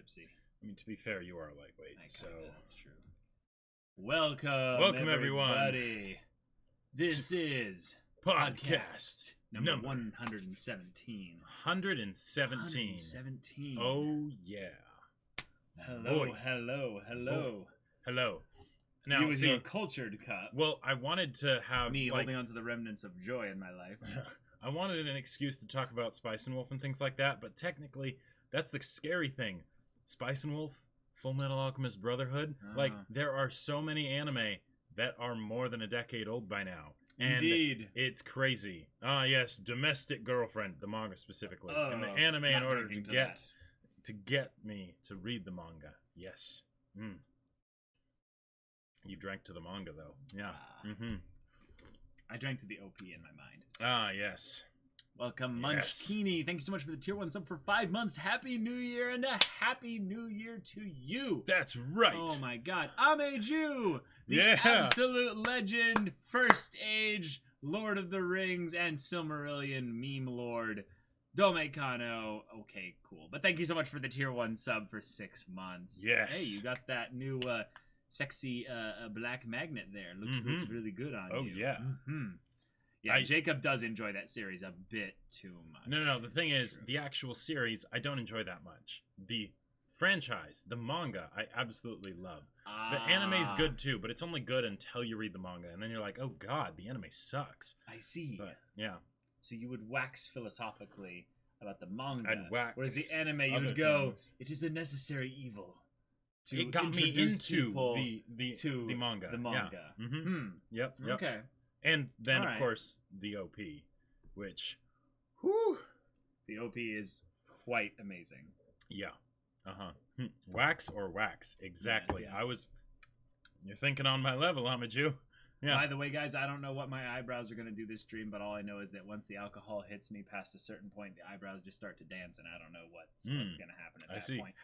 tipsy. I mean, to be fair, you are a lightweight, so... That's true. Welcome everyone. This is podcast number 117. 117. Oh, yeah. Hello. Now, you with your cultured cup. Well, I wanted to have... Me holding on to the remnants of joy in my life. I wanted an excuse to talk about Spice and Wolf and things like that, but technically, that's the scary thing. Spice and Wolf, Full Metal Alchemist Brotherhood, like, there are so many anime that are more than a decade old by now. And Indeed. It's crazy. Yes, Domestic Girlfriend, the manga specifically. And the anime in order to get me to read the manga. Yes. You drank to the manga, though. Yeah. I drank to the OP in my mind. Yes. Welcome, Munchkini. Thank you so much for the tier 1 sub for 5 months. Happy New Year and a Happy New Year to you. That's right. Oh my god. Ameju, the absolute legend, First Age, Lord of the Rings, and Silmarillion meme lord. Dome Kano. Okay, cool. But thank you so much for the tier 1 sub for 6 months. Yes. Hey, you got that new sexy black magnet there. Looks really good on you. Oh, yeah. Yeah, Jacob does enjoy that series a bit too much. No. The thing is, the actual series, I don't enjoy that much. The franchise, the manga, I absolutely love. The anime's good too, but it's only good until you read the manga, and then you're like, oh god, the anime sucks. I see. But, yeah. So you would wax philosophically about the manga, I'd wax, whereas the anime, you would go, it is a necessary evil. It got me into the manga. The manga. Yeah. Yep. Okay. And then, of course, the OP, which, whew. The OP is quite amazing. Yeah. Wax or wax? Exactly. Yes, You're thinking on my level, Ameju. Yeah. By the way, guys, I don't know what my eyebrows are going to do this stream, but all I know is that once the alcohol hits me past a certain point, the eyebrows just start to dance, and I don't know what's going to happen at that point.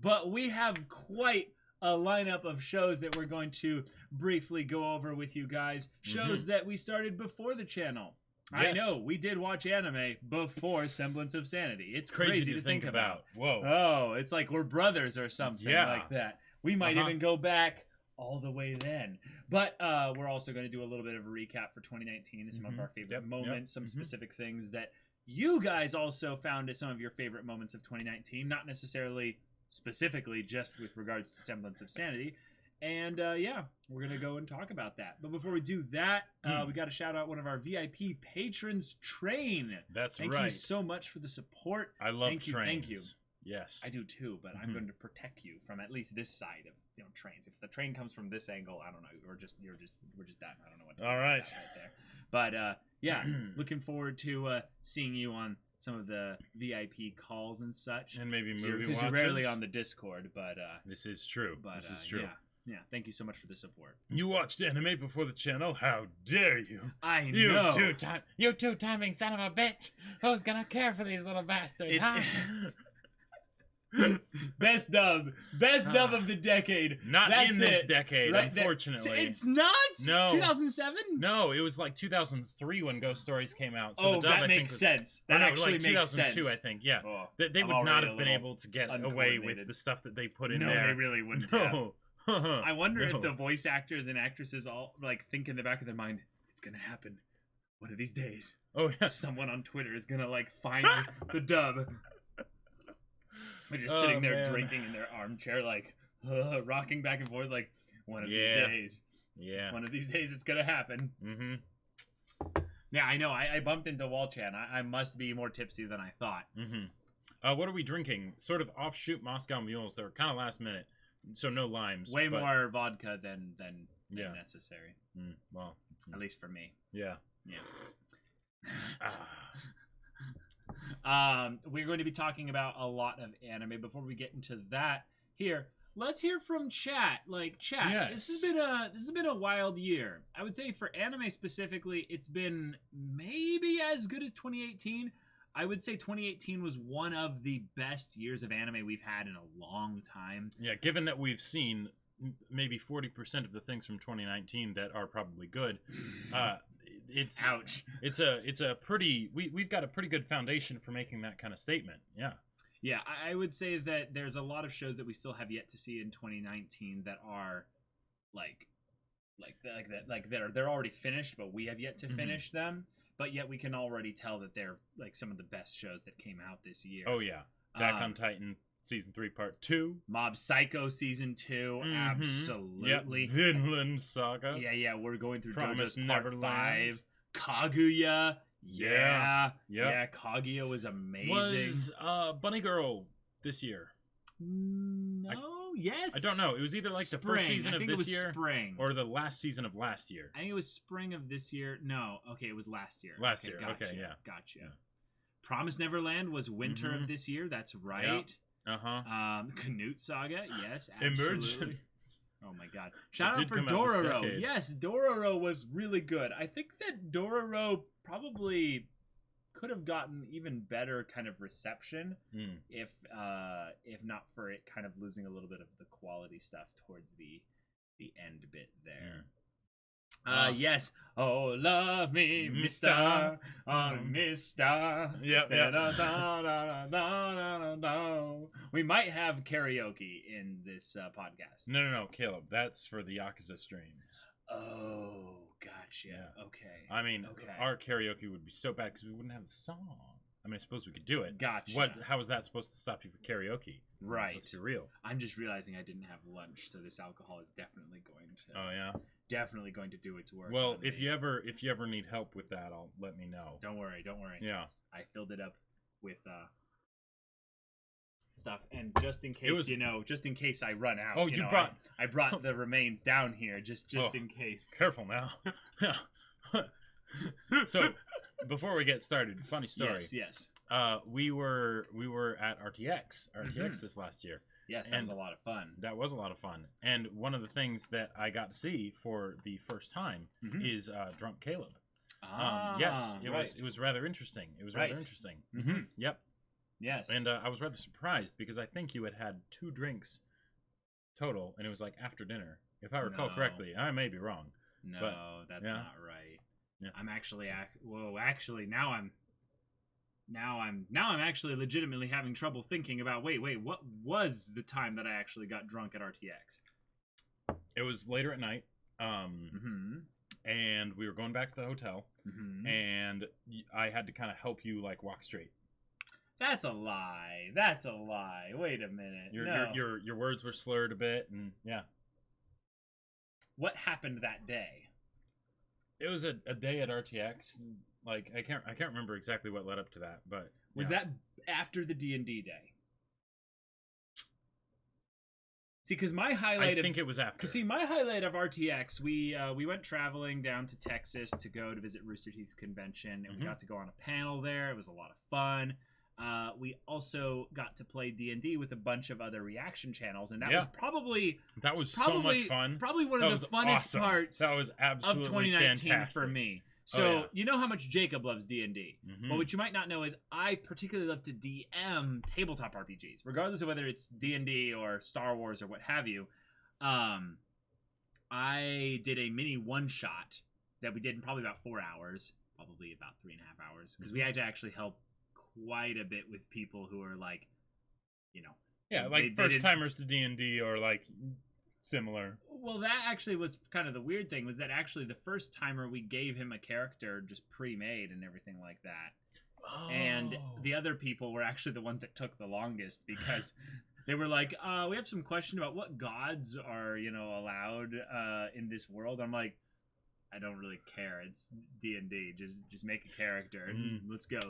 But we have quite a lineup of shows that we're going to briefly go over with you guys. Shows that we started before the channel. Yes. I know, we did watch anime before Semblance of Sanity. It's crazy to think about. Whoa. Oh, it's like we're brothers or something like that. We might even go back all the way then. But we're also going to do a little bit of a recap for 2019, some of our favorite moments, some specific things that you guys also found as some of your favorite moments of 2019, not necessarily specifically just with regards to Semblance of Sanity. And yeah, we're gonna go and talk about that. But before we do that, we got to shout out one of our VIP patrons, Train. That's thank you so much for the support. I love trains. Thank you. Yes, I do too. But I'm going to protect you from at least this side of trains. If the train comes from this angle, I don't know. We're just done. I don't know what to do all right there. But yeah, looking forward to seeing you on some of the VIP calls and such, and maybe movie watches. Because you're rarely on the Discord, but this is true. This is true. Yeah. Thank you so much for the support. You watched anime before the channel? How dare you? I know. You two-timing son of a bitch. Who's gonna care for these little bastards? Best dub of the decade. Not in this decade, unfortunately. It's not? No. 2007? No, it was like 2003 when Ghost Stories came out. So the dub, that makes sense. That actually makes sense. 2002, I think, yeah. They would not have been able to get away with the stuff that they put in there. No, they really wouldn't have. I wonder if the voice actors and actresses all think in the back of their mind, it's gonna happen one of these days. Oh yeah. Someone on Twitter is gonna find the dub. They're just sitting there drinking in their armchair, rocking back and forth, one of these days. Yeah. One of these days it's gonna happen. Yeah, I know. I bumped into Walchan. I must be more tipsy than I thought. What are we drinking? Sort of offshoot Moscow Mules. They were kind of last minute. So no limes. Way more vodka than necessary. Well, at least for me. Yeah. We're going to be talking about a lot of anime. Before we get into that, let's hear from chat. Chat. Yes. This has been a wild year. I would say for anime specifically, it's been maybe as good as 2018. I would say 2018 was one of the best years of anime we've had in a long time. Yeah, given that we've seen maybe 40% of the things from 2019 that are probably good. It's a pretty we've got a pretty good foundation for making that kind of statement. Yeah. Yeah, I would say that there's a lot of shows that we still have yet to see in 2019 that are like that they're already finished, but we have yet to finish them. But yet we can already tell that they're like some of the best shows that came out this year. Oh yeah, Attack on Titan season 3 part 2, Mob Psycho season 2, absolutely. Yep. Vinland Saga. Yeah, we're going through Promise JoJo's part Neverland. 5. Kaguya. Yeah. Yep. Kaguya was amazing. Was Bunny Girl this year? No, yes. I don't know. It was either like the first season of this year spring. or the last season of last year. I think it was spring of this year. No, okay, it was last year. Last year, gotcha, okay, yeah. Gotcha. Yeah. Promise Neverland was winter of this year. That's right. Yep. Canute Saga, yes, absolutely. Emergence. Oh my god. Shout out for Dororo. Yes, Dororo was really good. I think that Dororo probably could have gotten even better kind of reception if not for it kind of losing a little bit of the quality stuff towards the end bit there. Yes. Oh, love me, Mister. Oh, Mister. Yep. We might have karaoke in this podcast. No, Caleb. That's for the Yakuza streams. Oh, gotcha. Yeah. Okay. I mean, our karaoke would be so bad because we wouldn't have the song. I mean, I suppose we could do it. Gotcha. How is that supposed to stop you from karaoke? Right. Let's be real. I'm just realizing I didn't have lunch, so this alcohol is definitely going to. Oh yeah. Definitely going to do its work. Well, if you ever need help with that, let me know. Don't worry. Yeah. I filled it up with stuff, and just in case just in case I run out. Oh, I brought the remains down here just in case. Careful now. So, before we get started, funny story. Yes. We were at RTX this last year. Yes, that was a lot of fun. That was a lot of fun. And one of the things that I got to see for the first time is Drunk Caleb. Yes, it was rather interesting. Rather interesting. Yep. Yes. And I was rather surprised because I think you had 2 drinks total, and it was like after dinner. If I recall correctly, I may be wrong. No, but, that's not right. Yeah. I'm actually now I'm actually legitimately having trouble thinking about wait, what was the time that I actually got drunk at RTX? It was later at night. And we were going back to the hotel, and I had to kind of help you like walk straight. That's a lie. Wait a minute. Your words were slurred a bit, and yeah. What happened that day? It was a day at RTX. Like I can't remember exactly what led up to that, but was that after the D&D day? See, because my highlight I think it was after. Because my highlight of RTX, we went traveling down to Texas to go to visit Rooster Teeth's convention, and we got to go on a panel there. It was a lot of fun. We also got to play D&D with a bunch of other reaction channels, and that was so much fun. Probably one of the funnest parts. That was absolutely of 2019 fantastic for me. So you know how much Jacob loves D&D. But what you might not know is I particularly love to DM tabletop RPGs, regardless of whether it's D&D or Star Wars or what have you. I did a mini one-shot that we did in probably about 4 hours, probably about 3.5 hours, because we had to actually help quite a bit with people who are like, first-timers to D&D or like similar. Well, that actually was kind of the weird thing, was that actually the first timer we gave him a character just pre-made and everything like that. Oh. And the other people were actually the ones that took the longest because they were like, we have some question about what gods are, allowed in this world. I'm like, I don't really care. It's D&D. Just make a character and let's go.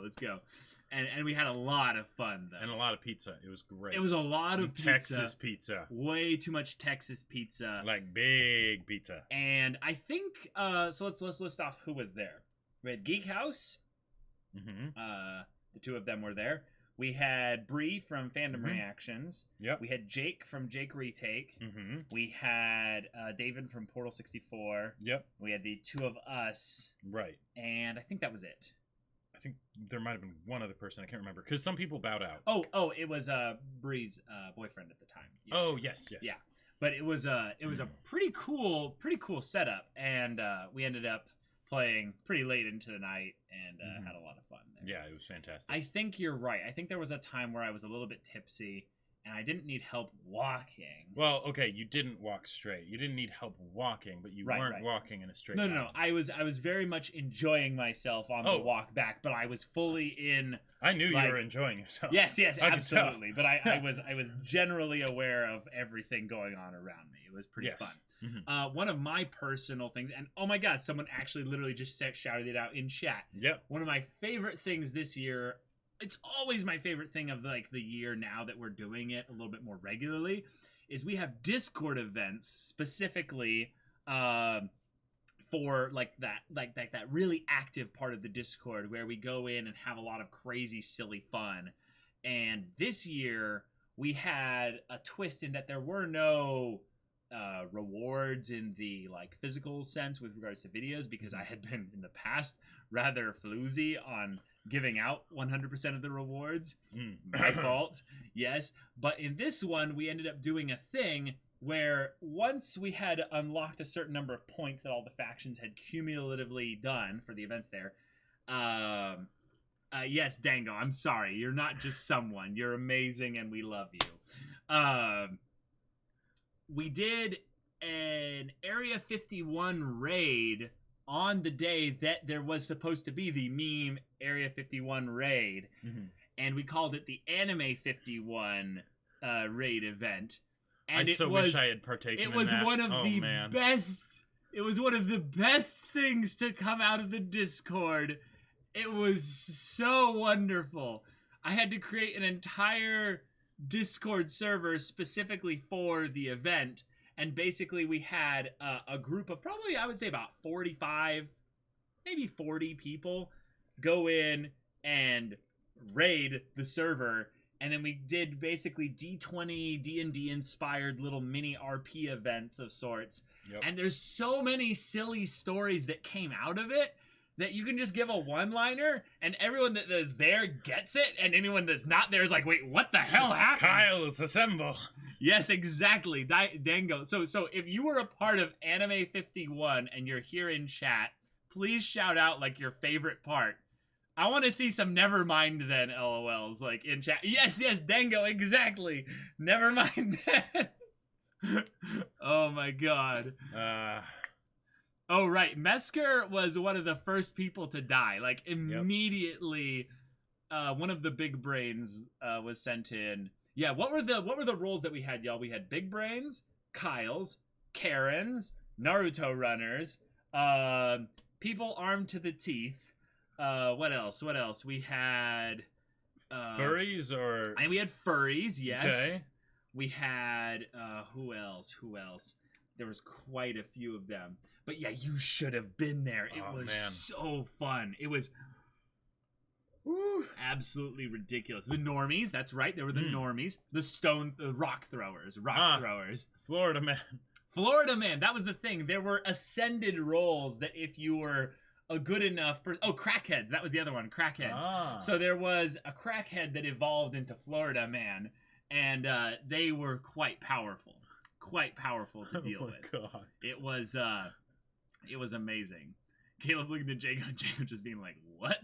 And we had a lot of fun though. And a lot of pizza. It was great. It was a lot of Texas pizza. Way too much Texas pizza. Like big pizza. And I think so let's list off who was there. We had Geek House. The two of them were there. We had Bree from Fandom Reactions. Yep. We had Jake from Jake Retake. We had David from Portal 64. Yep. We had the two of us. Right. And I think that was it. I think there might have been one other person. I can't remember because some people bowed out. Oh, it was Bree's boyfriend at the time. Yeah. Oh, yes. Yeah. But it was a pretty cool setup, and we ended up playing pretty late into the night and had a lot of fun there. Yeah, it was fantastic. I think you're right. I think there was a time where I was a little bit tipsy and I didn't need help walking. Well, okay, you didn't walk straight. You didn't need help walking, but you weren't walking in a straight line. No. I was very much enjoying myself on the walk back, but I was fully in. I knew you were enjoying yourself. Yes, absolutely. But I was generally aware of everything going on around me. It was pretty fun. Mm-hmm. One of my personal things, and oh my god, someone actually literally just shouted it out in chat. Yep. One of my favorite things this year. It's always my favorite thing of like the year now that we're doing it a little bit more regularly is we have Discord events specifically for like that really active part of the Discord where we go in and have a lot of crazy silly fun. And this year we had a twist in that there were no rewards in the like physical sense with regards to videos because I had been in the past rather floozy on giving out 100% of the rewards. My fault. Yes. But in this one, we ended up doing a thing where once we had unlocked a certain number of points that all the factions had cumulatively done for the events there. Yes, Dango, I'm sorry. You're not just someone. You're amazing and we love you. We did an Area 51 raid on the day that there was supposed to be the meme Area 51 raid, and we called it the Anime 51 raid event. And I wish I had partaken in that. It was one of the best. It was one of the best things to come out of the Discord. It was so wonderful. I had to create an entire Discord server specifically for the event. And basically we had a group of probably, I would say about 45, maybe 40 people go in and raid the server. And then we did basically D20, D&D inspired little mini RP events of sorts. Yep. And there's so many silly stories that came out of it that you can just give a one-liner and everyone that is there gets it. And anyone that's not there is like, wait, what the hell happened? Kyle's assemble. Yes, exactly. Dango. So if you were a part of Anime 51 and you're here in chat, please shout out like your favorite part. I want to see some never mind then LOLs like in chat. Yes, Dango, exactly. Never mind then. Oh my god. Oh right, Mesker was one of the first people to die. Like immediately, one of the big brains was sent in. Yeah, what were the roles that we had, y'all? We had big brains, Kyles, Karens, Naruto runners, people armed to the teeth. What else? We had furries and we had furries. Yes. Okay. We had who else? There was quite a few of them. But yeah, you should have been there. It was so fun. It was absolutely ridiculous. The normies, that's right. There were the normies. The rock throwers. Florida man. That was the thing. There were ascended roles that if you were a good enough crackheads. That was the other one. Crackheads. So there was a crackhead that evolved into Florida man, and they were quite powerful to deal with. God. It was amazing. Caleb looking at Jacob just being like, what?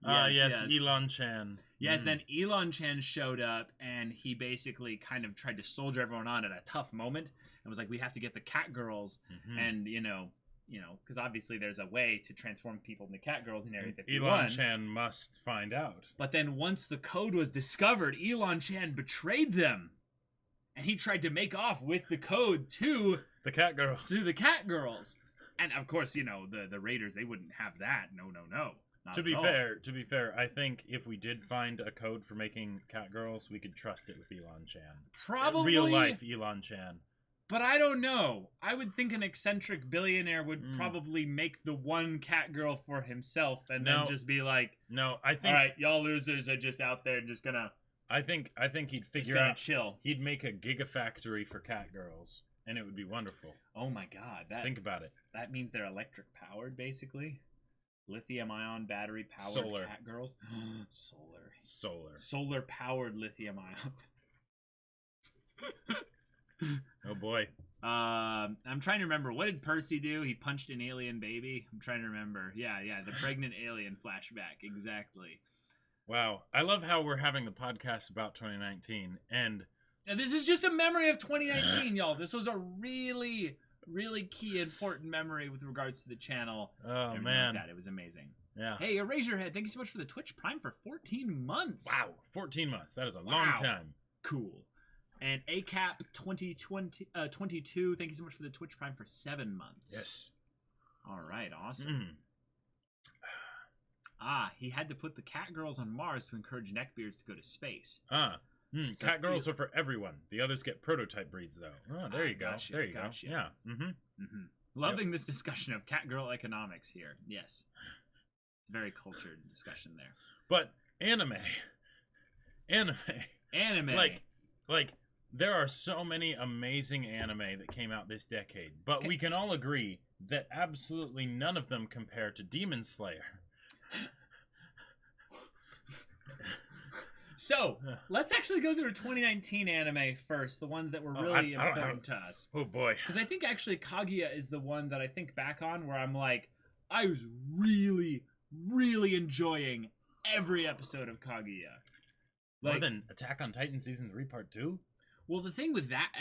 yes, Elon Chan. Yes, then Elon Chan showed up and he basically kind of tried to soldier everyone on at a tough moment and was like, we have to get the cat girls. And you know, because obviously there's a way to transform people into cat girls in Area 51. Elon Chan must find out. But then once the code was discovered, Elon Chan betrayed them. And he tried to make off with the code to the cat girls. And of course, the Raiders, they wouldn't have that. No. To be fair, I think if we did find a code for making cat girls, we could trust it with Elon Chan. Probably real life Elon Chan. But I don't know. I would think an eccentric billionaire would probably make the one cat girl for himself and then just be like, "No, I think all right, y'all losers are just out there just gonna." I think he'd figure out chill. He'd make a gigafactory for cat girls, and it would be wonderful. Oh my god! Think about it. That means they're electric powered, basically. Lithium-ion battery powered solar cat girls. Solar powered lithium-ion. Oh boy. I'm trying to remember, what did Percy do? He punched an alien baby. I'm trying to remember. Yeah, the pregnant alien flashback. Exactly. Wow. I love how we're having the podcast about 2019, and this is just a memory of 2019, y'all. This was a really, really key, important memory with regards to the channel. Oh, man. Like that. It was amazing. Yeah. Hey, Eraserhead, thank you so much for the Twitch Prime for 14 months. Wow. 14 months. That is a long time. Cool. And ACAP 2022, thank you so much for the Twitch Prime for 7 months. Yes. All right, awesome. He had to put the cat girls on Mars to encourage neckbeards to go to space. So cat girls are for everyone. The others get prototype breeds, though. Oh, there you go. There you go. Yeah. Loving this discussion of cat girl economics here. Yes. It's a very cultured discussion there. But anime. Like, there are so many amazing anime that came out this decade, but we can all agree that absolutely none of them compare to Demon Slayer. So, let's actually go through 2019 anime first, the ones that were really important to us. Oh, boy. Because I think actually Kaguya is the one that I think back on where I'm like, I was really, really enjoying every episode of Kaguya. More than Attack on Titan Season 3 Part 2? Well, the thing with that,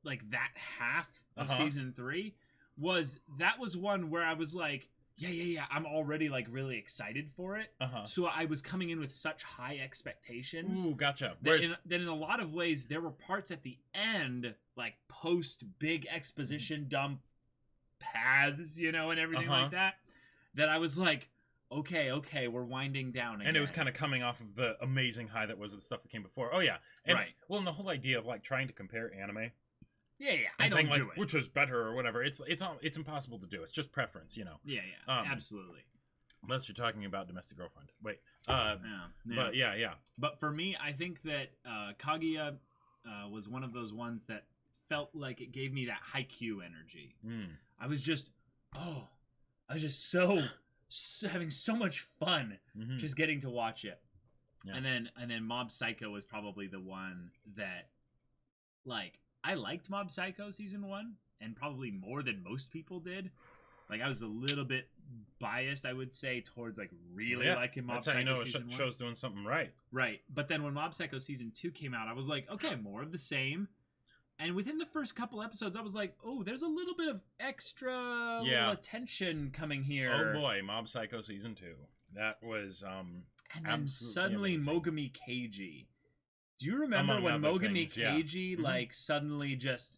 that half of Season 3 was that was one where I was like, yeah, I'm already, really excited for it. So I was coming in with such high expectations. Ooh, gotcha. Then in a lot of ways, there were parts at the end, post-big exposition dump paths, and everything like that, that I was like, okay, we're winding down again. And it was kind of coming off of the amazing high that was the stuff that came before. Oh, yeah. And, right. Well, and the whole idea of, trying to compare anime. Yeah, I don't do it. Which was better or whatever. It's impossible to do. It's just preference, Yeah, absolutely. Unless you're talking about Domestic Girlfriend. Wait. But, yeah. But for me, I think that Kaguya was one of those ones that felt like it gave me that Haikyuu energy. I was just so having so much fun just getting to watch it. Yeah. And then Mob Psycho was probably the one that, I liked Mob Psycho Season 1, and probably more than most people did. I was a little bit biased, I would say, towards, really liking Mob Psycho Season 1. That's how you know a show's doing something right. Right. But then when Mob Psycho Season 2 came out, I was like, okay, more of the same. And within the first couple episodes, I was like, oh, there's a little bit of extra little attention coming here. Oh, boy, Mob Psycho Season 2. That was, and then suddenly amazing. Mogami Keiji. Do you remember when Mogami Keiji suddenly just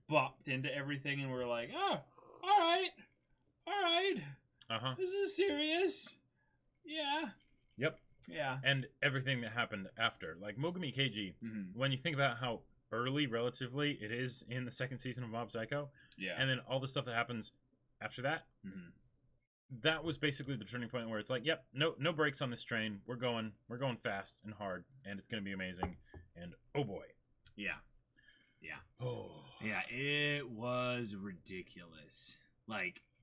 bopped into everything, and we're like, oh, all right, this is serious, yeah, yep, yeah, and everything that happened after, Mogami Keiji, when you think about how early relatively it is in the second season of Mob Psycho, and then all the stuff that happens after that. That was basically the turning point where it's no brakes on this train. We're going fast and hard, and it's going to be amazing. And oh boy. Yeah. Oh. Yeah, it was ridiculous.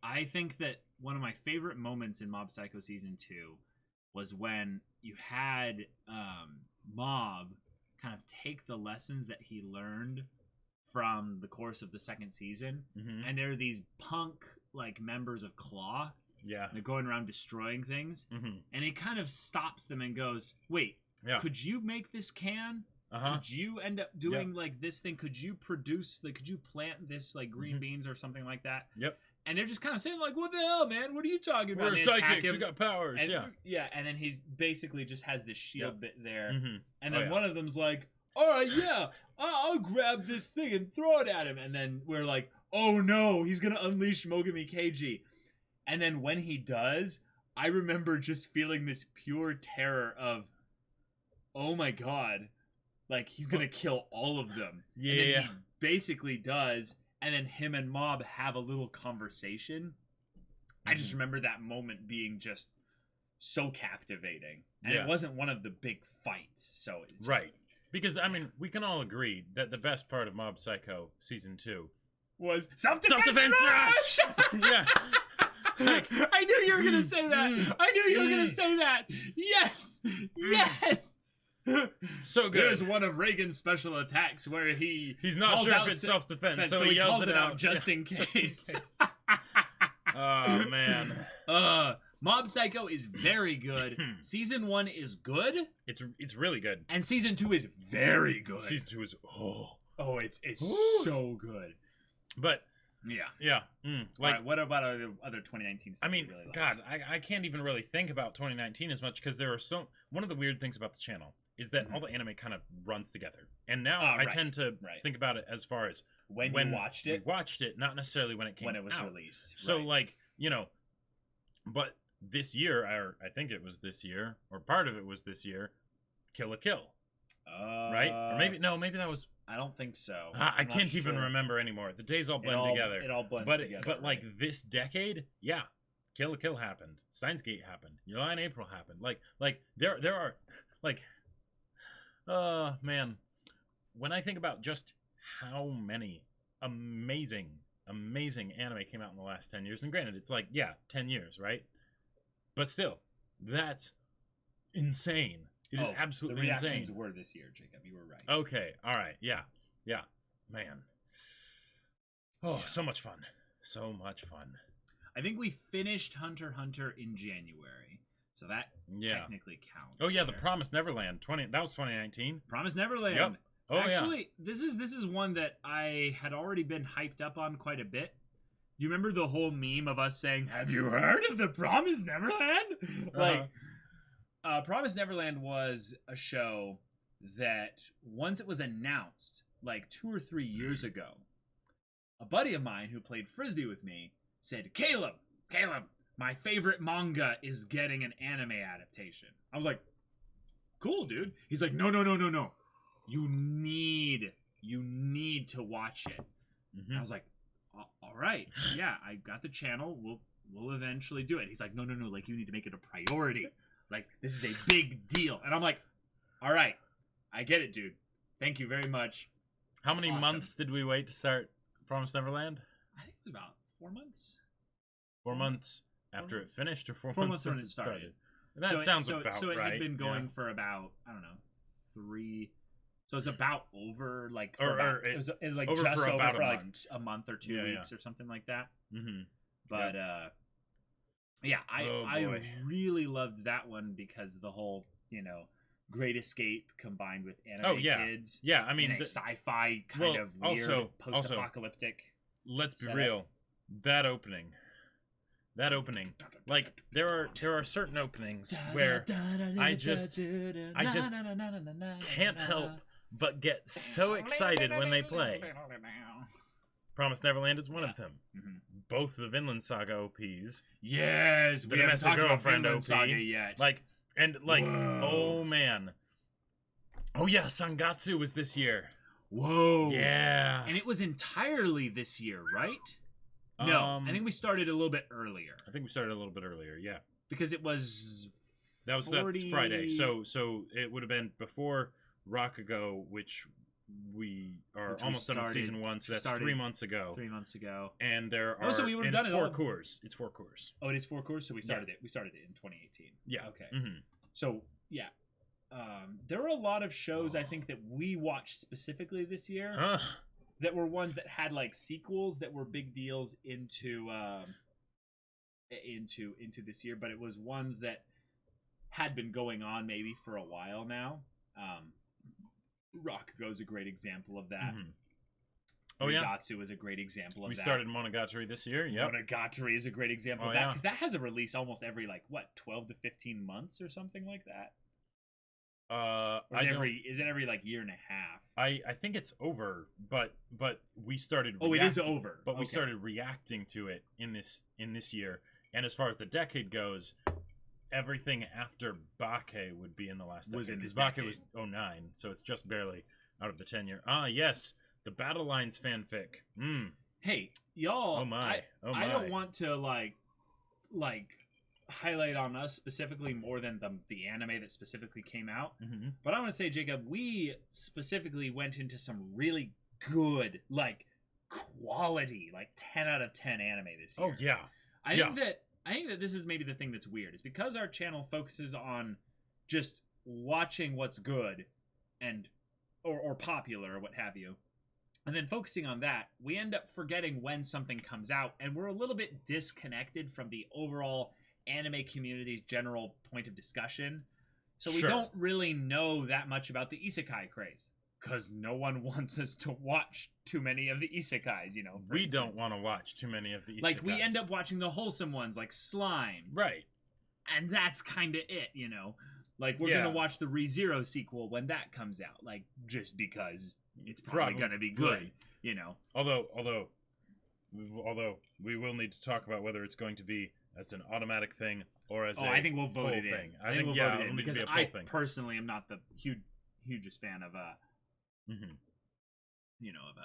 I think that one of my favorite moments in Mob Psycho Season 2 was when you had Mob kind of take the lessons that he learned from the course of the second season, and there are these punk members of Claw. Yeah. They're going around destroying things. And he kind of stops them and goes, wait, could you make this can? Could you end up doing this thing? Could you produce, could you plant this green beans or something like that? Yep. And they're just kind of saying what the hell, man? What are you talking about? We're psychics. We got powers. And, yeah. And then he's basically just has this shield bit there. And then one of them's like, all right, yeah, I'll grab this thing and throw it at him. And then we're like, oh no, he's going to unleash Mogami Keiji. And then when he does, I remember just feeling this pure terror of, oh my god, he's gonna kill all of them. Yeah. And then he basically does, and then him and Mob have a little conversation. I just remember that moment being just so captivating. And it wasn't one of the big fights, so it just... Right. Because, we can all agree that the best part of Mob Psycho Season 2 was Self-Defense Rush! Yeah. I knew you were gonna say that. I knew you were gonna say that. Yes. So good. There's one of Reagan's special attacks where he's not sure if it's self-defense, so he yells it out just in case. Oh man. Mob Psycho is very good. Season 1 is good. It's really good. And season 2 is very good. Season 2 is it's so good. But yeah. Like, right, what about other 2019 stuff? I mean, really God, I can't even really think about 2019 as much because there are one of the weird things about the channel is that all the anime kind of runs together. And now I tend to think about it as far as when you watched it. Watched it, not necessarily when it came out. When it was released. So like, but this year, or I think it was this year, or part of it was this year, Kill la Kill. Right? Or maybe that was... I don't think so. I can't even remember anymore. The days all blend together. It all blends together. But like this decade, Kill la Kill happened. Steins Gate happened. July and April happened. Like there are like man, when I think about just how many amazing anime came out in the last 10 years, and granted it's like 10 years, right? But still, that's insane. It is absolutely insane. The reactions were this year, Jacob. You were right. Okay. All right. Yeah. Man. So much fun. So much fun. I think we finished Hunter x Hunter in January, so that technically counts. Oh yeah, the Promise Neverland. That was 2019. Promise Neverland. Yep. Oh actually, this is one that I had already been hyped up on quite a bit. Do you remember the whole meme of us saying, "Have you heard of the Promise Neverland?" Like. Promise Neverland was a show that once it was announced, like 2 or 3 years ago, a buddy of mine who played Frisbee with me said, Caleb, my favorite manga is getting an anime adaptation. I was like, cool, dude. He's like, no. You need to watch it. Mm-hmm. I was like, all right. Yeah, I got the channel. We'll eventually do it. He's like, no. Like, you need to make it a priority. Like, this is a big deal. And I'm like, all right, I get it, dude. Thank you very much. How many months did we wait to start Promise Neverland? I think it was about 4 months. 4 months after it finished, or 4 months when it started? That sounds about right. So it had been going for about, I don't know, 3... So it's about over, like, it was like over just over for like a month or 2 weeks or something like that. Mm-hmm. But, I really loved that one because of the whole, Great Escape combined with anime kids. Yeah, I mean, a sci-fi kind of weird post-apocalyptic. Let's be real. That opening, like there are certain openings where I just can't help but get so excited when they play. Promise Neverland is one of them. Mm-hmm. Both the Vinland Saga OPs. Yes, we haven't talked about Vinland OP. Saga yet. Whoa. Oh man. Oh yeah, Sangatsu was this year. Whoa. Yeah. And it was entirely this year, right? No, I think we started a little bit earlier. Yeah. Because it was that's Friday. So it would have been before Rakugo, which we are almost done with season 1, so that's 3 months ago. 3 months ago. And there are so we would have done it's 4 cours. It's 4 cours. Oh, it is 4 cours, so we started it. We started it in 2018. Yeah. Okay. Mm-hmm. So there were a lot of shows I think that we watched specifically this year that were ones that had like sequels that were big deals into this year, but it was ones that had been going on maybe for a while now. Rakugo is a great example of that. Mm-hmm. Oh yeah, Monogatari is a great example of that. We started Monogatari this year. Yeah, Monogatari is a great example of that because that has a release almost every 12 to 15 months or something like that. Is it every year and a half? I think it's over, but we started. It is over. But we started reacting to it in this year, and as far as the decade goes, everything after Bake would be in the last decade. Because Bake was 2009, so it's just barely out of the 10-year. Yes, the Battle Lines fanfic. Hey, y'all! Oh my! I don't want to highlight on us specifically more than the anime that specifically came out. Mm-hmm. But I want to say, Jacob, we specifically went into some really good, quality, 10 out of 10 anime this year. Oh yeah. I think that this is maybe the thing that's weird. Is because our channel focuses on just watching what's good and or popular or what have you, and then focusing on that, we end up forgetting when something comes out, and we're a little bit disconnected from the overall anime community's general point of discussion. So we don't really know that much about the isekai craze, because no one wants us to watch too many of the isekais, you know. We don't want to watch too many of the isekais. Like, we end up watching the wholesome ones, like Slime. Right. And that's kind of it, you know. Like, we're going to watch the ReZero sequel when that comes out, like, just because it's probably going to be good, you know. Although we will need to talk about whether it's going to be as an automatic thing or as I think we'll vote it in. Thing. I think we'll vote it in, because I thing. personally am not the hugest fan of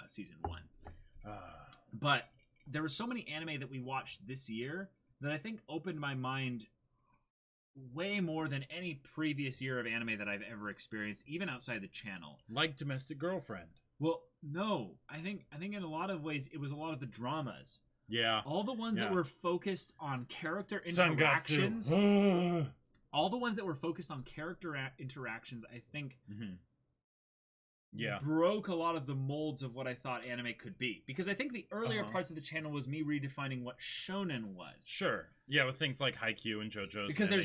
season 1. But there were so many anime that we watched this year that I think opened my mind way more than any previous year of anime that I've ever experienced, even outside the channel. Like Domestic Girlfriend. Well, no. I think in a lot of ways it was a lot of the dramas. Yeah. All the ones that were focused on character interactions. All the ones that were focused on character interactions, I think, broke a lot of the molds of what I thought anime could be. Because I think the earlier parts of the channel was me redefining what shonen was. Sure. Yeah, with things like Haikyuu and Jojo's because and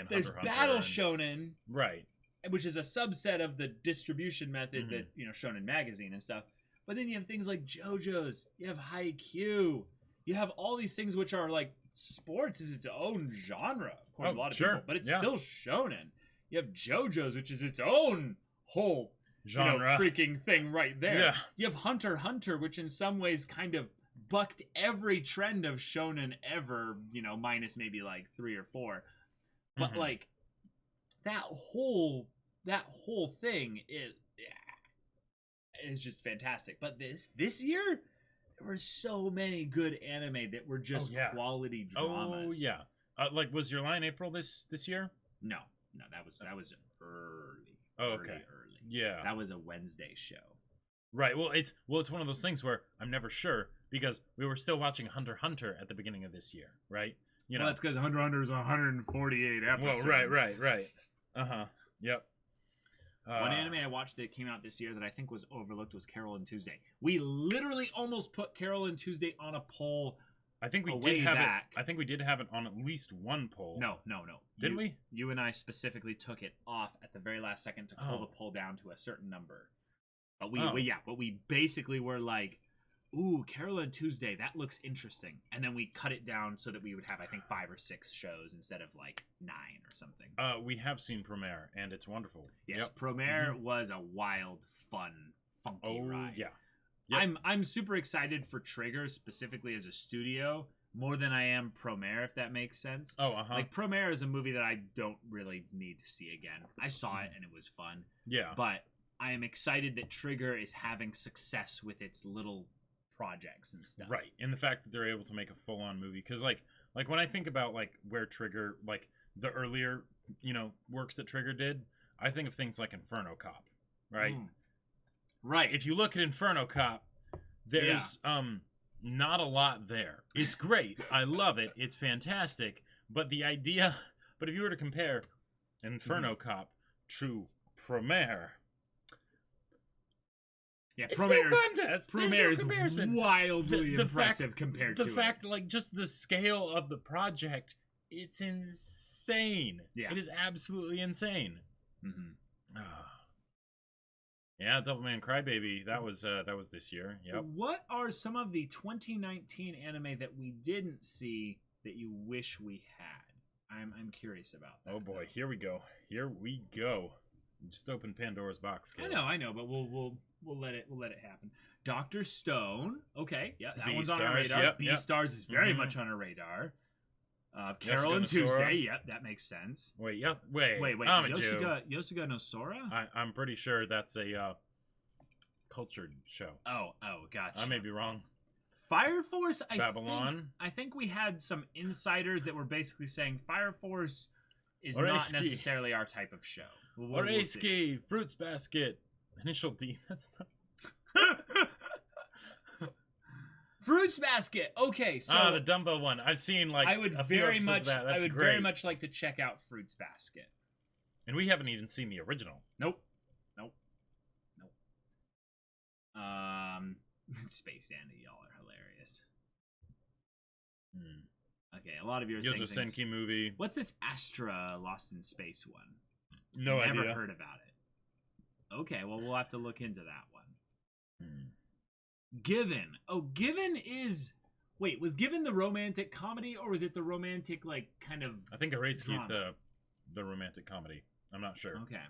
there's battle shonen, right, which is a subset of the distribution method that, you know, Shonen Magazine and stuff. But then you have things like Jojo's, you have Haikyuu, you have all these things which are like sports is its own genre according to a lot of people, but it's still shonen. You have Jojo's, which is its own whole genre, freaking thing right there. Yeah. You have Hunter x Hunter, which in some ways kind of bucked every trend of shonen ever, you know, minus maybe like 3 or 4. But like that whole thing is just fantastic. But this year there were so many good anime that were just quality dramas. Oh yeah. Like, was Your Lie April this year? No, that was early. Oh, okay. Early. Yeah. That was a Wednesday show. Right. Well, it's one of those things where I'm never sure, because we were still watching Hunter x Hunter at the beginning of this year, right? You know, that's because Hunter x Hunter is 148 episodes. Well, right. Yep. One anime I watched that came out this year that I think was overlooked was Carol and Tuesday. We literally almost put Carol and Tuesday on a poll. I think we did have it. I think we did have it on at least one poll. No. Didn't we? You and I specifically took it off at the very last second to pull the poll down to a certain number. But we basically were like, ooh, Carol and Tuesday, that looks interesting. And then we cut it down so that we would have, I think, 5 or 6 shows instead of like 9 or something. We have seen Premiere, and it's wonderful. Yes, Premiere was a wild, fun, funky ride. Yeah. Yep. I'm super excited for Trigger specifically as a studio more than I am Promare, if that makes sense. Like, Promare is a movie that I don't really need to see again. I saw it and it was fun. Yeah. But I am excited that Trigger is having success with its little projects and stuff. Right. And the fact that they're able to make a full-on movie, because like when I think about like where Trigger, like the earlier, you know, works that Trigger did, I think of things like Inferno Cop, right? Right. If you look at Inferno Cop, there's not a lot there. It's great. I love it. It's fantastic. But if you were to compare Inferno Cop to Premiere, Premiere is wildly impressive compared to the fact, like, just the scale of the project. It's insane. Yeah, it is absolutely insane. Yeah, Devilman Crybaby. That was this year. Yep. What are some of the 2019 anime that we didn't see that you wish we had? I'm curious about that. Oh boy, here we go. Just open Pandora's box. Kid. I know, but we'll let it happen. Dr. Stone. Okay, yeah, that one's on our radar. Yep, Beastars is very much on our radar. Carol and Tuesday. Yep, that makes sense. Wait. Yosuga no Sora? I'm pretty sure that's a cultured show. Oh, gotcha. I may be wrong. Fire Force. Babylon. I think we had some insiders that were basically saying Fire Force is not necessarily our type of show. Oreski, Fruits Basket, Initial D. That's not. Fruits Basket. Okay, so the Dumbo one. I've seen like I would very much like to check out Fruits Basket. And we haven't even seen the original. Nope. Space Dandy, y'all are hilarious. Okay, a lot of you are Jojo saying Senki movie. What's this Astra Lost in Space one? No idea. Never heard about it. Okay, well, we'll have to look into that one. Given. Oh, Given is... Wait, was Given the romantic comedy, or was it the romantic, like, kind of... I think Araiski's the romantic comedy. I'm not sure. Okay.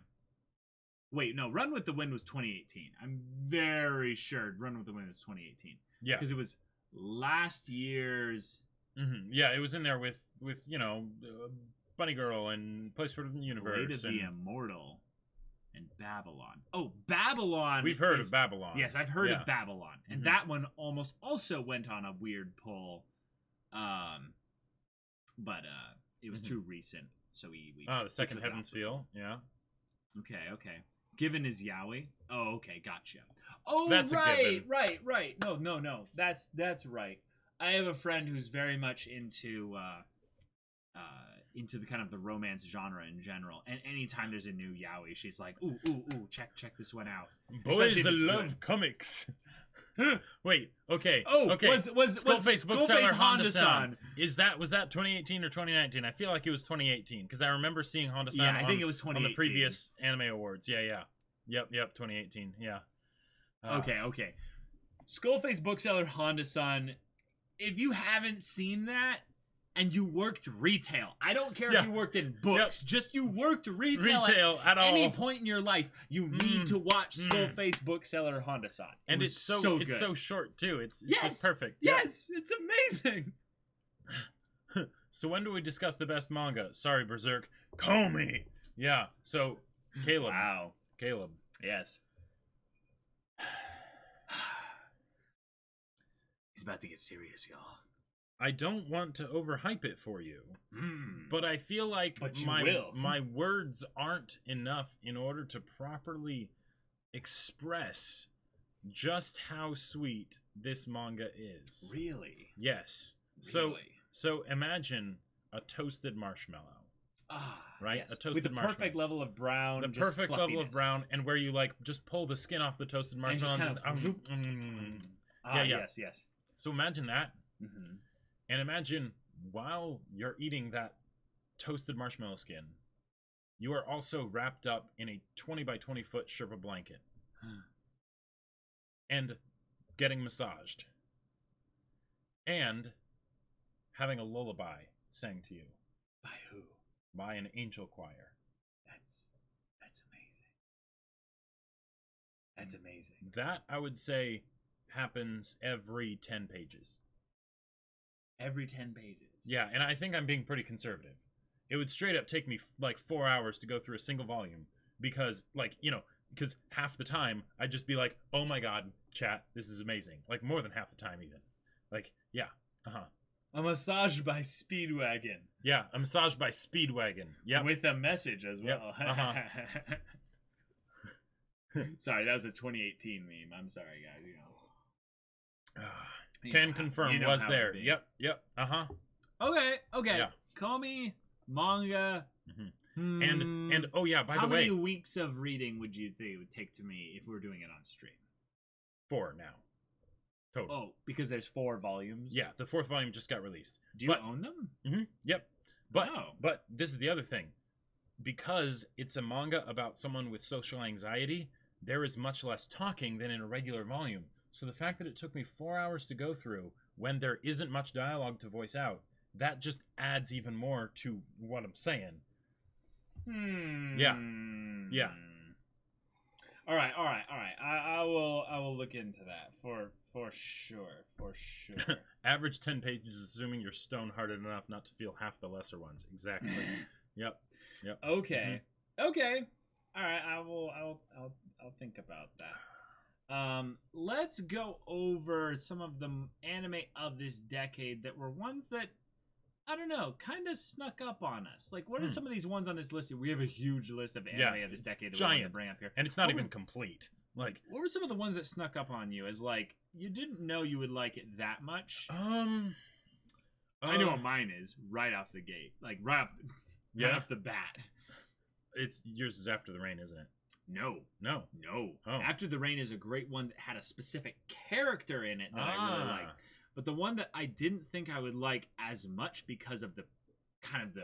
Wait, no, Run with the Wind was 2018. I'm very sure Run with the Wind was 2018. Yeah. Because it was last year's... Yeah, it was in there with Bunny Girl and Place for the Universe. Blade of the Immortal and Babylon. Oh, Babylon! We've heard of Babylon. Yes, I've heard of Babylon. And that one almost also went on a weird pull. But it was too recent, so we the Second Heaven's Feel, yeah. Okay. Given is yaoi. Oh, okay, gotcha. Oh, that's right. No. That's right. I have a friend who's very much into the kind of the romance genre in general, and anytime there's a new yaoi, she's like, ooh, check this one out. Boys love comics. Wait, okay. Oh, okay. Was Skullface Bookseller Honda-san. Was that 2018 or 2019? I feel like it was 2018 because I remember seeing Honda-san. Yeah, I think it was 2018 on the previous anime awards. Yeah. Yep, 2018. Yeah. Okay. Skullface Bookseller Honda-san. If you haven't seen that and you worked retail, I don't care if you worked in books, just you worked retail at all. Any point in your life, you need to watch Skullface Bookseller Honda-san. And it's so good. It's so short too. It's just perfect. Yes, it's amazing. So when do we discuss the best manga? Sorry, Berserk. Call me. Yeah. So Caleb. Wow. Caleb. Yes. He's about to get serious, y'all. I don't want to overhype it for you, but I feel like my words aren't enough in order to properly express just how sweet this manga is. Really? Yes. Really? So imagine a toasted marshmallow. Right? Yes. A toasted with the marshmallow. Perfect level of brown. The perfect level of brown, and where you like just pull the skin off the toasted marshmallow and just Yes. So imagine that. And imagine while you're eating that toasted marshmallow skin, you are also wrapped up in a 20 by 20 foot Sherpa blanket and getting massaged and having a lullaby sang to you. By who? By an angel choir. That's amazing. That's amazing. That, I would say, happens every 10 pages. Every 10 pages. Yeah, and I think I'm being pretty conservative. It would straight up take me like 4 hours to go through a single volume because, because half the time I'd just be like, oh my god, chat, this is amazing. Like, more than half the time even. Like, yeah, A massage by Speedwagon. Yeah, a massage by Speedwagon. Yeah, with a message as well. Yep. Sorry, that was a 2018 meme. I'm sorry, guys. Can confirm was there. Yep. Okay. Yeah. Call me manga. And oh yeah, by the way, how many weeks of reading would you think it would take to me if we were doing it on stream? 4 now. Total. Oh, because there's 4 volumes? Yeah, the 4th volume just got released. Do you own them? Yep. But this is the other thing. Because it's a manga about someone with social anxiety, there is much less talking than in a regular volume. So the fact that it took me 4 hours to go through when there isn't much dialogue to voice out, that just adds even more to what I'm saying. Yeah. All right. I will look into that for sure. Average 10 pages, assuming you're stone-hearted enough not to feel half the lesser ones. Exactly. Yep. Okay. Okay. All right. I'll think about that. Let's go over some of the anime of this decade that were ones that, I don't know, kind of snuck up on us. Like, what are some of these ones on this list? We have a huge list of anime of this decade that we want to bring up here. And it's not even complete. Like, what were some of the ones that snuck up on you as, like, you didn't know you would like it that much? I know what mine is right off the gate. Like, right off the bat. yours is After the Rain, isn't it? No. Oh. After the Rain is a great one that had a specific character in it that I really liked. But the one that I didn't think I would like as much because of the kind of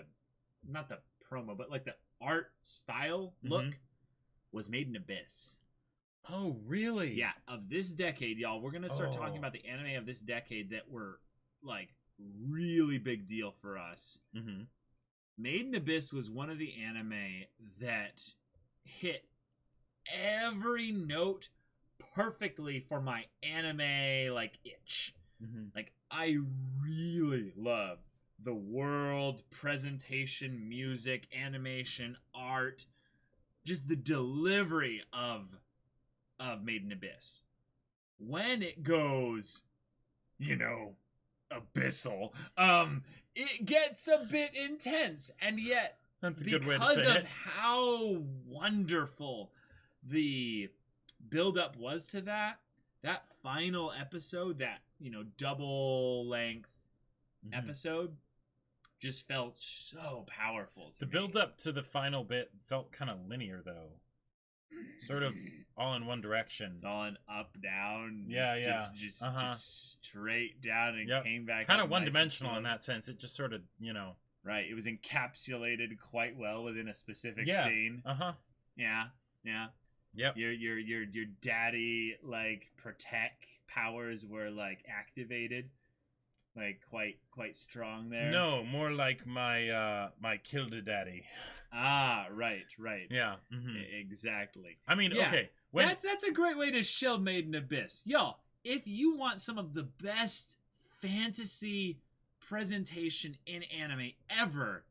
not the promo, but like the art style look was Made in Abyss. Oh, really? Yeah, of this decade, y'all. We're going to start talking about the anime of this decade that were like really big deal for us. Mm-hmm. Made in Abyss was one of the anime that hit every note perfectly for my anime like itch. Like, I really love the world, presentation, music, animation, art, just the delivery of Made in Abyss. When it goes, abyssal, it gets a bit intense, and yet that's a good way to say it. Because of how wonderful the build-up was to that final episode, that double length episode, just felt so powerful to me. The build-up to the final bit felt kind of linear, though. Sort of all in one direction. It's all in up, down. Just straight down and came back. Kind of one-dimensional in that sense. It just sort of, Right. It was encapsulated quite well within a specific scene. Yeah. Yep. Your daddy protect powers were activated, quite strong there. No, more like my my Kilda daddy. Right. Yeah. Exactly. I mean, okay. That's a great way to shield Made in Abyss. Y'all, if you want some of the best fantasy presentation in anime ever,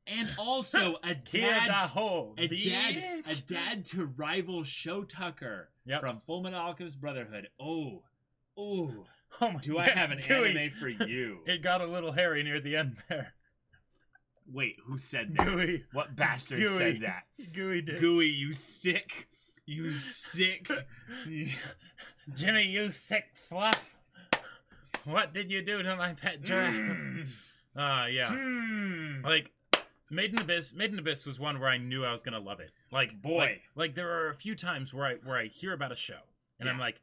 and also a dad to rival Show Tucker from Full Metal Alchemist Brotherhood. Oh my! Do I have an anime for you? It got a little hairy near the end there. Wait, who said that? Gooey. What bastard said that? Gooey did. Gooey, you sick. Jimmy, you sick fluff. What did you do to my pet giraffe? Yeah. Made in Abyss was one where I knew I was gonna love it. There are a few times where I hear about a show and I'm like,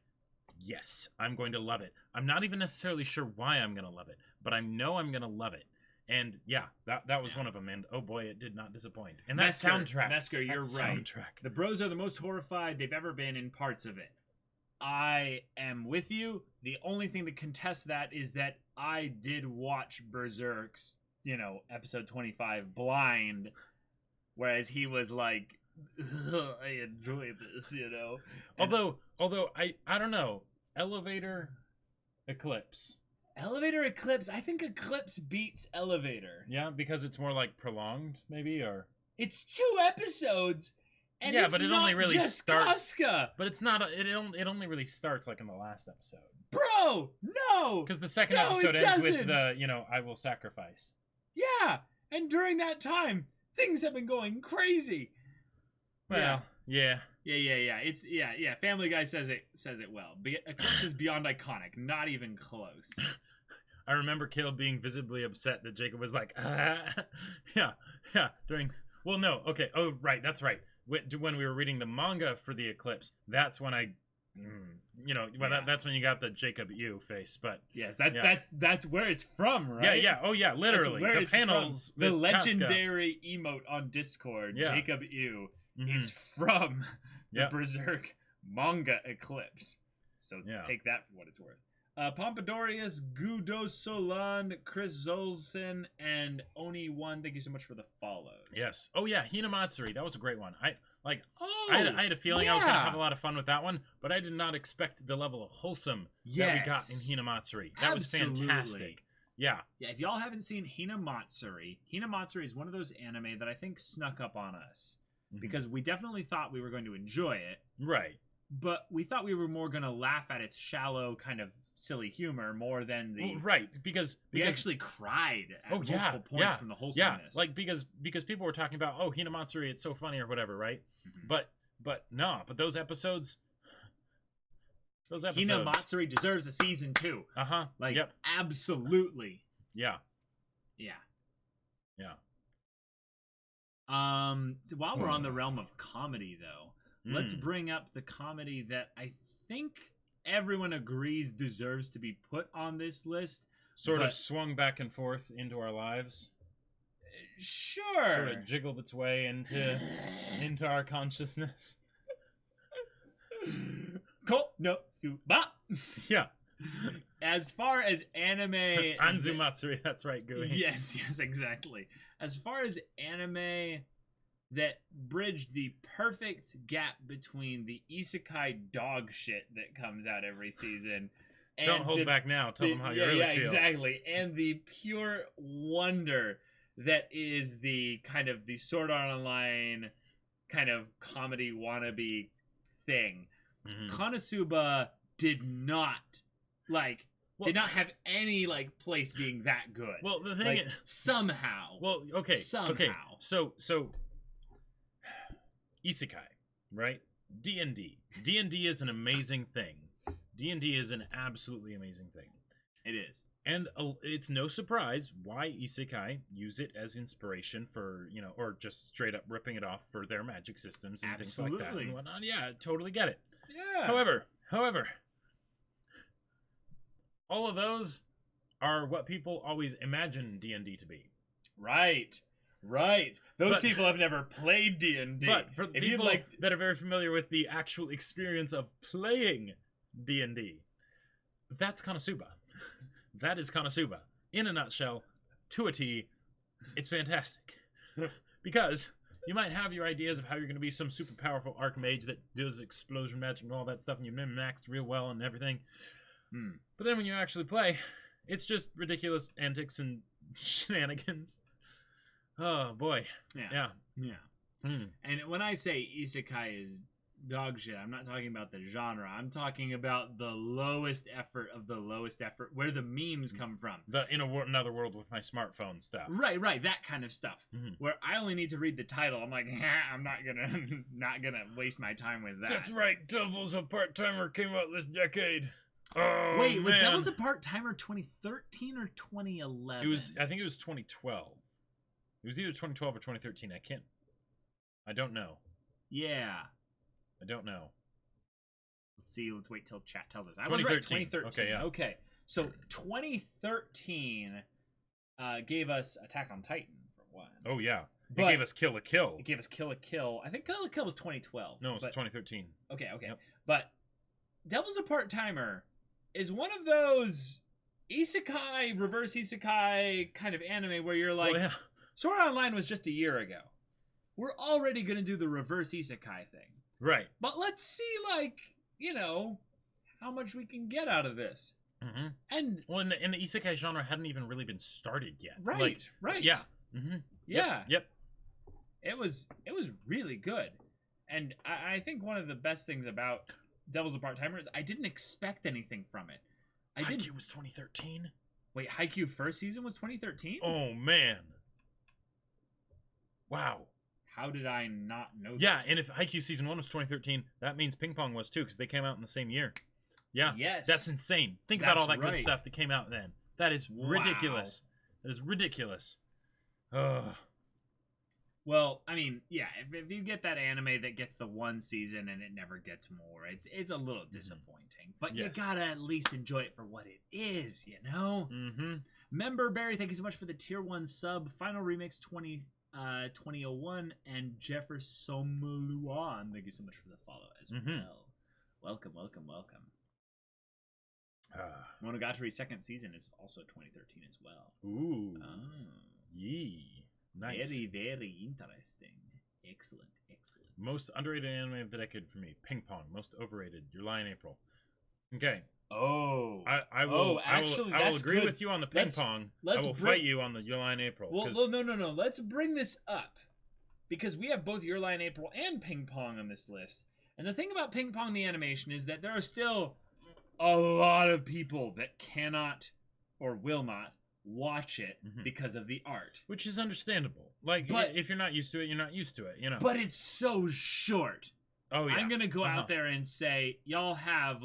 yes, I'm going to love it. I'm not even necessarily sure why I'm gonna love it, but I know I'm gonna love it. And that was one of them. And oh boy, it did not disappoint. And that soundtrack, Mesker, you're right. The bros are the most horrified they've ever been in parts of it. I am with you. The only thing to contest that is that I did watch Berserk's, episode 25 blind, whereas he was like, I enjoy this, Although I don't know, Elevator Eclipse, I think Eclipse beats Elevator. Yeah, because it's more prolonged, maybe, or it's 2 episodes. And but it only really starts. Casca. But it's not. It only really starts in the last episode. Bro, no. Because the second episode ends with the I will sacrifice. Yeah, and during that time, things have been going crazy. Well, yeah. It's Family Guy says it well. Eclipse is beyond iconic. Not even close. I remember Caleb being visibly upset that Jacob was like, yeah. Well, no, okay. Oh, right. That's right. When we were reading the manga for the Eclipse, that's when that's when you got the Jacob Ew face. But yes, that's where it's from, right? Yeah. Oh, yeah. Literally, the panels, the legendary emote on Discord, Jacob Ew, is from the Berserk manga Eclipse. So take that for what it's worth. Pompadorius, Gudo Solan, Chris Zolson, and Oni1, thank you so much for the follows. Yes. Oh, yeah, Hinamatsuri. That was a great one. I had a feeling I was going to have a lot of fun with that one, but I did not expect the level of wholesome that we got in Hinamatsuri. That was fantastic. Yeah. Yeah, if y'all haven't seen Hinamatsuri is one of those anime that I think snuck up on us. Because we definitely thought we were going to enjoy it. Right. But we thought we were more going to laugh at its shallow kind of silly humor more than the because we actually cried at multiple points from the wholesomeness. Because people were talking about Hinamatsuri, it's so funny or whatever, right? But those episodes Hinamatsuri deserves a season 2. Absolutely. Yeah. While we're on the realm of comedy, though, let's bring up the comedy that I think everyone agrees deserves to be put on this list. Sort of swung back and forth into our lives. Sure. Sort of jiggled its way into our consciousness. Konosuba. Yeah. As far as anime... Anzumatsuri, that's right, Gooey. Yes, exactly. As far as anime that bridged the perfect gap between the isekai dog shit that comes out every season... Don't hold back now. Tell them how you really feel. Yeah, exactly. And the pure wonder that is the kind of the Sword Art Online kind of comedy wannabe thing. Konosuba did not have any place being that good. Well, the thing is, somehow. Well, okay. Somehow. Okay. So isekai, right? D&D. D&D is an amazing thing. D&D is an absolutely amazing thing. It is. And it's no surprise why isekai use it as inspiration for, or just straight up ripping it off for their magic systems and things like that and whatnot. Yeah, totally get it. Yeah. However, all of those are what people always imagine D&D to be. Right. Those people have never played D&D. But for the people that are very familiar with the actual experience of playing D&D, that's Konosuba. That is Konosuba. In a nutshell, to a T, it's fantastic. Because you might have your ideas of how you're going to be some super powerful archmage that does explosion magic and all that stuff, and you min-maxed real well and everything. But then when you actually play, it's just ridiculous antics and shenanigans. Oh, boy. Yeah. And when I say isekai is dog shit, I'm not talking about the genre. I'm talking about the lowest effort of the lowest effort, where the memes come from. The another world with my smartphone stuff. Right, that kind of stuff. Where I only need to read the title. I'm like, I'm not gonna waste my time with that. That's right. Devil's a Part-Timer came out this decade. Oh, wait, man. Was Devil's a Part-Timer 2013 or 2011? I think it was 2012. It was either 2012 or 2013. I don't know. Yeah. I don't know. Let's see. Let's wait till chat tells us. I was right. 2013. Okay, yeah. Okay. So 2013 gave us Attack on Titan for one. Oh yeah. It gave us Kill la Kill. It gave us Kill la Kill. I think Kill la Kill was 2012. No, it was 2013. Okay. Yep. But Devil's a Part-Timer is one of those isekai, reverse isekai kind of anime where you're like, Sword Art Online was just a year ago. We're already going to do the reverse isekai thing. Right. But let's see, how much we can get out of this. And in the isekai genre hadn't even really been started yet. Right. Yeah. Yeah. Yep. It was really good. And I think one of the best things about Devil's a Part-Timer is I didn't expect anything from it. Haikyuu was 2013? Wait, Haikyuu first season was 2013? Oh, man. Wow. How did I not know that? Yeah, and if Haikyuu Season 1 was 2013, that means Ping Pong was too, because they came out in the same year. Yeah. Yes. That's insane. Think about all that good stuff that came out then. That is ridiculous. That is ridiculous. Ugh. Well, I mean, yeah, if you get that anime that gets the one season and it never gets more, it's a little disappointing. But you gotta at least enjoy it for what it is, you know? Member Barry, thank you so much for the tier 1 sub. Final Remix 2001 and Jefferson Luan, thank you so much for the follow as well. Welcome. Monogatari second season is also 2013 as well. Ooh. Yee. Nice. Very, very interesting. Excellent. Most underrated anime of the decade for me. Ping Pong. Most overrated. Your Lie in April. Okay. Oh. I will agree with you on the Ping Pong. I will fight you on the Your Lie in April. Well, no. Let's bring this up. Because we have both Your Lie in April and Ping Pong on this list. And the thing about Ping Pong the animation is that there are still a lot of people that cannot or will not watch it because of the art, which is understandable. But if you're not used to it, you're not used to it, But it's so short. Oh yeah. I'm gonna go out there and say y'all have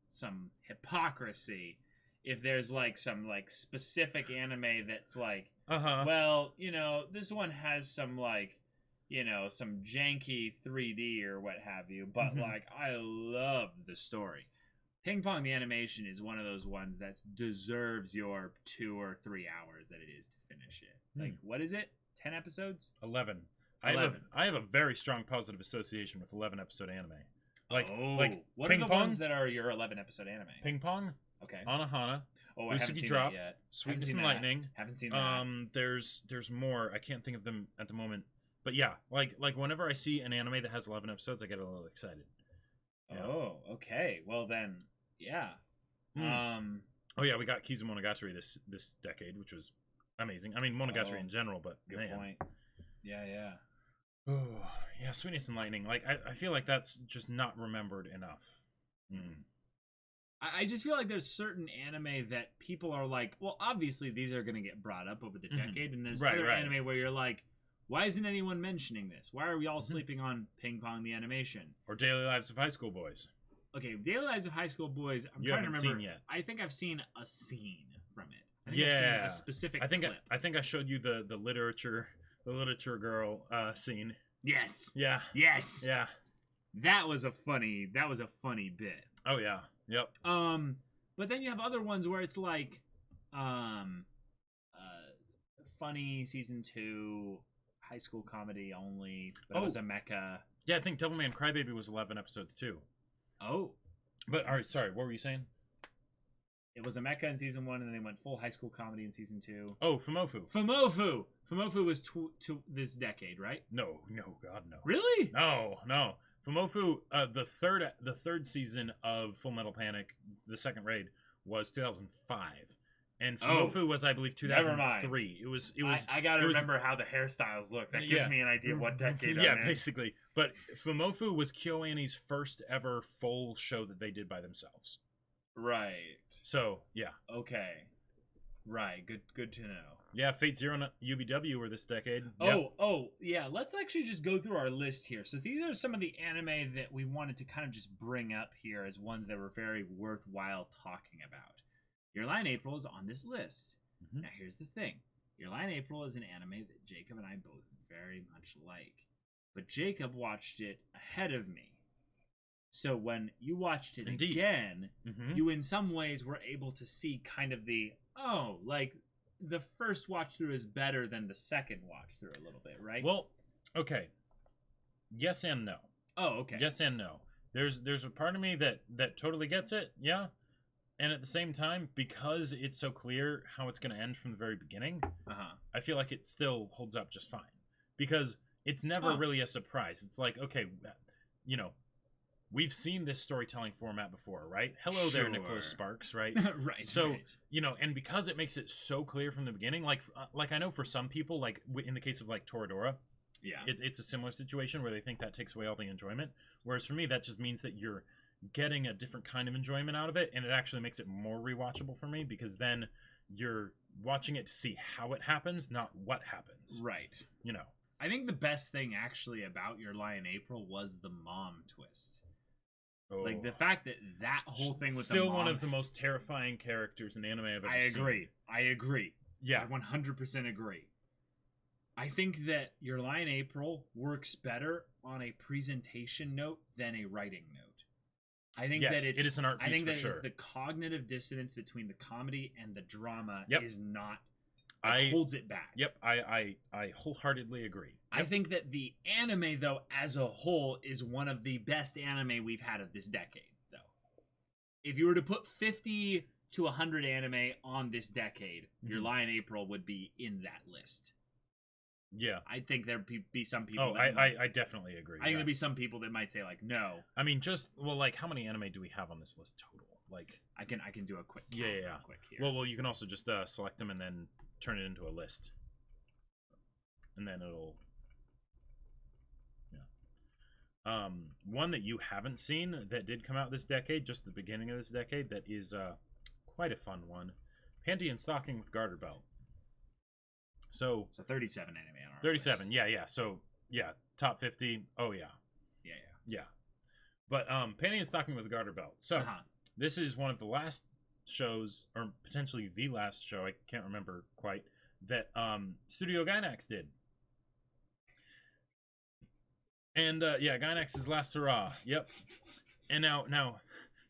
some hypocrisy if there's like some like specific anime that's like, well, you know, this one has some like, you know, some janky 3D or what have you, but like I love the story. Ping Pong the animation is one of those ones that deserves your 2 or 3 hours that it is to finish it. Like, what is it? 10 episodes? 11. I have a very strong positive association with 11-episode anime. Like what Ping are the Pong? Ones that are your 11-episode anime? Ping Pong. Okay. Anohana. Oh, I haven't seen Drop, that yet. Sweetness and Lightning. Haven't seen that. There's more. I can't think of them at the moment. But yeah, like whenever I see an anime that has 11 episodes, I get a little excited. Yeah. Oh, okay. Well then, yeah. Oh yeah, we got Kizumonogatari this decade, which was amazing. I mean, Monogatari in general, but good point. Yeah. Oh yeah, Sweetness and Lightning. Like I feel like that's just not remembered enough. I just feel like there's certain anime that people are like, well, obviously these are going to get brought up over the decade, and there's other anime where you're like, why isn't anyone mentioning this? Why are we all sleeping on Ping Pong the animation? Or Daily Lives of High School Boys. Okay, Daily Lives of High School Boys, I'm trying to remember. Seen yet. I think I've seen a scene from it. I think I've seen a specific clip. I think I showed you the literature girl scene. Yes. Yeah. Yes. Yeah. That was a funny bit. Oh yeah. Yep. But then you have other ones where it's like funny season 2, high school comedy only, but it was a mecha. Yeah, I think Devilman Crybaby was 11 episodes too. Oh. But all right, sorry, what were you saying? It was a mecha in season 1, and then they went full high school comedy in season 2. Oh, Fumofu. Fumofu was to this decade, right? No, God, no. Really? No. Fumofu, the third season of Full Metal Panic, the second raid, was 2005, and Fumofu was, I believe, 2003. It was. I gotta remember how the hairstyles look. That gives me an idea of what decade. Yeah, basically. But Fumofu was KyoAni's first ever full show that they did by themselves. Right. So yeah. Okay. Right. Good to know. Yeah, Fate Zero and UBW were this decade. Oh, yeah. Let's actually just go through our list here. So these are some of the anime that we wanted to kind of just bring up here as ones that were very worthwhile talking about. Your Lie in April is on this list. Now here's the thing. Your Lie in April is an anime that Jacob and I both very much like. But Jacob watched it ahead of me. So when you watched it again, you in some ways were able to see kind of the, the first watch through is better than the second watch through a little bit, right? Well, okay. Yes and no. Oh, okay. Yes and no. There's a part of me that totally gets it, yeah. And at the same time, because it's so clear how it's going to end from the very beginning, I feel like it still holds up just fine. Because it's never really a surprise. It's like, okay, you know, we've seen this storytelling format before, right? Hello there, Nicholas Sparks, right? Right. So, you know, and because it makes it so clear from the beginning, like I know for some people, like in the case of like Toradora, it's a similar situation where they think that takes away all the enjoyment. Whereas for me, that just means that you're getting a different kind of enjoyment out of it, and it actually makes it more rewatchable for me because then you're watching it to see how it happens, not what happens. Right. You know. I think the best thing actually about Your Lie in April was the mom twist. Like the fact that whole thing with still the mom, one of the most terrifying characters in anime I've ever seen. I agree. Yeah, I 100% agree. I think that Your Lie in April works better on a presentation note than a writing note. I think that it is an art piece. I think that sure. it's the cognitive dissonance between the comedy and the drama is not. Holds it back. Yep, I wholeheartedly agree. I think that the anime, though, as a whole, is one of the best anime we've had of this decade, though. If you were to put 50 to 100 anime on this decade, Your Lie in April would be in that list. Yeah. I think there'd be some people I definitely agree. I think there'd be some people that might say, like, no. I mean, like, how many anime do we have on this list total? Like, I can do a quick count real quick here. Well, you can also just select them and then turn it into a list. And then it'll... one that you haven't seen that did come out this decade, just the beginning of this decade, that is quite a fun one. Panty and Stocking with Garter Belt. So 37 anime on our 37, list. Yeah. So, yeah, top 50. Oh, yeah. Yeah. But Panty and Stocking with Garter Belt. So, this is one of the last shows, or potentially the last show, I can't remember quite, that Studio Gainax did. And yeah, Gainax's Last Hurrah. Yep. And now,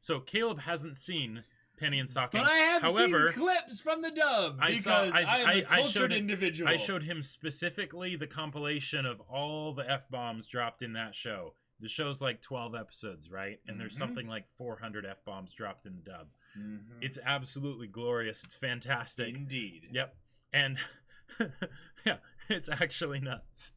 so Caleb hasn't seen Penny and Stocking. But I have seen clips from the dub because I am a cultured individual. I showed him specifically the compilation of all the F-bombs dropped in that show. The show's like 12 episodes, right? And there's something like 400 F-bombs dropped in the dub. It's absolutely glorious. It's fantastic. Indeed. Yep. And yeah, it's actually nuts.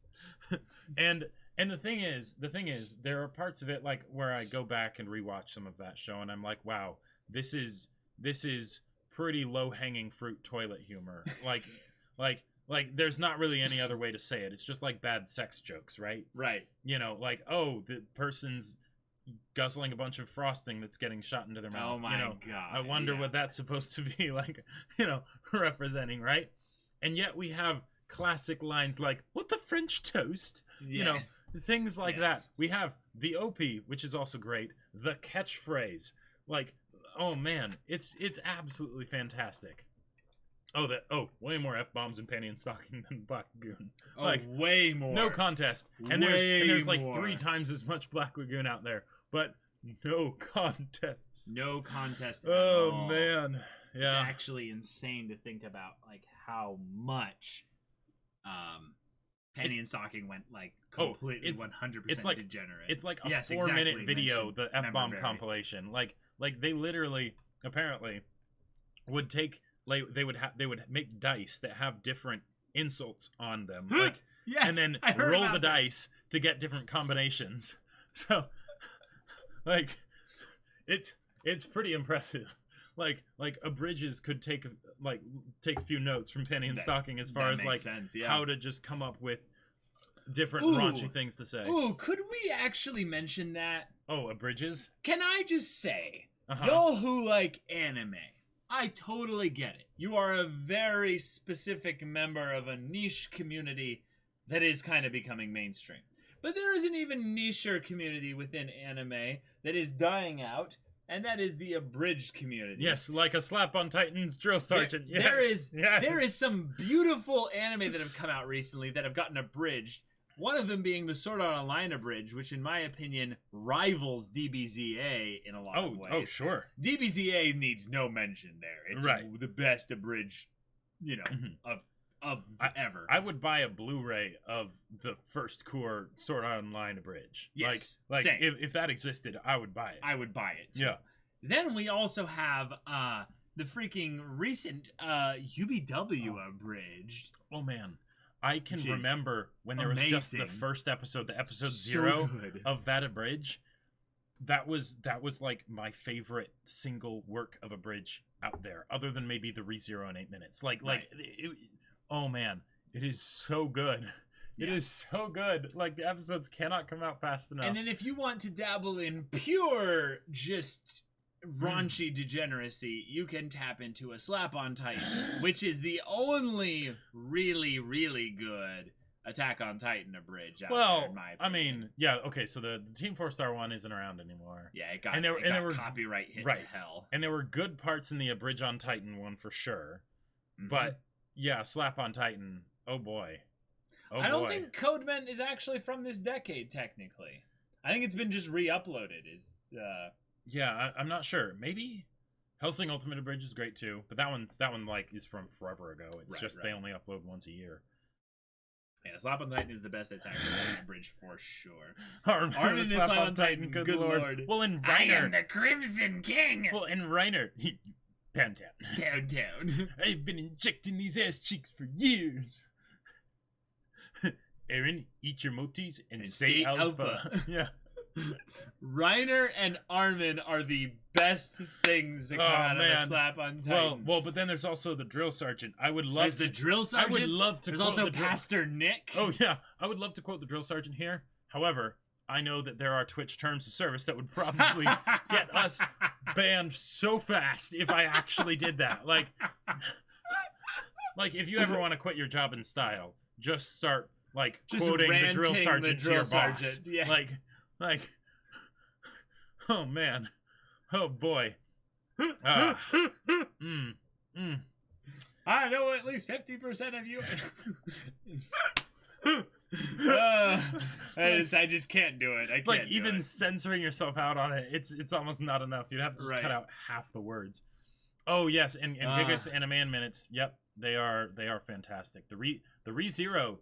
And the thing is, there are parts of it like where I go back and rewatch some of that show, and I'm like, wow, this is pretty low-hanging fruit toilet humor. Like there's not really any other way to say it. It's just like bad sex jokes, right? Right. You know, like, oh, the person's guzzling a bunch of frosting that's getting shot into their mouth. Oh my God. I wonder what that's supposed to be like, representing, right? And yet we have classic lines like, what the French toast? Yes. Things like that. We have the OP, which is also great. The catchphrase. Like, oh man, it's absolutely fantastic. Way more F-bombs in Penny and Stocking than Black Lagoon. Like, way more. No contest. And there's like 3 times as much Black Lagoon out there, but no contest. No contest at all. Oh man. Yeah. It's actually insane to think about like how much Penny and Stocking went like completely 100% degenerate. It's like a 4-minute video, the F-bomb compilation. Like they literally apparently would take they would make dice that have different insults on them, and then roll the dice to get different combinations. So, like, it's pretty impressive. Like abridges could take a few notes from Penny and Stocking as far as like how to just come up with different raunchy things to say. Ooh, could we actually mention that? Oh, abridges? Can I just say, y'all who like anime, I totally get it. You are a very specific member of a niche community that is kind of becoming mainstream. But there is an even nicher community within anime that is dying out, and that is the abridged community. Yes, like a Slap on Titan's Drill Sergeant. There is some beautiful anime that have come out recently that have gotten abridged. One of them being the Sword Art Online abridged, which in my opinion rivals DBZA in a lot of ways. Oh, sure. DBZA needs no mention there. It's the best abridged, of ever. I would buy a Blu-ray of the first core Sword Art Online abridged. Yes, like same. If that existed, I would buy it. I would buy it too. Yeah. Then we also have the freaking recent UBW abridged. Oh man. I can remember when there was just the first episode, the episode 0 of that abridge. That was like my favorite single work of abridge out there, other than maybe the ReZero in 8 minutes. Oh man, it is so good. It is so good. Like, the episodes cannot come out fast enough. And then if you want to dabble in pure just raunchy degeneracy, you can tap into a Slap on Titan, which is the only really, really good Attack on Titan abridged out there, in my opinion. I mean, yeah, okay, so the Team 4-Star one isn't around anymore. Yeah, it got copyright hit to hell. And there were good parts in the Abridge on Titan one for sure. But, yeah, Slap on Titan, oh boy. I don't think Codemen is actually from this decade, technically. I think it's been just re-uploaded. Yeah, I'm not sure. Maybe Hellsing Ultimate Abridge is great too, but that one like is from forever ago. It's just they only upload once a year. Yeah, Slap on Titan is the best Attack on Titan abridge for sure. Armin is Slap on Titan. Good lord. Well, in Reiner, I am the Crimson King. Well, in Reiner, Pound Town. I've been injecting these ass cheeks for years. Aaron, eat your motis and say alpha. Yeah. Reiner and Armin are the best things that come out of a Slap on Titan. Well, but then there's also the Drill Sergeant. I would love the Drill Sergeant. I would love to. There's also Pastor Nick. Oh yeah, I would love to quote the Drill Sergeant here. However, I know that there are Twitch terms of service that would probably get us banned so fast if I actually did that. Like if you ever want to quit your job in style, just start quoting the Drill Sergeant to your boss. Yeah. Like, oh man, oh boy, I know at least 50% of you. I just can't do it. I can't. Like even censoring yourself out on it, it's almost not enough. You'd have to just cut out half the words. Oh yes, and Giga's Anime Minutes. Yep, they are fantastic. The ReZero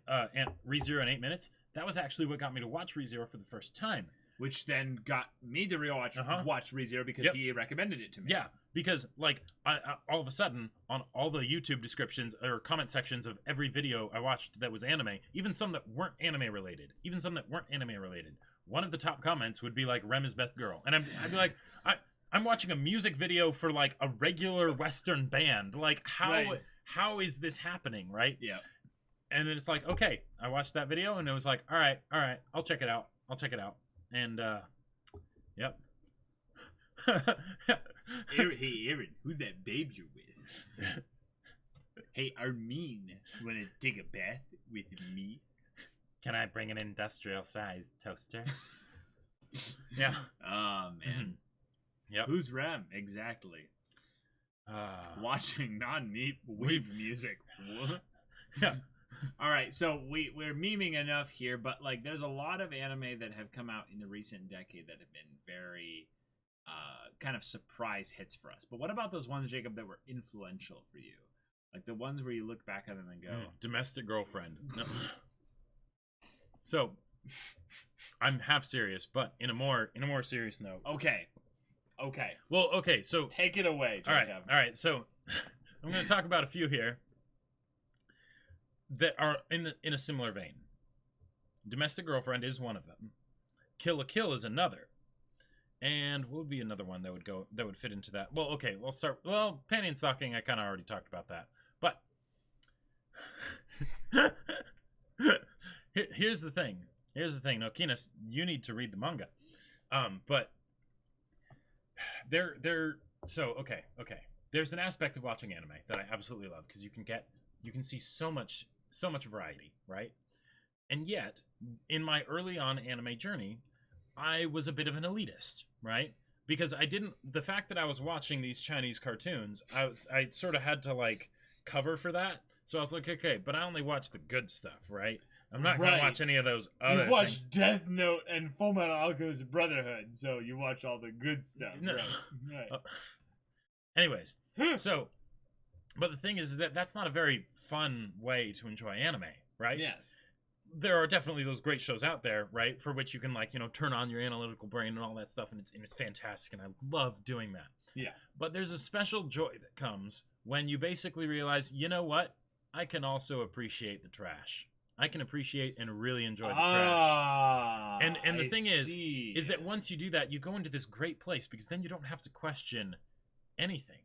and ReZero in 8 minutes. That was actually what got me to watch ReZero for the first time. Which then got me to watch ReZero because he recommended it to me. Yeah, because like I all of a sudden on all the YouTube descriptions or comment sections of every video I watched that was anime, even some that weren't anime related, one of the top comments would be like Rem is best girl, and I'd be like I'm watching a music video for like a regular Western band. Like how is this happening, right? Yeah. And then it's like, okay, I watched that video and it was like, all right, I'll check it out. And yep. Hey Aaron, who's that babe you're with? Hey Armin, wanna take a bath with me? Can I bring an industrial sized toaster? Yeah. Oh man. Yep. Who's Rem? Exactly. Watching non-meat weeb music. What? Yeah. All right, so we're memeing enough here, but like there's a lot of anime that have come out in the recent decade that have been very kind of surprise hits for us. But what about those ones, Jacob, that were influential for you? Like the ones where you look back at them and go, Domestic Girlfriend. No. So I'm half serious, but in a more serious note. Okay. Well, okay, so take it away, Jacob. All right. So I'm going to talk about a few here that are in a similar vein. Domestic Girlfriend is one of them. Kill la Kill is another. And what would be another one that would fit into that? Well, okay, we'll start. Well, Panty and Stocking, I kind of already talked about that. But here's the thing. No, Kinas, you need to read the manga. But okay. There's an aspect of watching anime that I absolutely love because you can see so much variety, right? And yet, in my early on anime journey, I was a bit of an elitist, right? Because the fact that I was watching these Chinese cartoons, I sort of had to like cover for that. So I was like, okay, but I only watch the good stuff, right? I'm not going to watch any of those other You've watched Death Note and Fullmetal Alchemist Brotherhood, so you watch all the good stuff. No. Right. Anyways, so, but the thing is that that's not a very fun way to enjoy anime, right? Yes. There are definitely those great shows out there, right, for which you can like, turn on your analytical brain and all that stuff, and it's fantastic, and I love doing that. Yeah. But there's a special joy that comes when you basically realize, you know what? I can also appreciate the trash. I can appreciate and really enjoy the trash. And the thing is that once you do that, you go into this great place because then you don't have to question anything.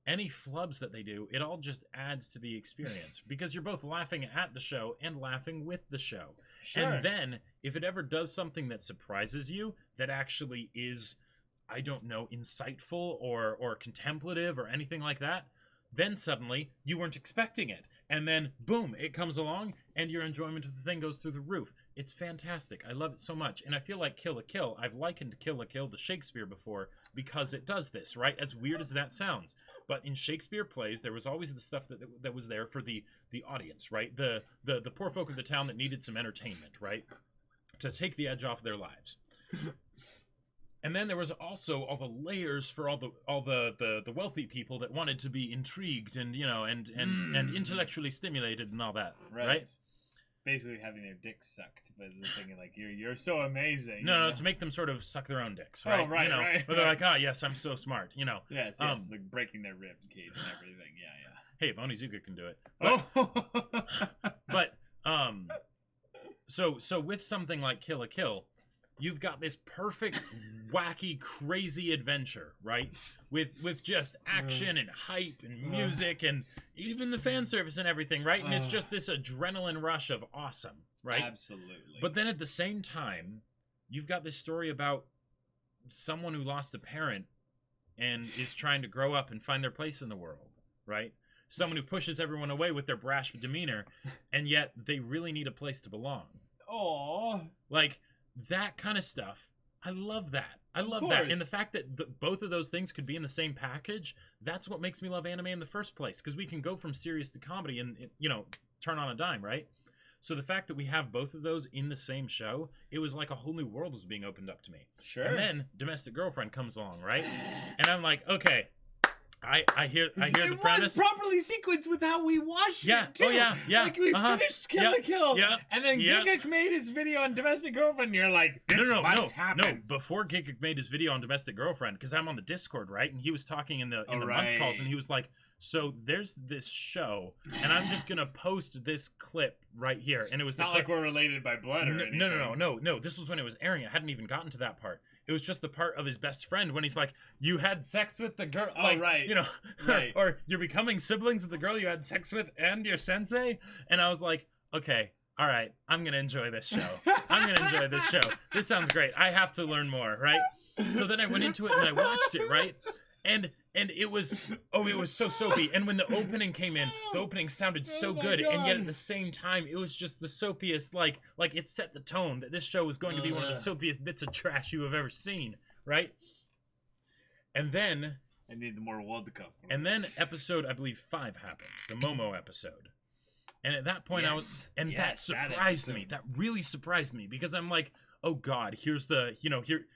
Any flubs that they do, it all just adds to the experience because you're both laughing at the show and laughing with the show. Sure. And then if it ever does something that surprises you, that actually is, I don't know, insightful or contemplative or anything like that, then suddenly you weren't expecting it. And then, boom, it comes along, and your enjoyment of the thing goes through the roof. It's fantastic. I love it so much. And I feel like Kill la Kill, I've likened Kill la Kill to Shakespeare before because it does this, right? As weird as that sounds. But in Shakespeare plays, there was always the stuff that was there for the audience, right? The poor folk of the town that needed some entertainment, right? To take the edge off their lives. And then there was also all the layers for all the wealthy people that wanted to be intrigued and and intellectually stimulated and all that, right? Basically having their dicks sucked, but thinking like you're so amazing. No, to make them sort of suck their own dicks, right? Oh, right, right. But they're like, yes, I'm so smart, Yes, like breaking their rib cage and everything. Yeah. Hey, if Onizuka can do it. But, so with something like Kill la Kill, you've got this perfect, wacky, crazy adventure, right? With just action and hype and music and even the fan service and everything, right? And it's just this adrenaline rush of awesome, right? Absolutely. But then at the same time, you've got this story about someone who lost a parent and is trying to grow up and find their place in the world, right? Someone who pushes everyone away with their brash demeanor, and yet they really need a place to belong. Aww. Like, that kind of stuff, I love that. I love that. And the fact that both of those things could be in the same package, that's what makes me love anime in the first place. Because we can go from serious to comedy and, turn on a dime, right? So the fact that we have both of those in the same show, it was like a whole new world was being opened up to me. Sure. And then Domestic Girlfriend comes along, right? And I'm like, okay, I hear the premise. It was properly sequenced with how we watched it, too. Oh, yeah. Like, we finished Kill la Kill. Yeah. And then Gigik made his video on Domestic Girlfriend, and you're like, this must happen. No, before Gigik made his video on Domestic Girlfriend, because I'm on the Discord, right? And he was talking in the month calls, and he was like, so there's this show, and I'm just going to post this clip right here. And it was not like we're related by blood or anything. No. This was when it was airing. I hadn't even gotten to that part. It was just the part of his best friend when he's like, you had sex with the girl. Like, right. Right. Or you're becoming siblings with the girl you had sex with and your sensei. And I was like, okay, all right, I'm going to enjoy this show. This sounds great. I have to learn more, right? So then I went into it and I watched it, right? And it was so soapy. And when the opening came in, the opening sounded so good. God. And yet at the same time, it was just the soapiest, like it set the tone that this show was going to be one of the soapiest bits of trash you have ever seen, right? And then... I need more World Cup. And then episode, I believe, 5 happened. The Momo episode. And at that point, that surprised me. That really surprised me. Because I'm like... Oh God! Here's the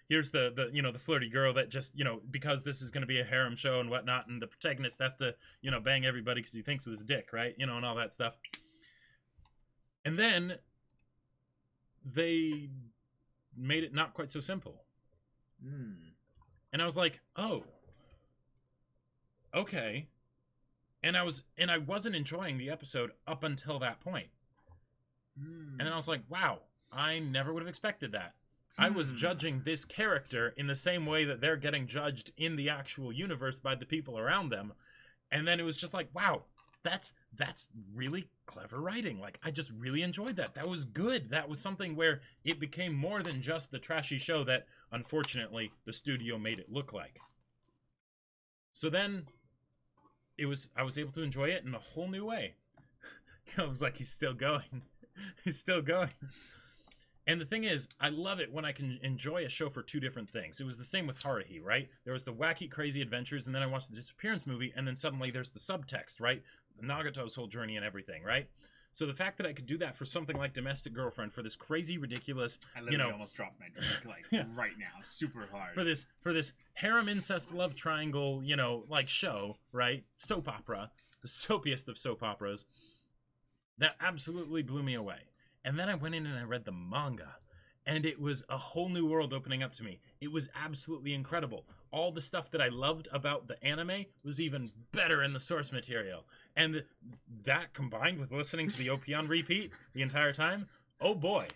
here's the flirty girl that just because this is going to be a harem show and whatnot, and the protagonist has to bang everybody because he thinks with his dick, right? And all that stuff. And then they made it not quite so simple. And I was like, oh, okay. And I wasn't enjoying the episode up until that point. And then I was like, wow. I never would have expected that. I was judging this character in the same way that they're getting judged in the actual universe by the people around them. And then it was just like, wow, that's really clever writing. Like, I just really enjoyed that. That was good. That was something where it became more than just the trashy show that, unfortunately, the studio made it look like. So then I was able to enjoy it in a whole new way. I was like, he's still going. He's still going. And the thing is, I love it when I can enjoy a show for two different things. It was the same with Haruhi, right? There was the wacky, crazy adventures, and then I watched the disappearance movie, and then suddenly there's the subtext, right? Nagato's whole journey and everything, right? So the fact that I could do that for something like Domestic Girlfriend, for this crazy, ridiculous, I literally almost dropped my drink, right now, super hard. For this harem incest love triangle, show, right? Soap opera, the soapiest of soap operas. That absolutely blew me away. And then I went in and I read the manga, and it was a whole new world opening up to me. It was absolutely incredible. All the stuff that I loved about the anime was even better in the source material. And that combined with listening to the OP on repeat the entire time, oh boy.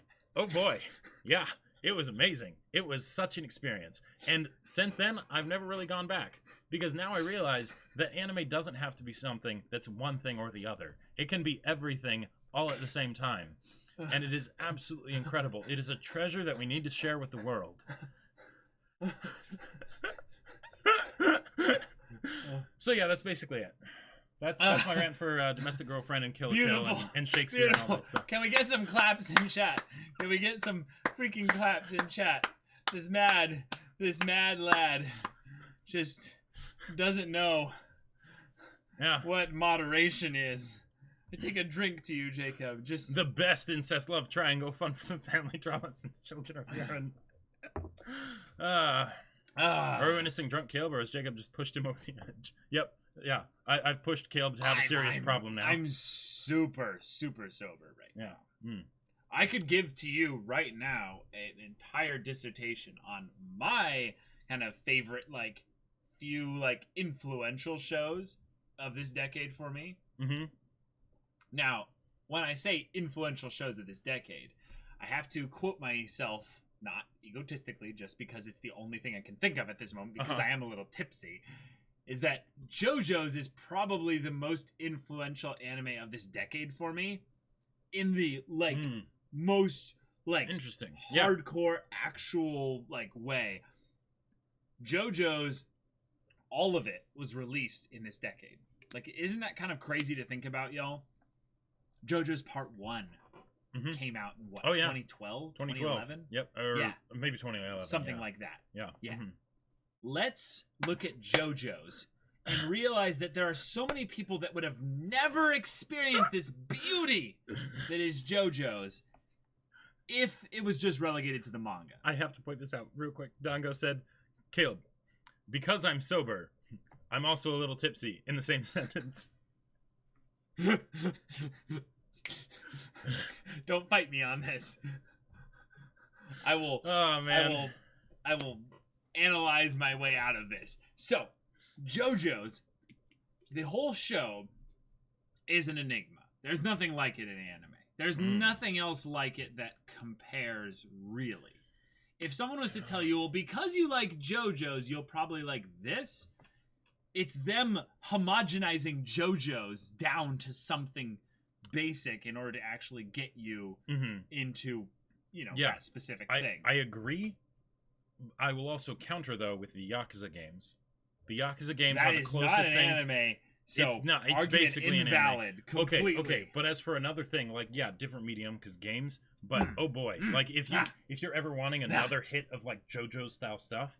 Yeah, it was amazing. It was such an experience. And since then, I've never really gone back. Because now I realize that anime doesn't have to be something that's one thing or the other. It can be everything all at the same time. And it is absolutely incredible. It is a treasure that we need to share with the world. So yeah, that's basically it. That's my rant for Domestic Girlfriend and Kill la Kill and Shakespeare and all that stuff. Can we get some claps in chat? Can we get some freaking claps in chat? This mad lad just doesn't know what moderation is. I take a drink to you, Jacob. Just the best incest love triangle, fun for the family drama since children are born. Are we witnessing drunk Caleb, or has Jacob just pushed him over the edge? Yep. Yeah. I've pushed Caleb to have a serious problem now. I'm super, super sober right now. Yeah. I could give to you right now an entire dissertation on my kind of favorite, few, influential shows of this decade for me. Mm-hmm. Now, when I say influential shows of this decade, I have to quote myself, not egotistically, just because it's the only thing I can think of at this moment, because I am a little tipsy, is that Jojo's is probably the most influential anime of this decade for me, in the, most, interesting, hardcore, actual, way. Jojo's, all of it was released in this decade. Isn't that kind of crazy to think about, y'all? JoJo's Part 1 came out in what, 2012? 2011? Yep. Or maybe 2011. Something like that. Yeah. Yeah. Let's look at JoJo's and realize that there are so many people that would have never experienced this beauty that is JoJo's if it was just relegated to the manga. I have to point this out real quick. Dango said, Caleb, because I'm sober, I'm also a little tipsy in the same sentence. Don't fight me on this. I will. Oh man. I will analyze my way out of this. So, JoJo's, the whole show is an enigma. There's nothing like it in anime. There's nothing else like it that compares, really. If someone was to tell you, well, because you like JoJo's, you'll probably like this, it's them homogenizing JoJo's down to something basic in order to actually get you into, that specific thing. I agree. I will also counter, though, with the Yakuza games. The Yakuza games are the closest things. That is not an anime. So it's not. It's basically invalid. An anime. Completely. Okay. But as for another thing, like different medium because games. But oh boy, like if you're ever wanting another hit of like JoJo style stuff,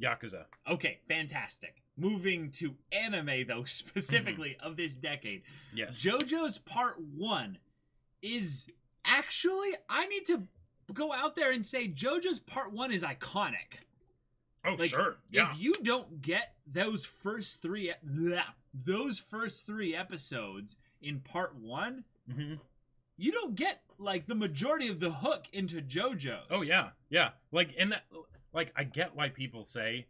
Yakuza. Okay, fantastic. Moving to anime though, specifically of this decade. Yes. JoJo's Part 1 is actually, I need to go out there and say JoJo's Part 1 is iconic. Oh, sure. Yeah. If you don't get those first three episodes in Part 1, you don't get like the majority of the hook into JoJo's. Oh yeah. Like in that, like I get why people say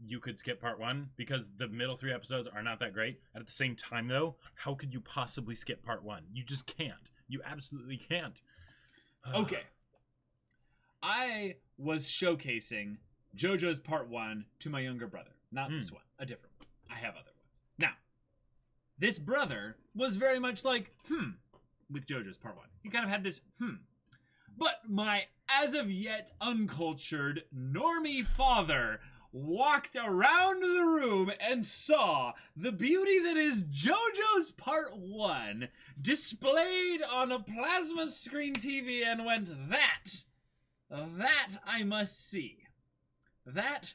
you could skip Part 1 because the middle 3 episodes are not that great. At the same time, though, how could you possibly skip Part 1? You just can't. You absolutely can't. Okay. I was showcasing JoJo's Part 1 to my younger brother. Not this one. A different one. I have other ones. Now, this brother was very much like, with JoJo's Part 1. He kind of had this, But my as of yet uncultured normie father walked around the room and saw the beauty that is JoJo's Part 1 displayed on a plasma screen TV and went, that I must see. That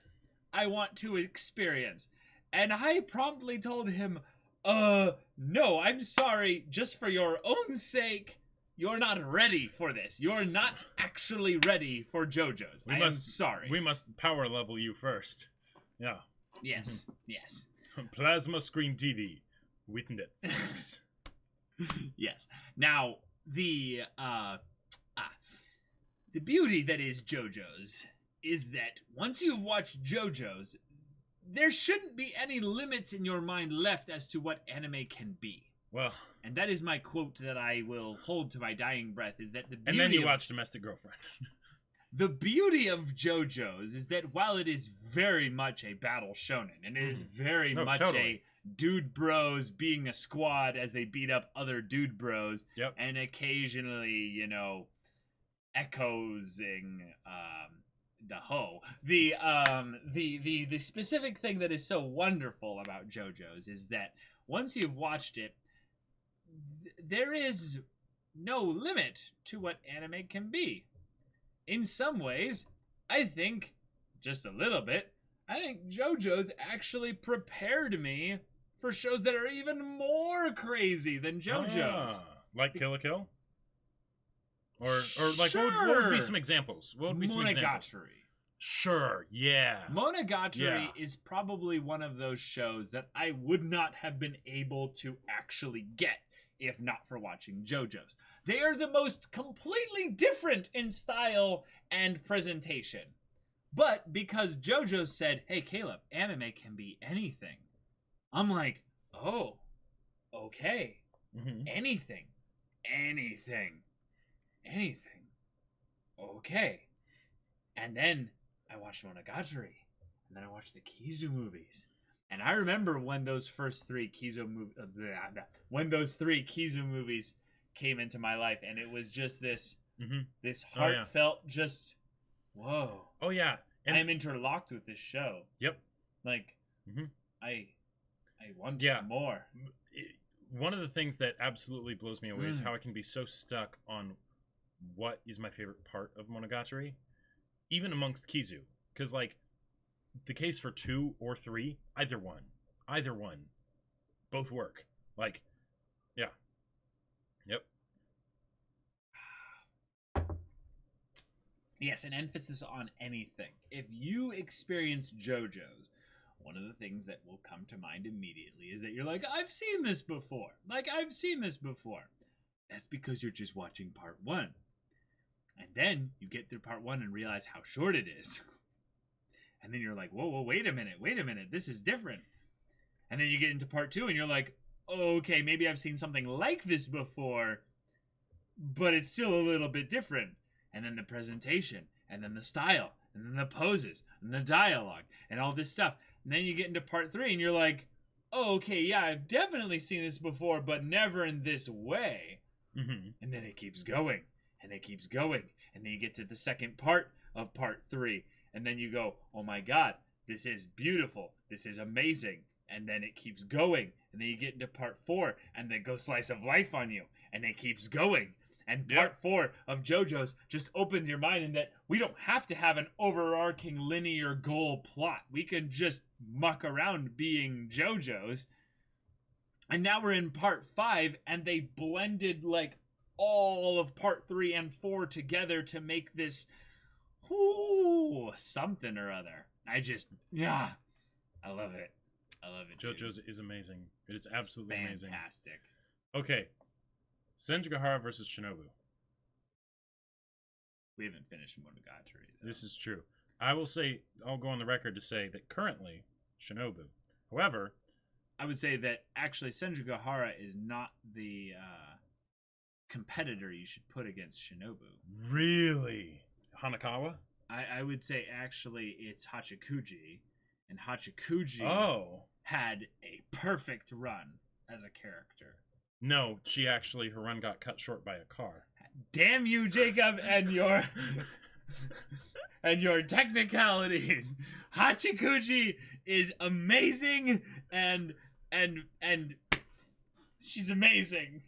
I want to experience. And I promptly told him, no, I'm sorry, just for your own sake, you're not ready for this. You're not actually ready for JoJo's. I'm sorry. We must power level you first. Yeah. Yes, yes. Plasma screen TV with Netflix. Yes. Now, the beauty that is JoJo's is that once you've watched JoJo's, there shouldn't be any limits in your mind left as to what anime can be. Well, and that is my quote that I will hold to my dying breath, is that the beauty and then you watch Domestic Girlfriend. The beauty of JoJo's is that while it is very much a battle shonen, and it is very much a dude bros being a squad as they beat up other dude bros, and occasionally, echoing the hoe. The specific thing that is so wonderful about JoJo's is that once you've watched it, there is no limit to what anime can be. In some ways, I think, just a little bit, I think JoJo's actually prepared me for shows that are even more crazy than JoJo's. Like Kill la Kill? Or like, sure. what would be some examples? What would be some examples? Monogatari. Sure, yeah. Monogatari is probably one of those shows that I would not have been able to actually get if not for watching JoJo's. They are the most completely different in style and presentation. But because JoJo said, hey, Caleb, anime can be anything, I'm like, oh, okay. Anything. Okay. And then I watched Monogatari. And then I watched the Kizu movies. And I remember when those three Kizu movies came into my life, and it was just this heartfelt, just whoa. Oh yeah, and I am interlocked with this show. Yep. Like I want more. one of the things that absolutely blows me away is how I can be so stuck on what is my favorite part of Monogatari, even amongst Kizu. Because, like, the case for 2 or 3, either one, both work. Like, yeah. Yep. Yes, an emphasis on anything. If you experience JoJo's, one of the things that will come to mind immediately is that you're like, I've seen this before. That's because you're just watching part 1. And then you get through part 1 and realize how short it is. And then you're like, whoa, wait a minute. This is different. And then you get into part 2 and you're like, okay, maybe I've seen something like this before, but it's still a little bit different. And then the presentation, and then the style, and then the poses, and the dialogue, and all this stuff. And then you get into part 3, and you're like, oh, okay, yeah, I've definitely seen this before, but never in this way. Mm-hmm. And then it keeps going, and it keeps going. And then you get to the second part of part 3, and then you go, oh my god, this is beautiful, this is amazing. And then it keeps going, and then you get into part 4, and then goes slice of life on you, and it keeps going. And part 4 of JoJo's just opens your mind in that we don't have to have an overarching linear goal plot. We can just muck around being JoJo's. And now we're in part 5, and they blended like all of part 3 and 4 together to make this something or other. I love it. JoJo's is amazing. It is absolutely amazing. Fantastic. Okay. Senjugahara versus Shinobu. We haven't finished Monogatari, though. This is true. I'll go on the record to say that currently, Shinobu. However, I would say that actually Senjugahara is not the competitor you should put against Shinobu. Really? Hanakawa? I would say actually it's Hachikuji. And Hachikuji had a perfect run as a character. No, her run got cut short by a car. Damn you, Jacob, and your technicalities. Hachikuji is amazing, and she's amazing.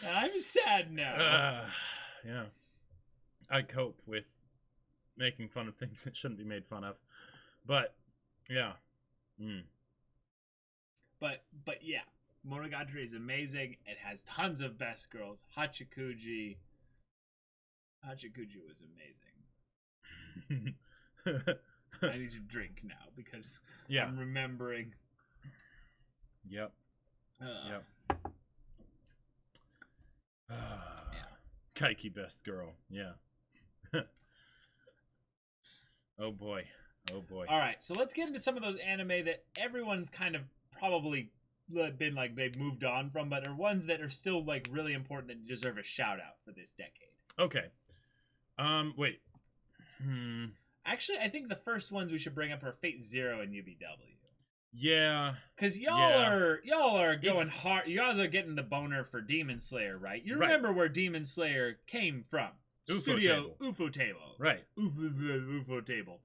I'm sad now. Yeah, I cope with making fun of things that shouldn't be made fun of, but yeah. But yeah, Monogatari is amazing. It has tons of best girls. Hachikuji was amazing. I need to drink now because I'm remembering. Yep. Yeah. Kaiki best girl. Yeah. Oh boy. All right, so let's get into some of those anime that everyone's kind of probably been like they've moved on from, but are ones that are still like really important that deserve a shout out for this decade. Okay. Wait. Actually, I think the first ones we should bring up are Fate Zero and UBW. Yeah. Because y'all are going hard. You guys are getting the boner for Demon Slayer, right? You remember where Demon Slayer came from? UFO Table. Right. UFO Table.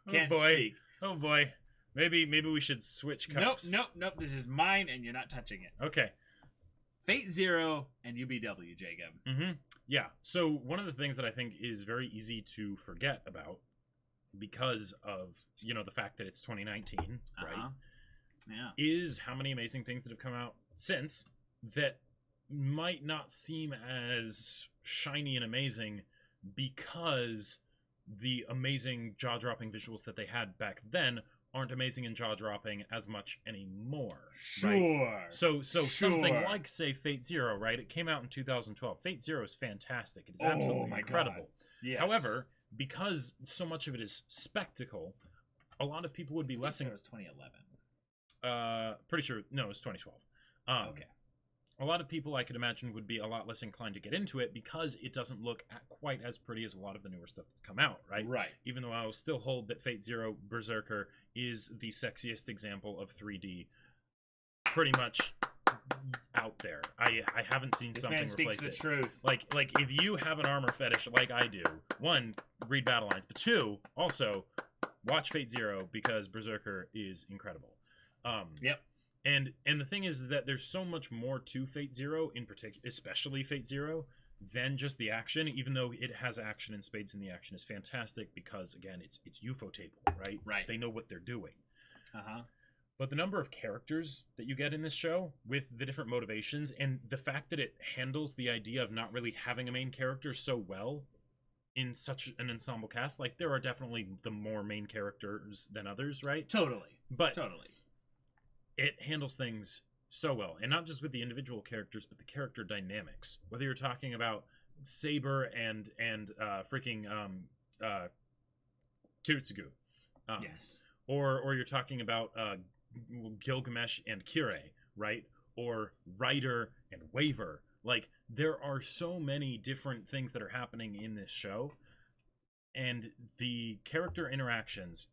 Can't speak. Oh boy. Maybe we should switch cups. Nope. This is mine, and you're not touching it. Okay. Fate Zero and UBW, Jacob. Mm-hmm. Yeah. So one of the things that I think is very easy to forget about, because of the fact that it's 2019, right? Yeah. Is how many amazing things that have come out since that might not seem as shiny and amazing because the amazing jaw-dropping visuals that they had back then aren't amazing and jaw-dropping as much anymore. Sure. Right? So something like, say, Fate Zero, right? It came out in 2012. Fate Zero is fantastic. It is absolutely incredible. Yes. However, because so much of it is spectacle, a lot of people would be less... It was 2011. Pretty sure... No, it was 2012. Okay. A lot of people, I could imagine, would be a lot less inclined to get into it because it doesn't look quite as pretty as a lot of the newer stuff that's come out, right? Right. Even though I will still hold that Fate Zero Berserker is the sexiest example of 3D pretty much out there. I haven't seen this something man speaks replace the truth. Like if you have an armor fetish like I do, one, read Battle Lines, but two, also watch Fate Zero because Berserker is incredible. Yep. And the thing is that there's so much more to Fate Zero, in particular, especially Fate Zero, than just the action. Even though it has action in spades, and the action is fantastic because, again, it's Ufotable, right? Right. They know what they're doing. Uh-huh. But the number of characters that you get in this show, with the different motivations, and the fact that it handles the idea of not really having a main character so well in such an ensemble cast. Like, there are definitely the more main characters than others, right? Totally. But totally. It handles things so well, and not just with the individual characters, but the character dynamics. Whether you're talking about Saber and freaking Kirutsugu, yes, or you're talking about Gilgamesh and Kirei, right? Or Ryder and Waver. Like, there are so many different things that are happening in this show, and the character interactions,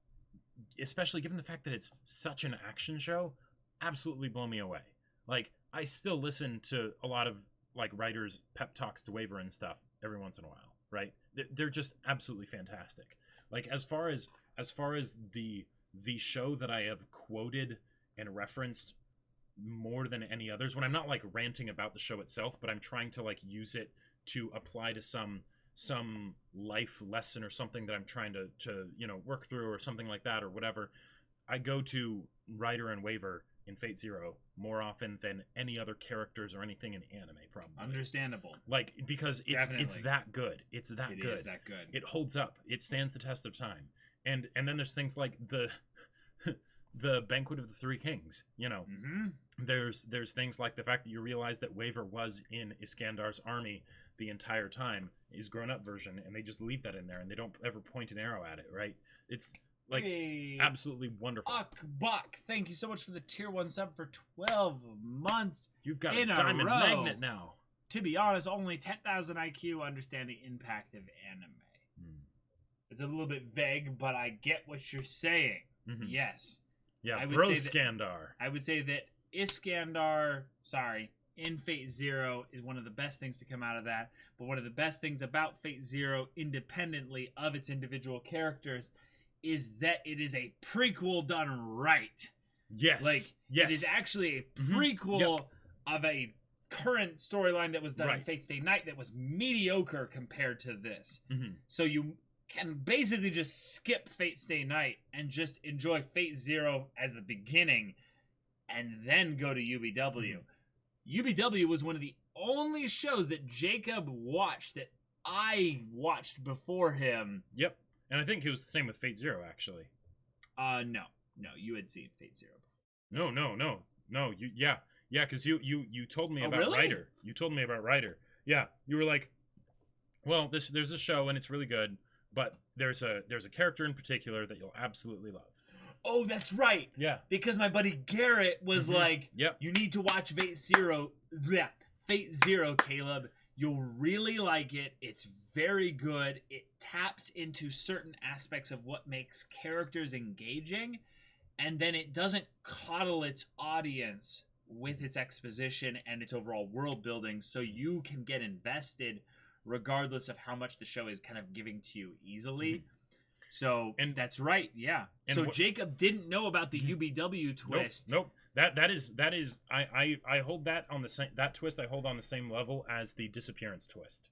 especially given the fact that it's such an action show, absolutely blow me away. Like, I still listen to a lot of like writers' pep talks to Waver and stuff every once in a while, right? They're just absolutely fantastic. Like, as far as the show that I have quoted and referenced more than any others, when I'm not like ranting about the show itself, but I'm trying to like use it to apply to some life lesson or something that I'm trying to work through or something like that or whatever, I go to Ryder and Waver in Fate Zero more often than any other characters or anything in anime, probably. Understandable. Like, because it's that good. It's that good. It is that good. It holds up. It stands the test of time. And then there's things like the Banquet of the Three Kings, Mm-hmm. There's things like the fact that you realize that Waver was in Iskandar's army the entire time, his grown-up version, and they just leave that in there, and they don't ever point an arrow at it, right? It's like absolutely wonderful. Buck, thank you so much for the tier 1 sub for 12 months. You've got a diamond magnet now. To be honest, only 10,000 IQ, understand the impact of anime. It's a little bit vague, but I get what you're saying. Mm-hmm. Yes. Yeah, Skandar. I would say that Iskandar, in Fate Zero is one of the best things to come out of that. But one of the best things about Fate Zero, independently of its individual characters, is that it is a prequel done right. Yes. It is actually a prequel of a current storyline that was done in Fate Stay Night that was mediocre compared to this. Mm-hmm. So you can basically just skip Fate Stay Night and just enjoy Fate Zero as the beginning and then go to UBW. UBW was one of the only shows that Jacob watched that I watched before him. Yep. And I think it was the same with Fate Zero, actually. No, you had seen Fate Zero. No. Yeah, because you told me about really? Ryder. You told me about Ryder. Yeah, you were like, well, there's a show and it's really good, but there's a character in particular that you'll absolutely love. Oh, that's right. Yeah. Because my buddy Garrett was like, yep, you need to watch Fate Zero. Yeah, Fate Zero, Caleb. You'll really like it. It's very good. It taps into certain aspects of what makes characters engaging, and then it doesn't coddle its audience with its exposition and its overall world building, so you can get invested regardless of how much the show is kind of giving to you easily. Mm-hmm. So, and that's right, yeah. And so Jacob didn't know about the UBW twist. Nope. That is I hold that on the same, that twist I hold on the same level as the disappearance twist.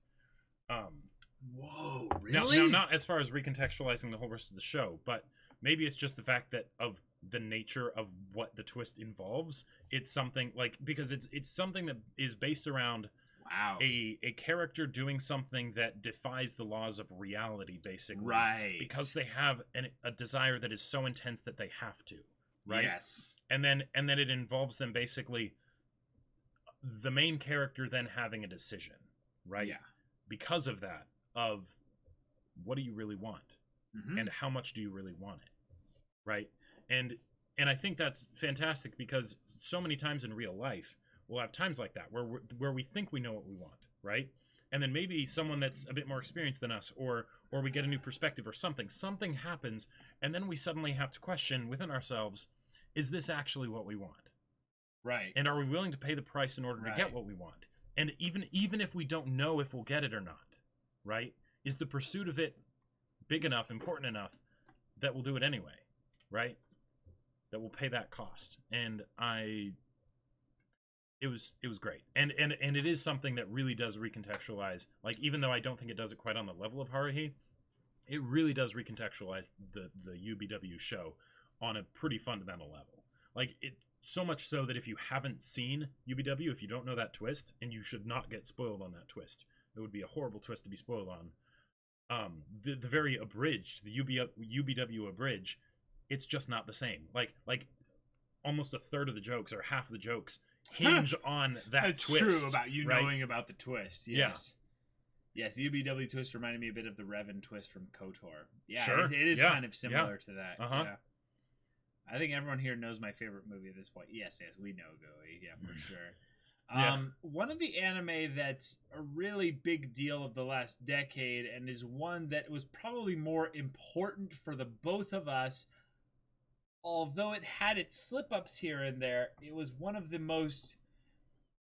Whoa, really? Now not as far as recontextualizing the whole rest of the show, but maybe it's just the fact that of the nature of what the twist involves. It's something like, because it's something that is based around a character doing something that defies the laws of reality, basically. Right. Because they have a desire that is so intense that they have to. Right? Yes. And then it involves them basically, the main character then having a decision, right? Yeah. Because of that, of what do you really want? Mm-hmm. And how much do you really want it? Right? And I think that's fantastic, because so many times in real life, we'll have times like that where we think we know what we want, right? And then maybe someone that's a bit more experienced than us, or we get a new perspective or something happens, and then we suddenly have to question within ourselves, is this actually what we want? Right. And are we willing to pay the price in order to get what we want? And even if we don't know if we'll get it or not, right? Is the pursuit of it big enough, important enough, that we'll do it anyway, right? that will pay that cost. And it was great. And it is something that really does recontextualize, like, even though I don't think it does it quite on the level of Haruhi, it really does recontextualize the UBW show on a pretty fundamental level. Like, it so much so that if you haven't seen UBW, if you don't know that twist, and you should not get spoiled on that twist, it would be a horrible twist to be spoiled on. The very abridged, the UBW abridged, it's just not the same. Like almost a third of the jokes or half of the jokes hinge on that That's twist. That's true about you right? knowing about the twist. Yes. Yeah. Yes, the UBW twist reminded me a bit of the Revan twist from KOTOR. Yeah, sure. it is kind of similar to that. Uh-huh. Yeah. I think everyone here knows my favorite movie at this point. Yes, we know Goey. Yeah, for sure. One of the anime that's a really big deal of the last decade, and is one that was probably more important for the both of us, although it had its slip-ups here and there, it was one of the most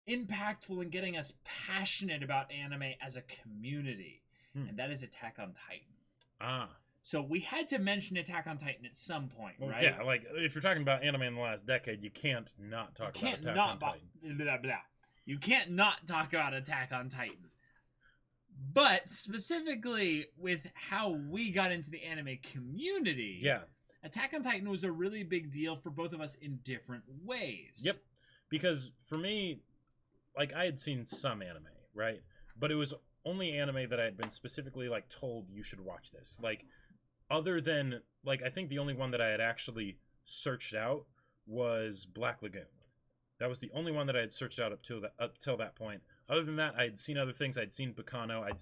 impactful in getting us passionate about anime as a community, and that is Attack on Titan. So we had to mention Attack on Titan at some point, right? Yeah, like, if you're talking about anime in the last decade, you can't not talk about Attack on Titan. Blah, blah. You can't not talk about Attack on Titan. But specifically with how we got into the anime community, Attack on Titan was a really big deal for both of us in different ways. Yep. Because for me, like, I had seen some anime, right? But it was only anime that I had been specifically, like, told you should watch this. Like, other than, like, I think the only one that I had actually searched out was Black Lagoon. That was the only one that I had searched out up till that point. Other than that, I had seen other things. I'd seen Bacano. I'd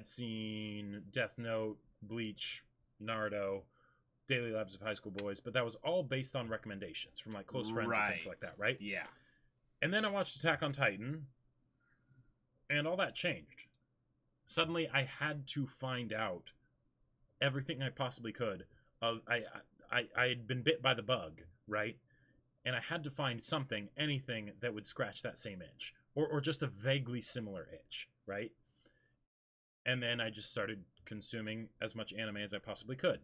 seen Death Note, Bleach, Naruto, Daily Lives of High School Boys. But that was all based on recommendations from, like, close friends and things like that, right? Yeah. And then I watched Attack on Titan, and all that changed. Suddenly, I had to find out everything I possibly could. I had been bit by the bug, right? And I had to find something, anything that would scratch that same itch, or just a vaguely similar itch, right? And then I just started consuming as much anime as I possibly could.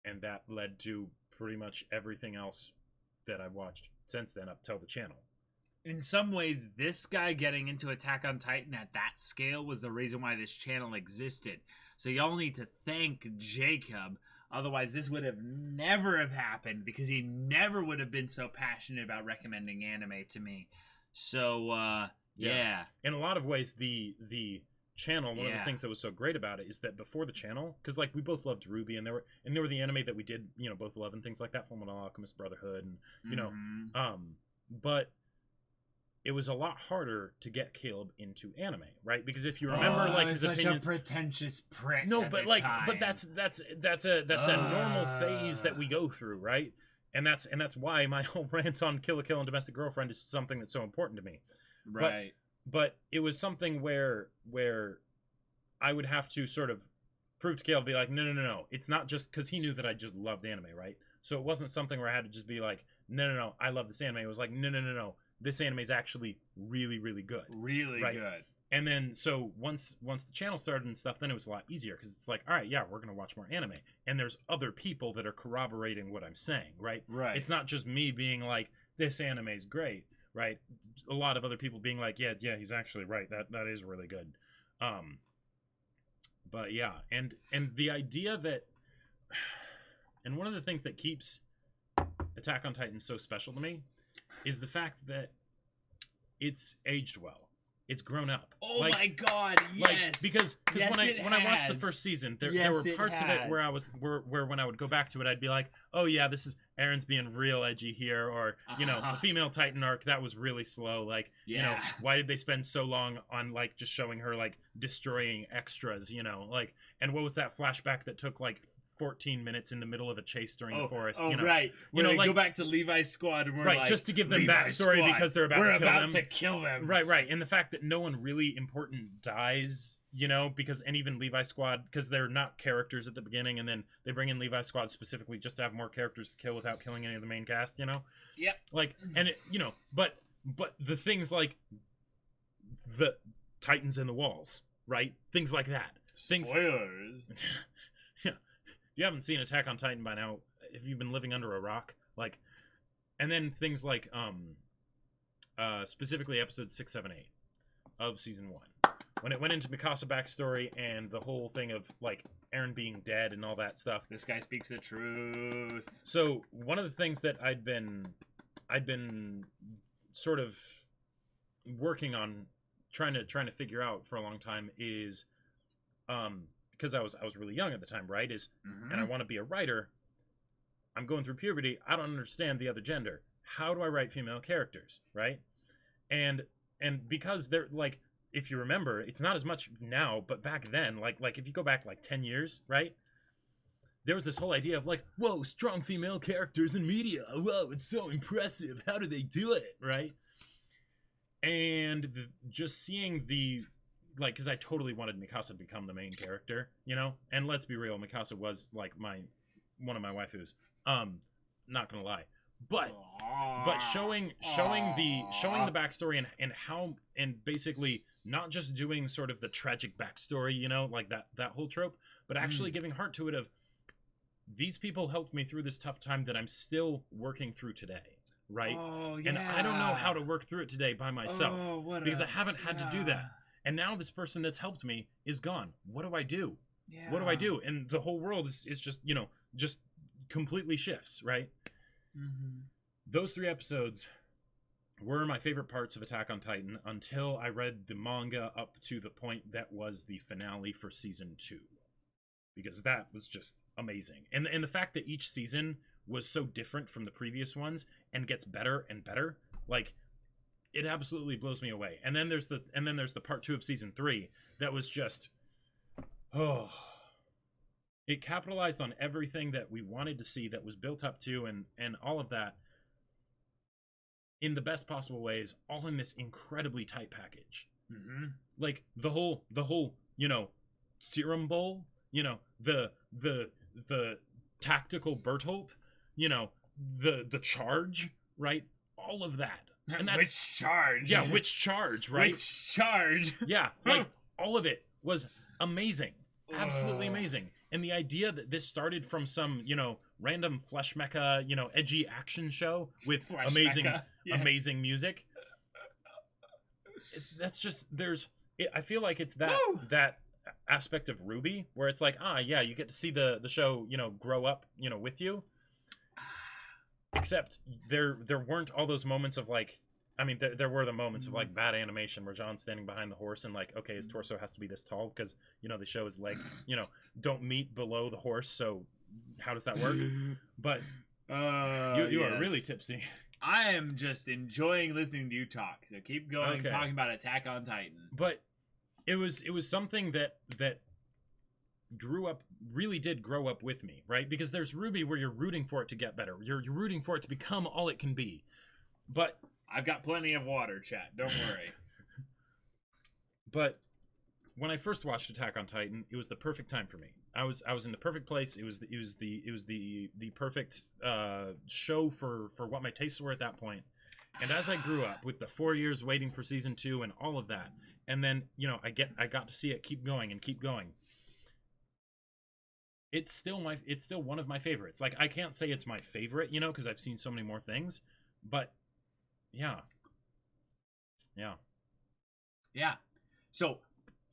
And that led to pretty much everything else that I've watched since then up till the channel. In some ways, this guy getting into Attack on Titan at that scale was the reason why this channel existed. So y'all need to thank Jacob. Otherwise, this would have never have happened, because he never would have been so passionate about recommending anime to me. So, yeah. In a lot of ways, the channel, one of the things that was so great about it is that before the channel, because, like, we both loved Ruby, and there were the anime that we did, you know, both love and things like that, Fullmetal Alchemist Brotherhood, and you know, but it was a lot harder to get Caleb into anime, right? Because if you remember, like, his opinions, such a pretentious prick. No, but like, but that's a normal phase that we go through, right? And that's why my whole rant on Kill la Kill and Domestic Girlfriend is something that's so important to me, right? But it was something where I would have to sort of prove to Caleb, be like, no, it's not just because he knew that I just loved anime, right? So it wasn't something where I had to just be like, no, I love this anime. It was like, no. This anime is actually really, really good. Really good. And then, so once the channel started and stuff, then it was a lot easier, because it's like, all right, yeah, we're going to watch more anime. And there's other people that are corroborating what I'm saying, right? Right. It's not just me being like, this anime is great, right? A lot of other people being like, yeah, he's actually right. That is really good. But yeah, and the idea that, and one of the things that keeps Attack on Titan so special to me is the fact that it's aged well. It's grown up. Oh, like, my God, yes. Like, because when I watched the first season, there were parts of it where when I would go back to it, I'd be like, oh yeah, this is Aaron's being real edgy here, or you know, the female Titan arc, that was really slow. Like, you know, why did they spend so long on, like, just showing her, like, destroying extras, you know, like, and what was that flashback that took, like, 14 minutes in the middle of a chase during the forest. Oh, you know, right. You know, we like, go back to Levi's squad, and we're right, like, just to give them Levi's backstory squad. because they're We're about to kill them. Right. And the fact that no one really important dies, you know, and even Levi's squad, because they're not characters at the beginning, and then they bring in Levi's squad specifically just to have more characters to kill without killing any of the main cast, you know? Yep. Like, and it, you know, but the things like the Titans in the walls, right? Things like that. Spoilers. Yeah. If you haven't seen Attack on Titan by now, have you been living under a rock? Like, and then things like specifically episodes 6, 7, 8 of season 1, when it went into Mikasa backstory and the whole thing of like Eren being dead and all that stuff. This guy speaks the truth. So one of the things that I'd been sort of working on trying to figure out for a long time is because I was really young at the time, right? And I want to be a writer. I'm going through puberty. I don't understand the other gender. How do I write female characters, right? And because they're like, if you remember, it's not as much now, but back then, like if you go back like 10 years, right? There was this whole idea of like, whoa, strong female characters in media. Whoa, it's so impressive. How do they do it, right? And just seeing the, like, because I totally wanted Mikasa to become the main character, you know? And let's be real, Mikasa was like one of my waifus. Not gonna lie. But showing the backstory and how, and basically not just doing sort of the tragic backstory, you know, like that whole trope, but actually giving heart to it of, these people helped me through this tough time that I'm still working through today, right? Oh, yeah. And I don't know how to work through it today by myself because I haven't had to do that. And now this person that's helped me is gone. What do I do? Yeah. What do I do? And the whole world is just, you know, just completely shifts, right? Those 3 episodes were my favorite parts of Attack on Titan until I read the manga up to the point that was the finale for season 2. Because that was just amazing. And the fact that each season was so different from the previous ones and gets better and better, like, it absolutely blows me away. And then there's the part 2 of season 3 that was just, oh, it capitalized on everything that we wanted to see, that was built up to, and all of that in the best possible ways, all in this incredibly tight package. Like the whole, you know, serum bowl, you know, the tactical Bertolt, you know, the charge, right? All of that. And that's which charge? Yeah, which charge, right? Which charge? Yeah, like all of it was amazing. Absolutely amazing. And the idea that this started from some, you know, random flesh mecha, you know, edgy action show with amazing music. I feel like it's that aspect of Ruby where it's like, you get to see the show, you know, grow up, you know, with you. Except there weren't all those moments of like, I mean, there were the moments of like bad animation where John's standing behind the horse and like, okay, his torso has to be this tall because, you know, they show his legs, you know, don't meet below the horse. So how does that work? But you are really tipsy. I am just enjoying listening to you talk. So keep going, talking about Attack on Titan. But it was something that really did grow up with me, right? Because there's Ruby where you're rooting for it to get better. You're rooting for it to become all it can be. But I've got plenty of water, chat. Don't worry. But when I first watched Attack on Titan, it was the perfect time for me. I was in the perfect place. It was the perfect show for what my tastes were at that point. And as I grew up with the 4 years waiting for season 2 and all of that, and then, you know, I got to see it keep going and keep going. It's still one of my favorites. Like, I can't say it's my favorite, you know, because I've seen so many more things, but yeah. So,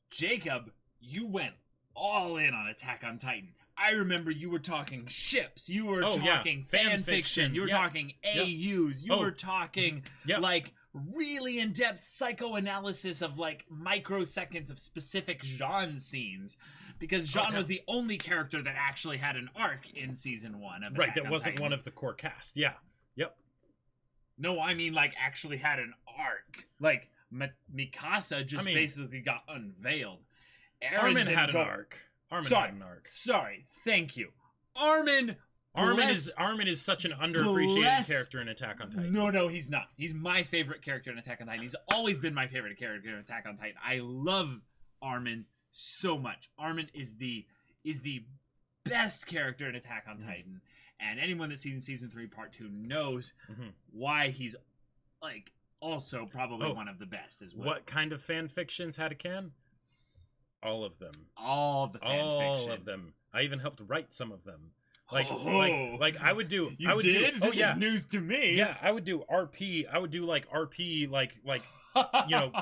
Jacob, you went all in on Attack on Titan. I remember you were talking ships. You were talking fan fiction. You were talking AUs. You were talking like really in-depth psychoanalysis of like microseconds of specific Jean scenes. Because Jean was the only character that actually had an arc in season 1 of Attack that on wasn't Titan. one of the core cast. Yeah. Yep. No, I mean like actually had an arc. Like Mikasa just basically got unveiled. Armin had an arc. Sorry, thank you. Armin is such an underappreciated character in Attack on Titan. No, he's not. He's my favorite character in Attack on Titan. He's always been my favorite character in Attack on Titan. I love Armin so much. Armin is the best character in Attack on Titan. And anyone that's seen season 3 part 2 knows why he's like also probably one of the best as well. What kind of fan fictions had a can? All of them. All the fan fiction. All of them. I even helped write some of them. Like I would do. You I would did? Do, this is news to me. Yeah, I would do RP. I would do like RP, like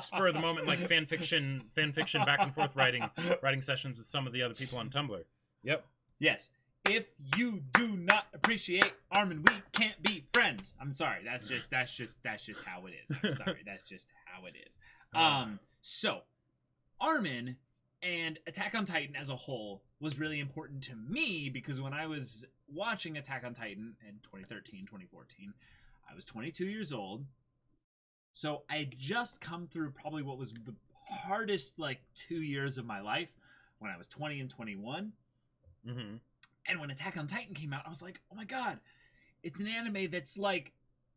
spur of the moment, like fan fiction back and forth writing sessions with some of the other people on Tumblr. Yep. Yes. If you do not appreciate Armin, we can't be friends. I'm sorry. That's just how it is. I'm sorry. That's just how it is. So Armin and Attack on Titan as a whole was really important to me because when I was watching Attack on Titan in 2013, 2014, I was 22 years old. So I had just come through probably what was the hardest 2 years of my life when I was 20 and 21. Mm-hmm. And when Attack on Titan came out, I was like, oh my god, it's an anime that's like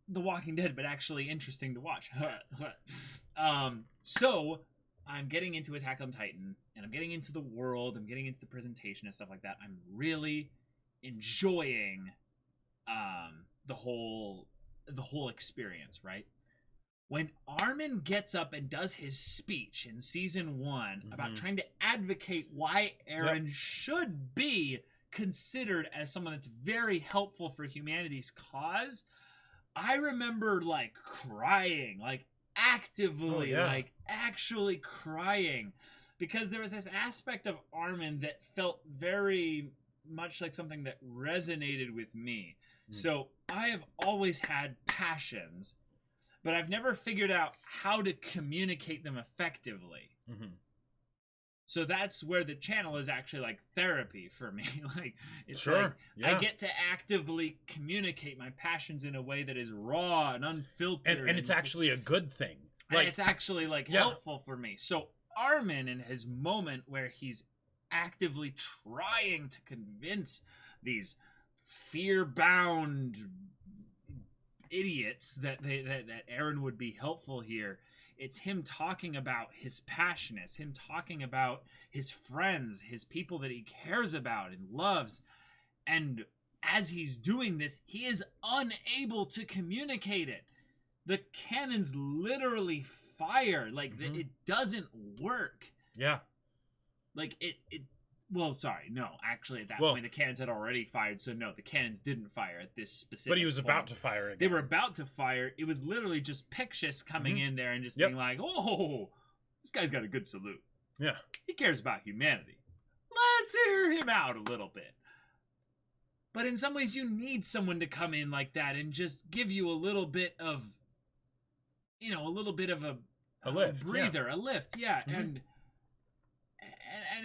The Walking Dead, but actually interesting to watch. So I'm getting into Attack on Titan, and I'm getting into the world, I'm getting into the presentation and stuff like that. I'm really enjoying the whole experience, right? When Armin gets up and does his speech in season 1 about trying to advocate why Eren should be considered as someone that's very helpful for humanity's cause, I remember crying, actively, actually crying, because there was this aspect of Armin that felt very much like something that resonated with me. So I have always had passions, but I've never figured out how to communicate them effectively. So that's where the channel is actually like therapy for me. It's I get to actively communicate my passions in a way that is raw and unfiltered. And it's actually a good thing. It's actually helpful for me. So Armin, in his moment where he's actively trying to convince these fear-bound idiots that Eren would be helpful here, it's him talking about his passion, it's him talking about his friends, his people that he cares about and loves. And as he's doing this, he is unable to communicate it. The cannons literally fire. It doesn't work. Yeah. Well, sorry, no. Actually, at that point, the cannons had already fired, so no, the cannons didn't fire at this specific But he was point. about to fire again. They were about to fire. It was literally just Pictius coming in there and just being like, oh, this guy's got a good salute. Yeah. He cares about humanity. Let's hear him out a little bit. But in some ways, you need someone to come in like that and just give you a little bit of, a lift, breather, a lift, yeah. And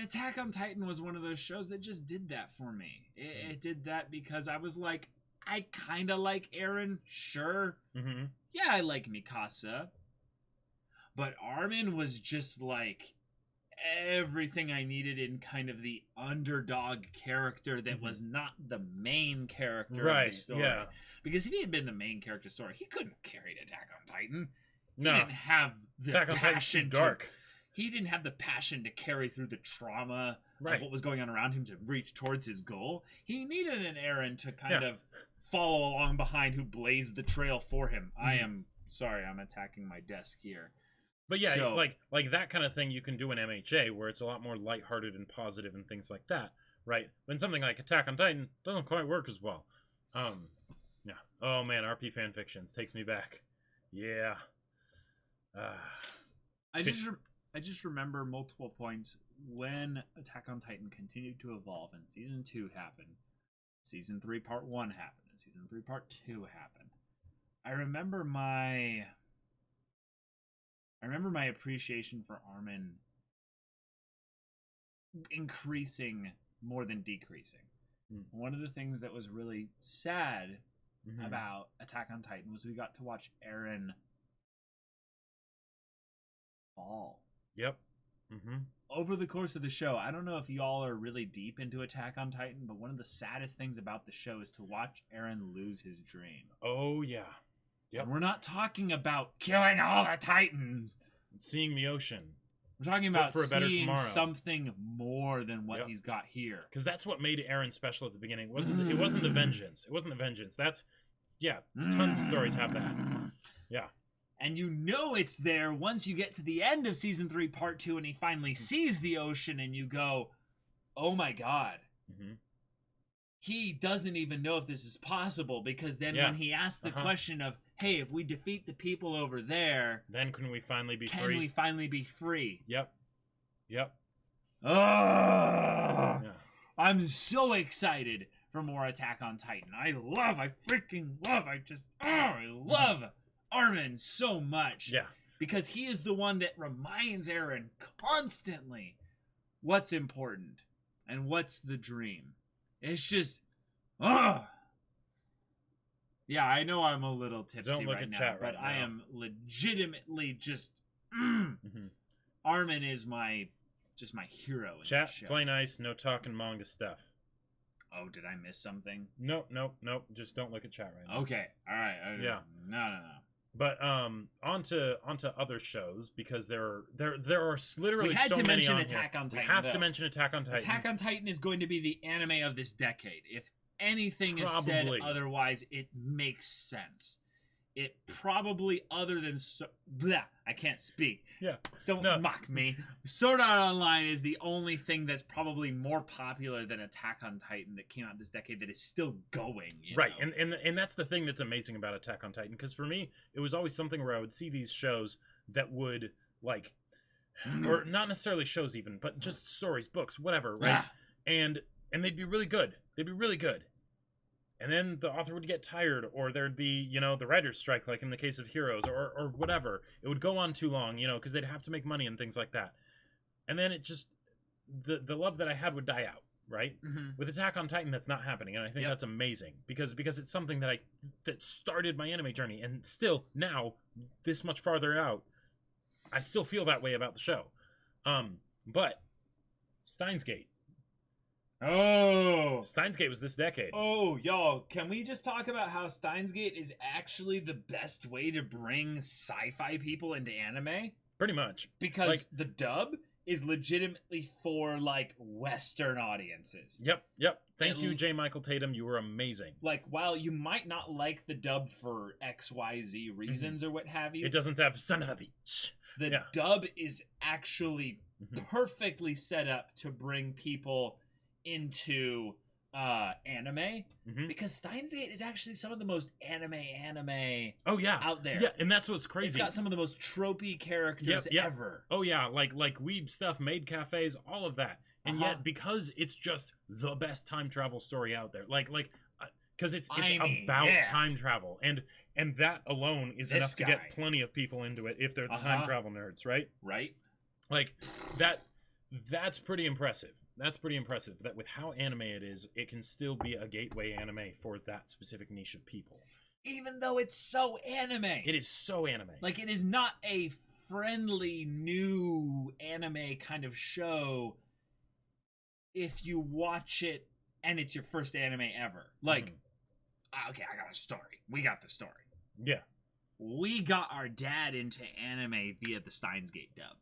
Attack on Titan was one of those shows that just did that for me. It did that because I was like, I kind of like Eren, sure. Yeah, I like Mikasa. But Armin was just everything I needed in kind of the underdog character that was not the main character of the story. Yeah. Because if he had been the main character story, he couldn't have carried Attack on Titan. No. He didn't have the Attack on Titan's too dark. He didn't have the passion to carry through the trauma of what was going on around him to reach towards his goal. He needed an Eren to kind of follow along behind who blazed the trail for him. I am sorry, I'm attacking my desk here. But yeah, so, like that kind of thing you can do in MHA where it's a lot more lighthearted and positive and things like that, right? When something like Attack on Titan doesn't quite work as well. Yeah. Oh man, RP fanfictions takes me back. Yeah. I just remember multiple points when Attack on Titan continued to evolve and Season 2 happened. Season 3 Part 1 happened. And Season 3 Part 2 happened. I remember my appreciation for Armin increasing more than decreasing. One of the things that was really sad about Attack on Titan was we got to watch Eren fall. Yep. Over the course of the show, I don't know if y'all are really deep into Attack on Titan, but one of the saddest things about the show is to watch Eren lose his dream. Oh, yeah. Yep. And we're not talking about killing all the Titans. Seeing the ocean. We're talking about seeing something more than what he's got here. Because that's what made Eren special at the beginning. It wasn't the vengeance. It wasn't the vengeance. That's, tons of stories have that. Yeah. And it's there once you get to the end of Season 3 Part 2 and he finally sees the ocean and you go, oh my god. he doesn't even know if this is possible, because then when he asked the question of, hey, if we defeat the people over there, then can we finally be free? Can we finally be free? Yep. I'm so excited for more Attack on Titan. I freaking love Armin so much. Yeah. Because he is the one that reminds Eren constantly what's important and what's the dream. It's just, yeah, I know I'm a little tipsy right now, but I am legitimately just, Armin is my hero in Chat, this show. play nice, no talking manga stuff. Oh, did I miss something? Nope. Just don't look at chat right now. Okay, all right. Yeah. No. But onto other shows, because there are literally we had so to many mention on Attack here. on Titan. We have to mention Attack on Titan. Attack on Titan is going to be the anime of this decade. If anything is said otherwise, it makes sense. It probably, other than I can't speak. Yeah, don't mock me. Sword Art Online is the only thing that's probably more popular than Attack on Titan that came out this decade that is still going. Right, and that's the thing that's amazing about Attack on Titan, because for me, it was always something where I would see these shows that would or not necessarily shows even, but just stories, books, whatever, right? And they'd be really good. And then the author would get tired, or there'd be, the writer's strike, like in the case of Heroes, or whatever. It would go on too long, because they'd have to make money and things like that. And then it just, the love that I had would die out, right? Mm-hmm. With Attack on Titan, that's not happening, and I think that's amazing, because it's something that started my anime journey, and still, now, this much farther out, I still feel that way about the show. But, Steins Gate. Oh, Steins Gate was this decade. Oh, y'all, can we just talk about how Steins Gate is actually the best way to bring sci-fi people into anime? Pretty much. Because the dub is legitimately for, Western audiences. Yep. Thank you, J. Michael Tatum. You were amazing. While you might not like the dub for XYZ reasons or what have you, it doesn't have son of a bitch. The dub is actually perfectly set up to bring people into anime, because Steins Gate is actually some of the most anime out there. Yeah, and that's what's crazy. It's got some of the most tropey characters ever. Oh yeah, like weeb stuff, maid cafes, all of that. And yet, because it's just the best time travel story out there, because it's about time travel, and that alone is enough to get plenty of people into it if they're the time travel nerds, right? Right. That's pretty impressive. That's pretty impressive, that with how anime it is, it can still be a gateway anime for that specific niche of people. Even though it's so anime. It is so anime. It is not a friendly, new anime kind of show if you watch it and it's your first anime ever. Okay, I got a story. We got the story. Yeah. We got our dad into anime via the Steins Gate dub.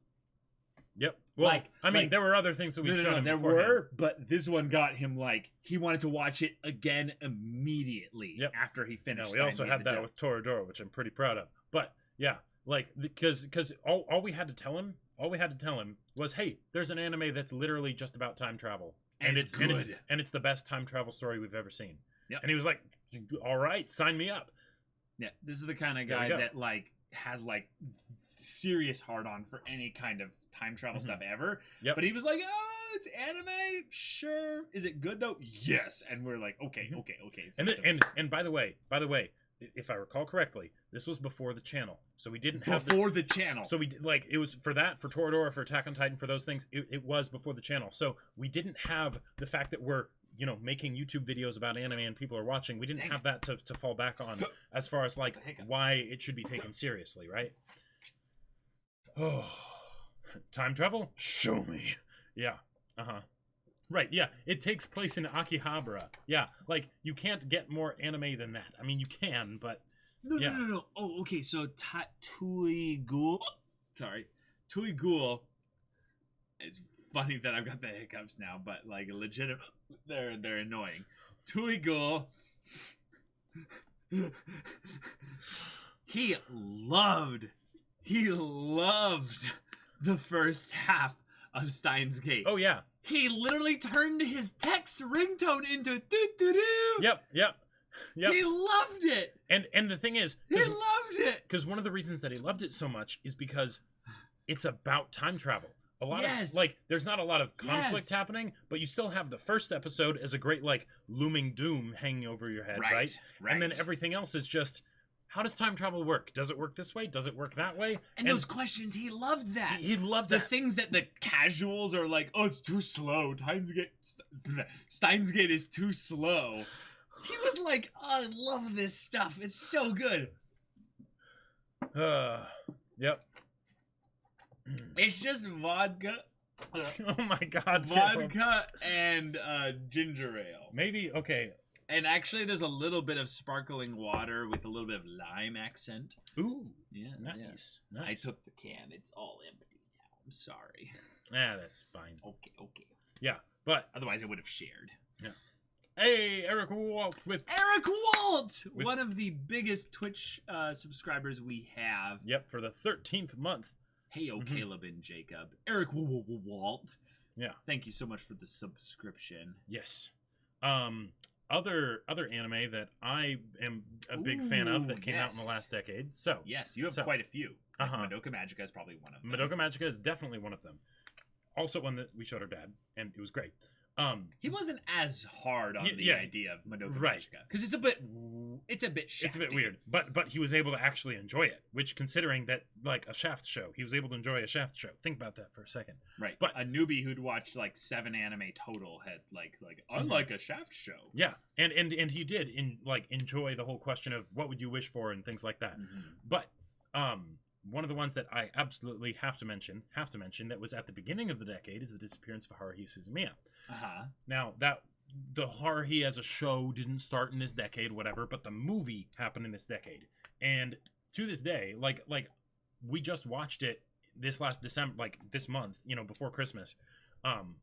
Yep. Well, there were other things that we showed him. There were, but this one got him he wanted to watch it again immediately after he finished. We also had that with Toradora, which I'm pretty proud of. But yeah, because all we had to tell him was, hey, there's an anime that's literally just about time travel, and it's good. And it's the best time travel story we've ever seen. Yep. And he was like, all right, sign me up. Yeah, this is the kind of guy that has serious hard on for any kind of time travel stuff ever. Yep. But he was like, oh, it's anime, sure. Is it good though? Yes. And we're like, okay. And by the way, if I recall correctly, this was before the channel, so we didn't have the channel. So we did, it was for Toradora, for Attack on Titan, for those things. It was before the channel, so we didn't have the fact that we're making YouTube videos about anime and people are watching. We didn't have that to fall back on as far as why it should be taken seriously, right? Oh. Time travel? Show me. Yeah. Right, yeah. It takes place in Akihabara. Yeah. You can't get more anime than that. I mean, you can, but... No. Oh, okay, so Tui Ghoul... Sorry. Tui Ghoul... It's funny that I've got the hiccups now, but, legitimate... They're annoying. Tui Ghoul... He loved the first half of Steins Gate. Oh yeah. He literally turned his text ringtone into doo-doo-doo. Yep. He loved it. And the thing is, he loved it. Because one of the reasons that he loved it so much is because it's about time travel. A lot of there's not a lot of conflict happening, but you still have the first episode as a great looming doom hanging over your head, right? And then everything else is just, how does time travel work? Does it work this way? Does it work that way? And those questions, he loved that. He loved the things that the casuals are like, oh, it's too slow. Steins Gate is too slow. He was like, oh, I love this stuff. It's so good. Yep. It's just vodka. Oh my god. Vodka and ginger ale. Maybe, okay. And actually, there's a little bit of sparkling water with a little bit of lime accent. Ooh. Yeah, nice. I took the can. It's all empty now. I'm sorry. That's fine. Okay. Yeah, but otherwise I would have shared. Yeah. Hey, Eric Walt Eric Walt! One of the biggest Twitch subscribers we have. Yep, for the 13th month. Hey, Caleb and Jacob. Eric Walt. Yeah. Thank you so much for the subscription. Yes. Other anime that I am a big fan of that came out in the last decade. So yes, you have quite a few. Madoka Magica is probably one of them. Madoka Magica is definitely one of them. Also one that we showed our dad, and it was great. He wasn't as hard on the idea of Madoka Magica because it's a bit shafty. It's a bit weird, but he was able to actually enjoy it. Which, considering that a Shaft show, he was able to enjoy a Shaft show. Think about that for a second. Right, but a newbie who'd watched 7 anime total had unlike a Shaft show. Yeah, and he did enjoy the whole question of what would you wish for and things like that. But one of the ones that I absolutely have to mention that was at the beginning of the decade is the disappearance of Haruhi Suzumiya. Now, that the Haruhi as a show didn't start in this decade, whatever, but the movie happened in this decade. And to this day, we just watched it this last December, this month, before Christmas,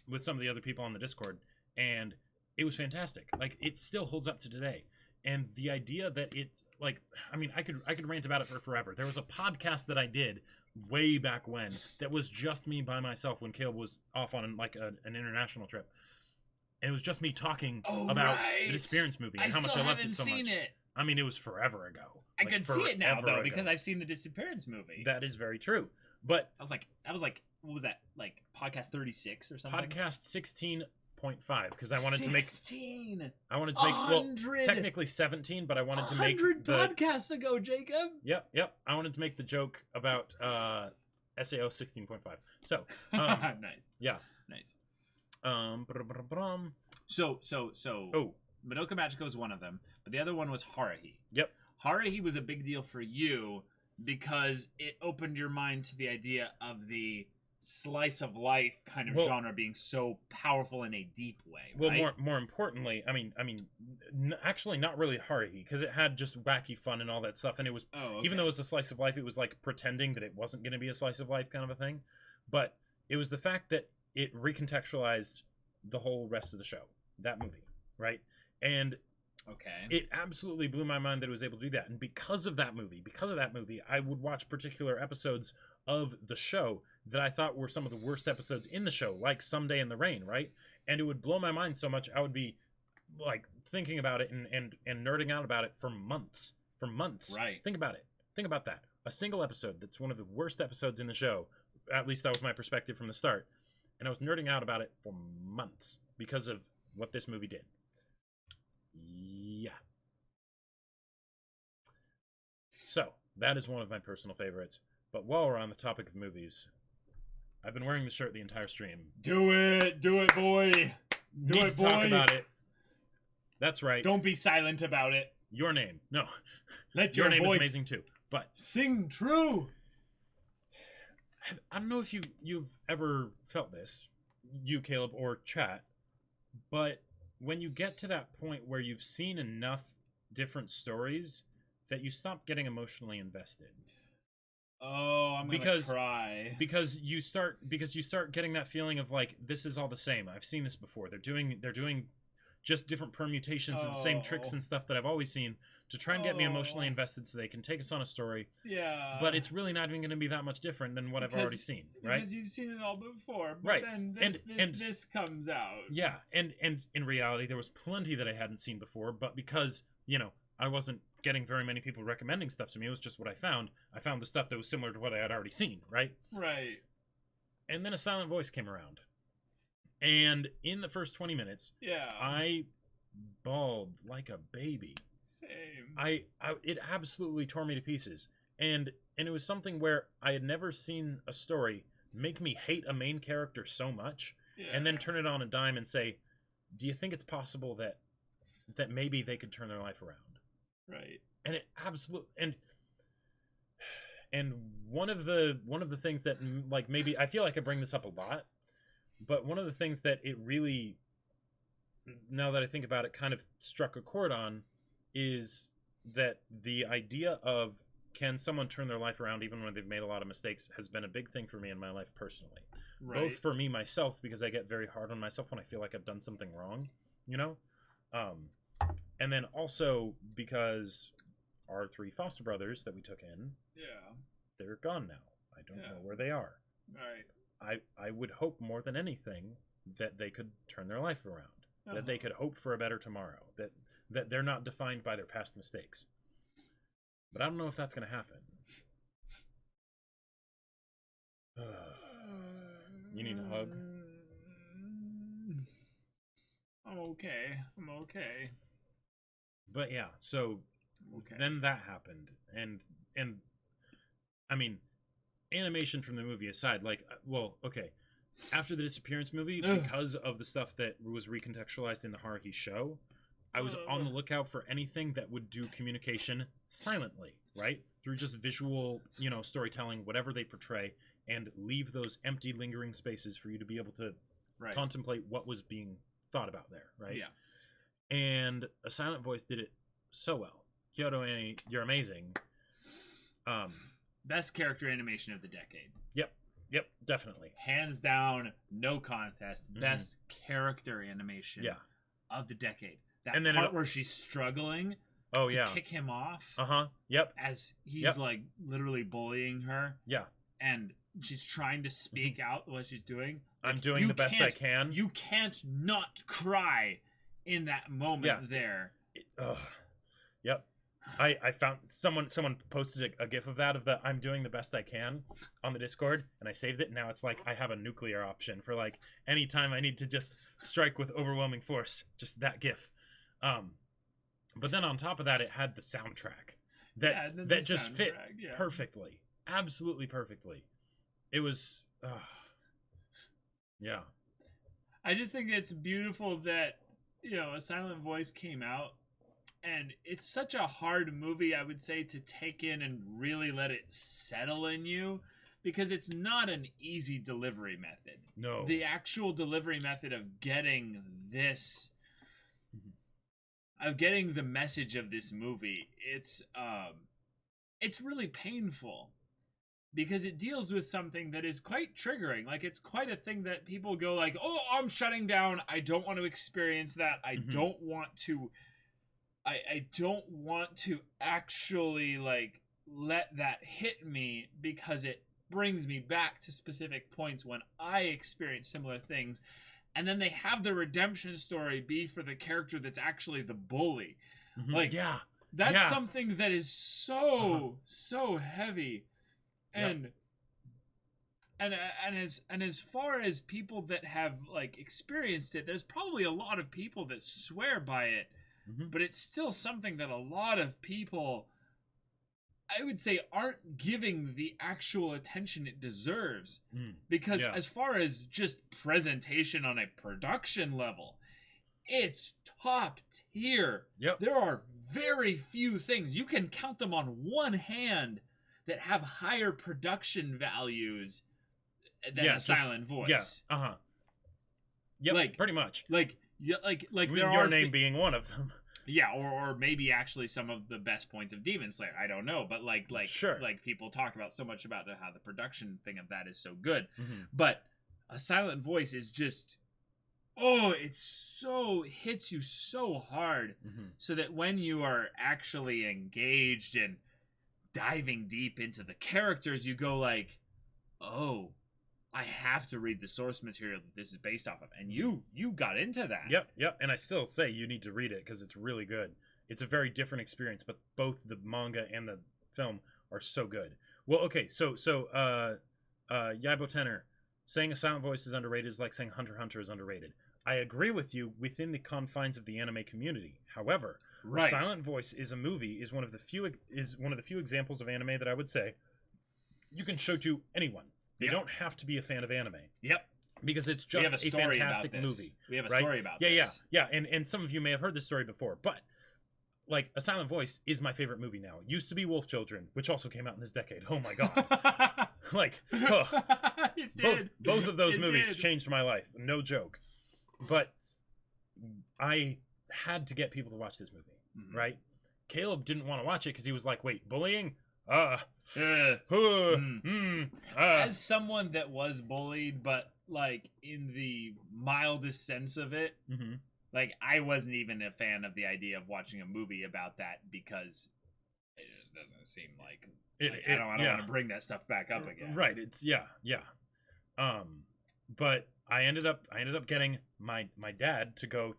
with some of the other people on the Discord, and it was fantastic. It still holds up to today. And the idea that it's I could rant about it for forever. There was a podcast that I did way back when that was just me by myself when Caleb was off on an international trip. And it was just me talking about the Disappearance movie and how much I loved it so much. It was forever ago. I could see it now though because I've seen the Disappearance movie. That is very true. But I was what was that? Podcast 36 or something? Podcast 16.5 because I wanted 16. to make technically 17, but I wanted to make 100 podcasts ago, Jacob. Yep. I wanted to make the joke about SAO 16.5. So nice. Yeah. Nice. So Madoka Magica was one of them, but the other one was Haruhi. Yep. Haruhi was a big deal for you because it opened your mind to the idea of the slice of life kind of genre being so powerful in a deep way. Well, more importantly, actually not really Haruhi because it had just wacky fun and all that stuff, and it was even though it was a slice of life, it was pretending that it wasn't going to be a slice of life kind of a thing. But it was the fact that it recontextualized the whole rest of the show, that movie, right? And it absolutely blew my mind that it was able to do that. And because of that movie, I would watch particular episodes of the show that I thought were some of the worst episodes in the show, like Someday in the Rain, right? And it would blow my mind so much I would be thinking about it and nerding out about it for months. Right. Think about it. Think about that. A single episode that's one of the worst episodes in the show, at least that was my perspective from the start, and I was nerding out about it for months because of what this movie did. Yeah. So, that is one of my personal favorites. But while we're on the topic of movies, I've been wearing the shirt the entire stream. Do it, boy. Do it, boy. Talk about it. That's right. Don't be silent about it. Your name. No. Let your name is amazing too. But sing true. I don't know if you've ever felt this, you, Caleb, or chat, but when you get to that point where you've seen enough different stories that you stop getting emotionally invested. Oh, I'm gonna cry. Because you start getting that feeling of this is all the same. I've seen this before. They're doing just different permutations of the same tricks and stuff that I've always seen to try and get me emotionally invested so they can take us on a story. Yeah. But it's really not even going to be that much different than what I've already seen, right? Because you've seen it all before. But right. then this comes out. Yeah, and in reality, there was plenty that I hadn't seen before, but because, I wasn't getting very many people recommending stuff to me, it was just what I found. I found the stuff that was similar to what I had already seen, right? Right. And then a silent voice came around. And in the first 20 minutes, I bawled like a baby. Same. It absolutely tore me to pieces. And it was something where I had never seen a story make me hate a main character so much, and then turn it on a dime and say, do you think it's possible that maybe they could turn their life around? Right. And it absolutely, and one of the things that, like, maybe I feel like I bring this up a lot, but one of the things that it really, now that I think about it, kind of struck a chord on is that the idea of, can someone turn their life around even when they've made a lot of mistakes, has been a big thing for me in my life personally. Right. Both for me myself, because I get very hard on myself when I feel like I've done something wrong, and then also because our 3 foster brothers that we took in, they're gone now. I don't know where they are. Right. I would hope more than anything that they could turn their life around, that they could hope for a better tomorrow, that they're not defined by their past mistakes. But I don't know if that's going to happen. You need a hug? I'm okay. But yeah, so then that happened. And I mean, animation from the movie aside, like, after the Disappearance movie, because of the stuff that was recontextualized in the Haruhi show, I was on the lookout for anything that would do communication silently, right? Through just visual, storytelling, whatever they portray, and leave those empty, lingering spaces for you to be able to contemplate what was being thought about there, right? Yeah. And a silent voice did it so well. Kyoto Annie, you're amazing. Best character animation of the decade. Yep, definitely. Hands down, no contest. Best character animation of the decade. That part where she's struggling to kick him off. Yep. As he's like literally bullying her. Yeah. And she's trying to speak out what she's doing. Like, I'm doing the best I can. You can't not cry in that moment there. Yep. I found someone posted a gif of that, of the I'm doing the best I can on the Discord, and I saved it, and now it's like I have a nuclear option for like anytime I need to just strike with overwhelming force, just that gif. But then on top of that, it had the soundtrack that just fit perfectly, absolutely perfectly. It was I just think it's beautiful that a silent voice came out. And it's such a hard movie, I would say, to take in and really let it settle in you, because it's not an easy delivery method. No. The actual delivery method of getting this, of getting the message of this movie, it's really painful, because it deals with something that is quite triggering. Like, it's quite a thing that people go like, oh, I'm shutting down. I don't want to experience that. I don't want to... I don't want to actually like let that hit me, because it brings me back to specific points when I experience similar things. And then they have the redemption story be for the character that's actually the bully. Like, that's something that is so heavy. And and as far as people that have like experienced it, there's probably a lot of people that swear by it. But it's still something that a lot of people, I would say, aren't giving the actual attention it deserves. Because as far as just presentation on a production level, it's top tier. There are very few things, you can count them on one hand, that have higher production values than a silent voice. Like, pretty much. Like your name being one of them. Yeah, or maybe actually some of the best points of Demon Slayer. I don't know, but like people talk about so much about how the production thing of that is so good. But a silent voice is just it's so hits you so hard, so that when you are actually engaged and diving deep into the characters, you go like, oh, I have to read the source material that this is based off of. And you got into that. Yep. And I still say you need to read it because it's really good. It's a very different experience, but both the manga and the film are so good. Well, okay, so Yaibo Tenor, saying a silent voice is underrated is like saying Hunter x Hunter is underrated. I agree with you within the confines of the anime community. However, A Silent Voice is one of the few examples of anime that I would say you can show to anyone. They don't have to be a fan of anime. Yep. Because it's just a fantastic movie. We have a story about this. Yeah. And some of you may have heard this story before, but like A Silent Voice is my favorite movie now. It used to be Wolf Children, which also came out in this decade. Oh my god. It did. Both of those movies changed my life. No joke. But I had to get people to watch this movie, right? Caleb didn't want to watch it because he was like, wait, bullying? As someone that was bullied, but like in the mildest sense of it, like I wasn't even a fan of the idea of watching a movie about that because it just doesn't seem like I don't want to bring that stuff back up again. Right. It's yeah. But I ended up getting my dad to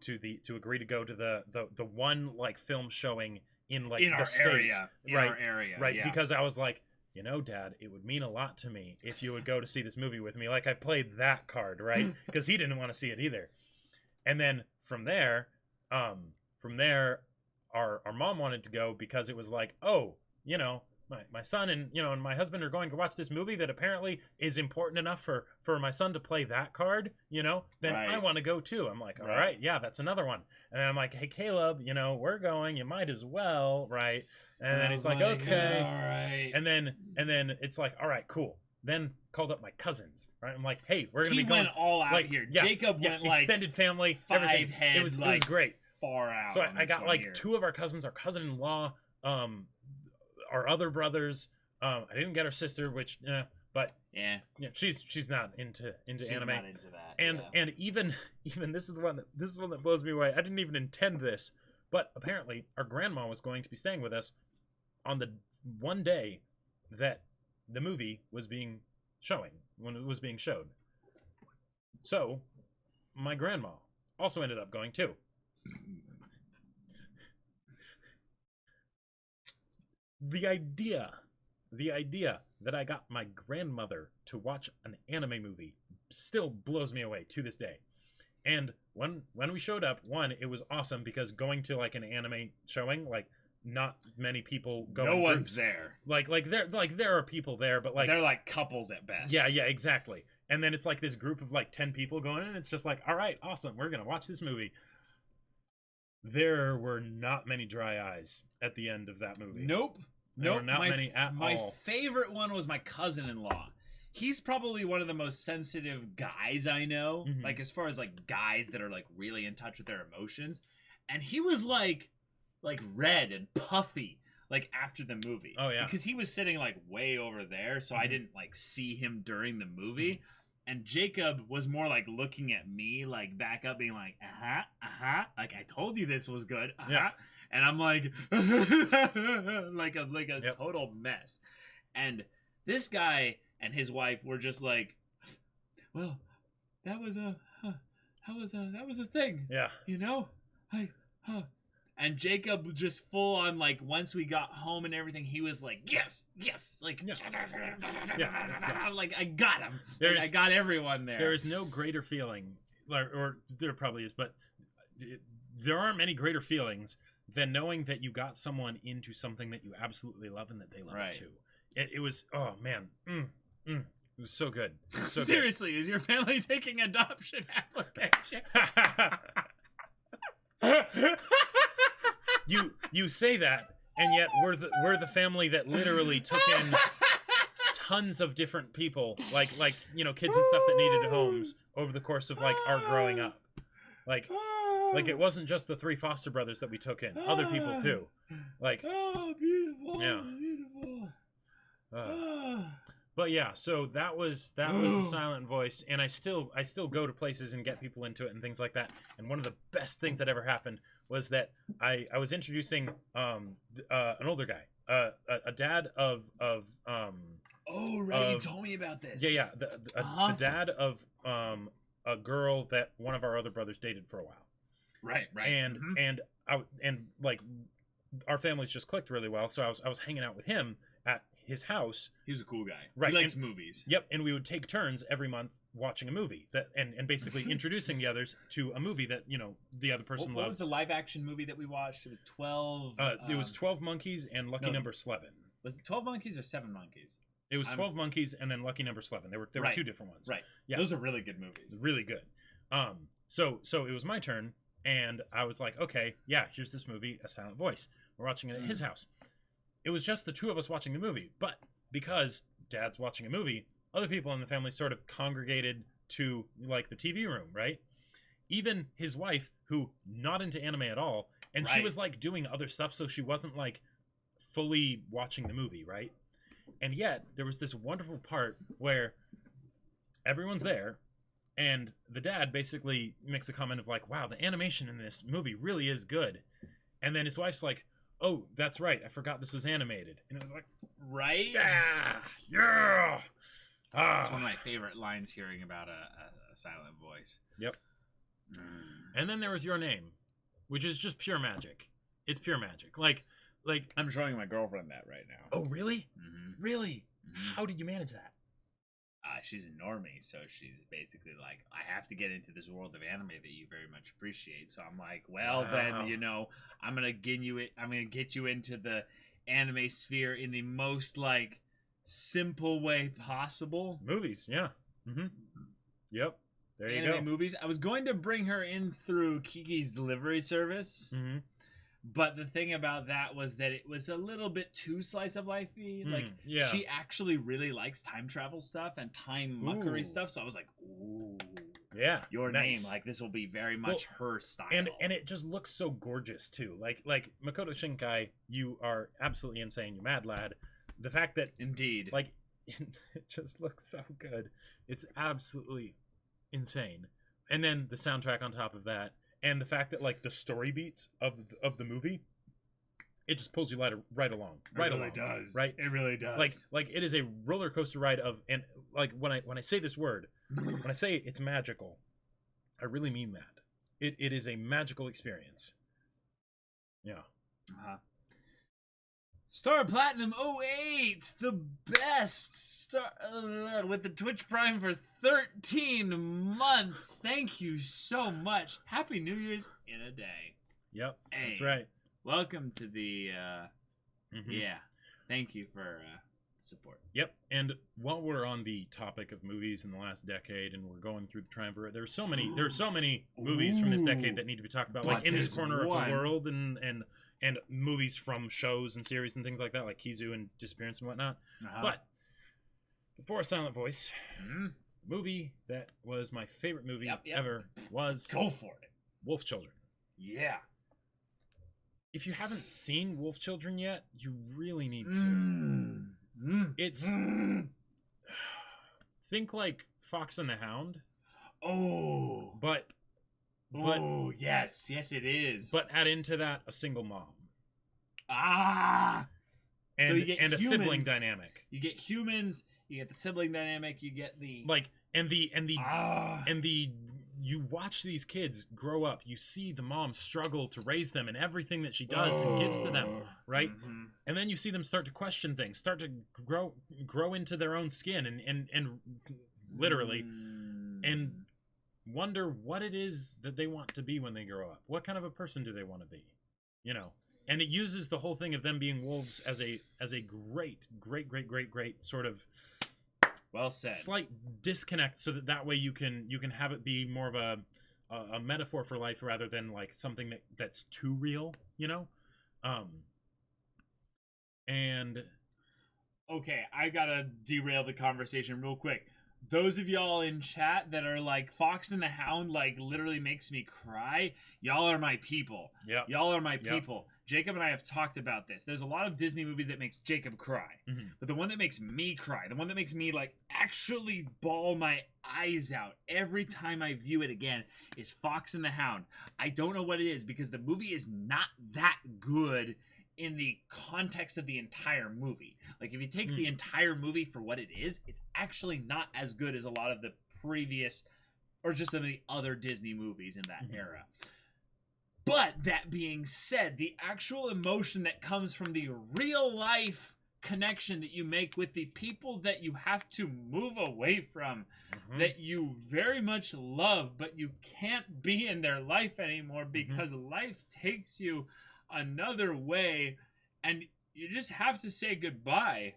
agree to go to the one like film showing in like the state, area, our area, right? Yeah. Because I was like, Dad, it would mean a lot to me if you would go to see this movie with me. Like I played that card, right? Because he didn't want to see it either. And then from there, our mom wanted to go because it was like, oh, my son and my husband are going to watch this movie that apparently is important enough for my son to play that card, then I want to go too. I'm like, all right, yeah, that's another one. And then I'm like, hey, Caleb, we're going, you might as well, right? And then he's like, okay. All right. And then it's like, all right, cool. Then called up my cousins, right? I'm like, hey, we're going to be going. He went all out here. Yeah, Jacob went like extended family, five heads. It was great. Far out. So I got like two of our cousins, our cousin-in-law, our other brothers. I didn't get our sister, which, but she's not into anime. Not into that. And even this is the one that blows me away. I didn't even intend this, but apparently our grandma was going to be staying with us on the one day that the movie was being showed. So my grandma also ended up going too. The idea that I got my grandmother to watch an anime movie still blows me away to this day. And when we showed up, it was awesome because going to like an anime showing, like not many people go. No one's there. Like there are people there, but like they're like couples at best. Yeah, exactly. And then it's like this group of like 10 people going in, and it's just like, all right, awesome, we're gonna watch this movie. There were not many dry eyes at the end of that movie. Nope. There were not many at all. My favorite one was my cousin-in-law. He's probably one of the most sensitive guys I know. Like as far as like guys that are like really in touch with their emotions. And he was like red and puffy like after the movie. Oh yeah. Because he was sitting like way over there, so I didn't like see him during the movie. And Jacob was more like looking at me, like back up, being like, like I told you this was good, Yeah. And I'm like, like a total mess. And this guy and his wife were just like, well, that was a thing, Yeah. And Jacob just full on like once we got home and everything, he was like, yes, like, like I got him. I got everyone there. There is no greater feeling, or there probably is, but there aren't many greater feelings than knowing that you got someone into something that you absolutely love and that they love it too. It was, oh man, it was so good. So seriously, is your family taking adoption application? You say that, and yet we're the family that literally took in tons of different people, like kids and stuff that needed homes over the course of like our growing up. Like it wasn't just the 3 foster brothers that we took in, other people too. Like, beautiful, yeah, beautiful. But yeah, so that was the silent voice, and I still go to places and get people into it and things like that. And one of the best things that ever happened was that I was introducing an older guy, a dad of Oh right, you told me about this. Yeah, the dad of a girl that one of our other brothers dated for a while. Right. And like our families just clicked really well, so I was hanging out with him at his house. He's a cool guy. Right. He likes movies. Yep, and we would take turns every month watching a movie and basically introducing the others to a movie that, you know, the other person loved. What was the live action movie that we watched? It was 12 it was 12 Monkeys and Lucky Number 11. Was it 12 Monkeys or 7 Monkeys? It was 12 Monkeys and then Lucky Number 11. There were two different ones. Right. Yeah. Those are really good movies. Really good. So it was my turn, and I was like, okay, yeah, here's this movie, A Silent Voice. We're watching it at his house. It was just the two of us watching the movie, but because Dad's watching a movie, other people in the family sort of congregated to like the TV room, right? Even his wife, who not into anime at all, and she was like doing other stuff, so she wasn't like fully watching the movie, right? And yet there was this wonderful part where everyone's there, and the dad basically makes a comment of like, wow, the animation in this movie really is good. And then his wife's like, oh, that's right, I forgot this was animated. And it was like, right? Yeah. It's one of my favorite lines hearing about a silent voice. Yep. And then there was Your Name, which is just pure magic. It's pure magic. Like I'm showing my girlfriend that right now. Oh, really? Mm-hmm. Really? Mm-hmm. How did you manage that? She's a normie, so she's basically like, I have to get into this world of anime that you very much appreciate. So I'm like, well, then, you know, I'm gonna get you into the anime sphere in the most like simple way possible. Movies, yeah. Mm-hmm. Yep. There you anime go. Movies. I was going to bring her in through Kiki's delivery service. Mm-hmm. But the thing about that was that it was a little bit too slice of life-y. Like, yeah. She actually really likes time travel stuff and time muckery stuff. So I was like, ooh. Yeah. Your Name. Like, this will be very much her style. And it just looks so gorgeous, too. Like Makoto Shinkai, you are absolutely insane. You mad lad. The fact that... Indeed. Like, it just looks so good. It's absolutely insane. And then the soundtrack on top of that. And the fact that, like, the story beats of the movie, it just pulls you right along. It really does. Right? It really does. Like it is a roller coaster ride of, and like when I say this word, when I say it's magical, I really mean that. It is a magical experience. Yeah. Uh-huh. Star Platinum 08, the best star with the Twitch Prime for 13 months. Thank you so much. Happy New Year's in a day. Yep, hey, that's right. Welcome to the yeah. Thank you for support. Yep. And while we're on the topic of movies in the last decade, and we're going through the triumvirate, there are so many movies from this decade that need to be talked about, like In This Corner of the World, and movies from shows and series and things like that, like Kizu and Disappearance and whatnot. But before A Silent Voice, movie that was my favorite movie ever was Go for it. Wolf Children. Yeah. If you haven't seen Wolf Children yet, you really need to. It's think like Fox and the Hound. Oh, but yes, it is. But add into that a single mom. And so you get a sibling dynamic. You get humans. You get the sibling dynamic. You get the you watch these kids grow up. You see the mom struggle to raise them and everything that she does and gives to them, right? Mm-hmm. And then you see them start to question things, start to grow into their own skin and literally and wonder what it is that they want to be when they grow up. What kind of a person do they want to be? You know? And it uses the whole thing of them being wolves as a great sort of well said. Slight disconnect, so that way you can have it be more of a metaphor for life rather than like something that's too real, you know. And okay, I gotta derail the conversation real quick. Those of y'all in chat that are like Fox and the Hound, like literally makes me cry. Y'all are my people. Yeah, y'all are my people. Jacob and I have talked about this. There's a lot of Disney movies that makes Jacob cry. But the one that makes me cry, the one that makes me like actually bawl my eyes out every time I view it again is Fox and the Hound. I don't know what it is because the movie is not that good in the context of the entire movie. Like if you take the entire movie for what it is, it's actually not as good as a lot of the previous or just some of the other Disney movies in that era. But that being said, the actual emotion that comes from the real life connection that you make with the people that you have to move away from, that you very much love, but you can't be in their life anymore because life takes you another way and you just have to say goodbye.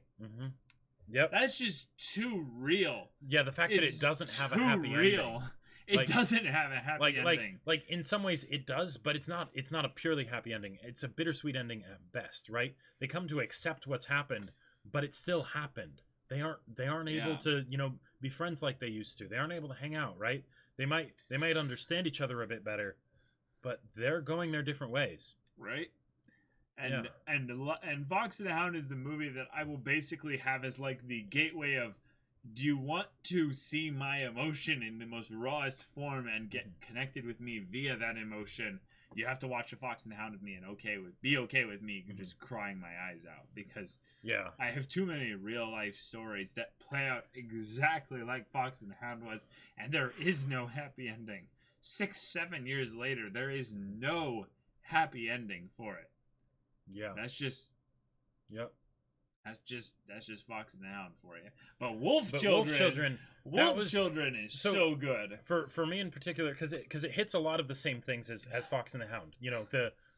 Yep. That's just too real. Yeah, the fact that it doesn't have a happy ending. It doesn't have a happy ending. Like in some ways it does, but it's not a purely happy ending. It's a bittersweet ending at best, right? They come to accept what's happened, but it still happened. They aren't able to, be friends like they used to. They aren't able to hang out, right? They might understand each other a bit better, but they're going their different ways. Right? And Fox and the Hound is the movie that I will basically have as like the gateway of, do you want to see my emotion in the most rawest form and get connected with me via that emotion? You have to watch a Fox and the Hound with me and be okay with me just crying my eyes out, because I have too many real life stories that play out exactly like Fox and the Hound was, and there is no happy ending. 6-7 years later, there is no happy ending for it. Yeah, that's just That's just Fox and the Hound for you. But Wolf Children is so good. For me in particular, because it hits a lot of the same things as Fox and the Hound.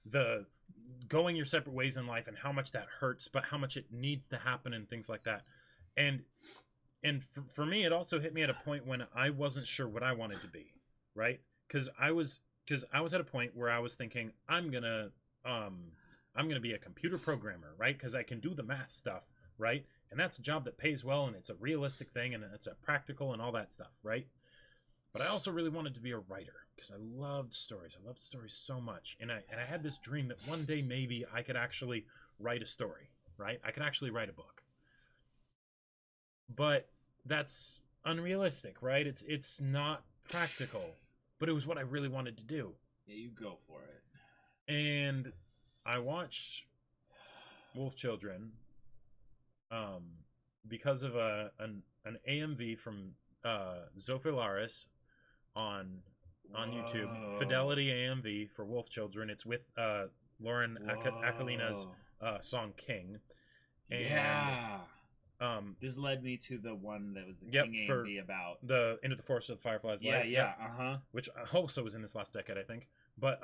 The going your separate ways in life and how much that hurts, but how much it needs to happen and things like that. And for me, it also hit me at a point when I wasn't sure what I wanted to be, right? Because I was at a point where I was thinking I'm gonna be a computer programmer, right? Because I can do the math stuff, right? And that's a job that pays well, and it's a realistic thing, and it's a practical and all that stuff, right? But I also really wanted to be a writer because I loved stories. I loved stories so much, and I had this dream that one day maybe I could actually write a story, right? I could actually write a book. But that's unrealistic, right? It's not practical. But it was what I really wanted to do. Yeah, you go for it. And I watched Wolf Children because of an AMV from Zofilaris on YouTube. Fidelity AMV for Wolf Children. It's with Lauren Akalina's song King. And, this led me to the one that was the King AMV about the Into the Forest of the Fireflies Light. Which also was in this last decade, I think. But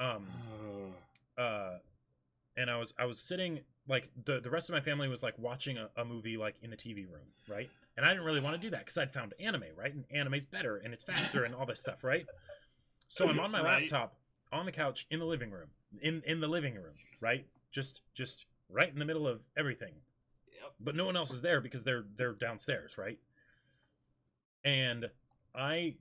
and I was sitting, like, the rest of my family was like watching a movie like in the TV room, right? And I didn't really want to do that because I'd found anime, right? And anime's better and it's faster and all this stuff, right? So I'm on my laptop on the couch in the living room, in the living room, right? Just right in the middle of everything. But no one else is there because they're downstairs, right? And I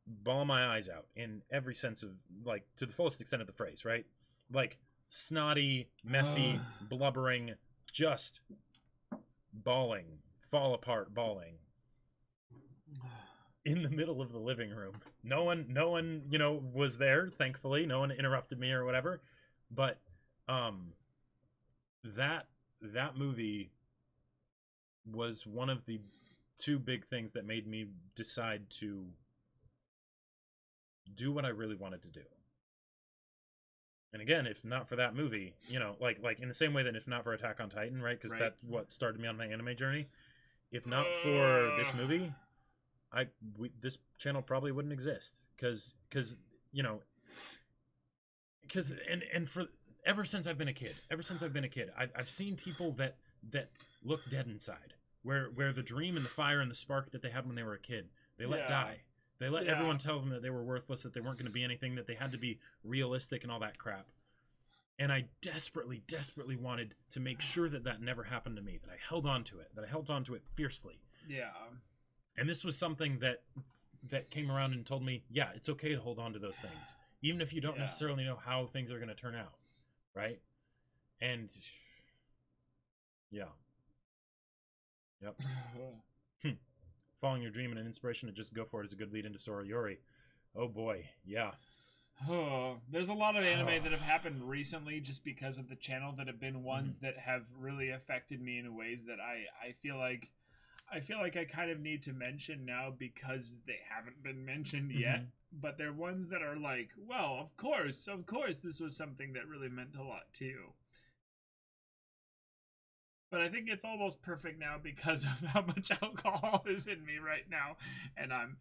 bawl my eyes out in every sense of, like, to the fullest extent of the phrase, right? Like, snotty, messy, blubbering, just bawling, fall apart bawling in the middle of the living room. No one, was there, thankfully. No one interrupted me or whatever. But that movie was one of the two big things that made me decide to do what I really wanted to do. And again, if not for that movie, like in the same way that if not for Attack on Titan, right? Because that's what started me on my anime journey. If not for this movie, this channel probably wouldn't exist. Because for ever since I've been a kid, I've seen people that look dead inside, where the dream and the fire and the spark that they had when they were a kid, they let die. They let everyone tell them that they were worthless, that they weren't going to be anything, that they had to be realistic and all that crap. And I desperately, desperately wanted to make sure that never happened to me, that I held on to it fiercely. Yeah. And this was something that came around and told me, yeah, it's okay to hold on to those things, even if you don't necessarily know how things are going to turn out, right? And yeah. Yep. Following your dream and an inspiration to just go for it is a good lead into Sora Yori. Oh boy, yeah. Oh, there's a lot of anime that have happened recently just because of the channel that have been ones that have really affected me in ways that I feel like I kind of need to mention now because they haven't been mentioned yet. But they're ones that are like, well, of course, this was something that really meant a lot to you. But I think it's almost perfect now because of how much alcohol is in me right now, and I'm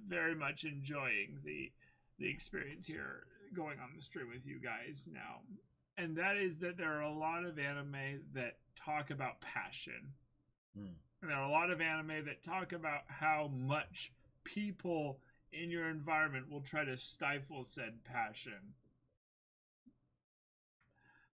very much enjoying the experience here going on the stream with you guys now. And that is that there are a lot of anime that talk about passion. And there are a lot of anime that talk about how much people in your environment will try to stifle said passion.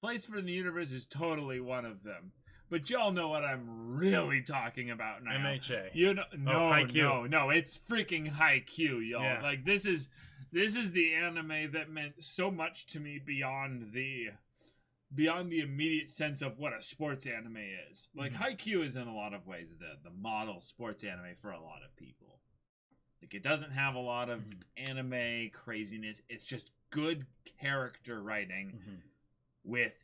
Place for the Universe is totally one of them. But y'all know what I'm really talking about now. MHA. You know, Haikyuu. no, it's freaking Haikyuu, y'all. Yeah. Like this is the anime that meant so much to me beyond the immediate sense of what a sports anime is. Like Haikyuu is in a lot of ways the model sports anime for a lot of people. Like it doesn't have a lot of anime craziness. It's just good character writing with,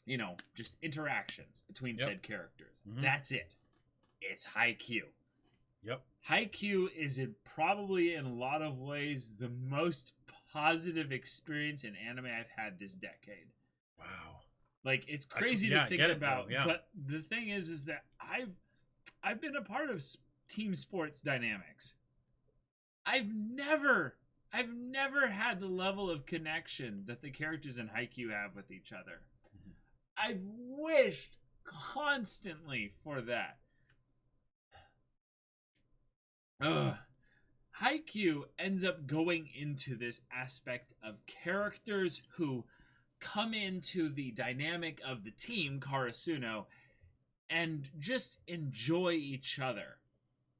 you know, just interactions between said characters. That's it. It's Haikyuu. Yep. Haikyuu is probably in a lot of ways the most positive experience in anime I've had this decade. Wow. Like it's crazy to think about, though, but the thing is that I've been a part of team sports dynamics. I've never had the level of connection that the characters in Haikyuu have with each other. I've wished constantly for that. Haikyuu ends up going into this aspect of characters who come into the dynamic of the team, Karasuno, and just enjoy each other.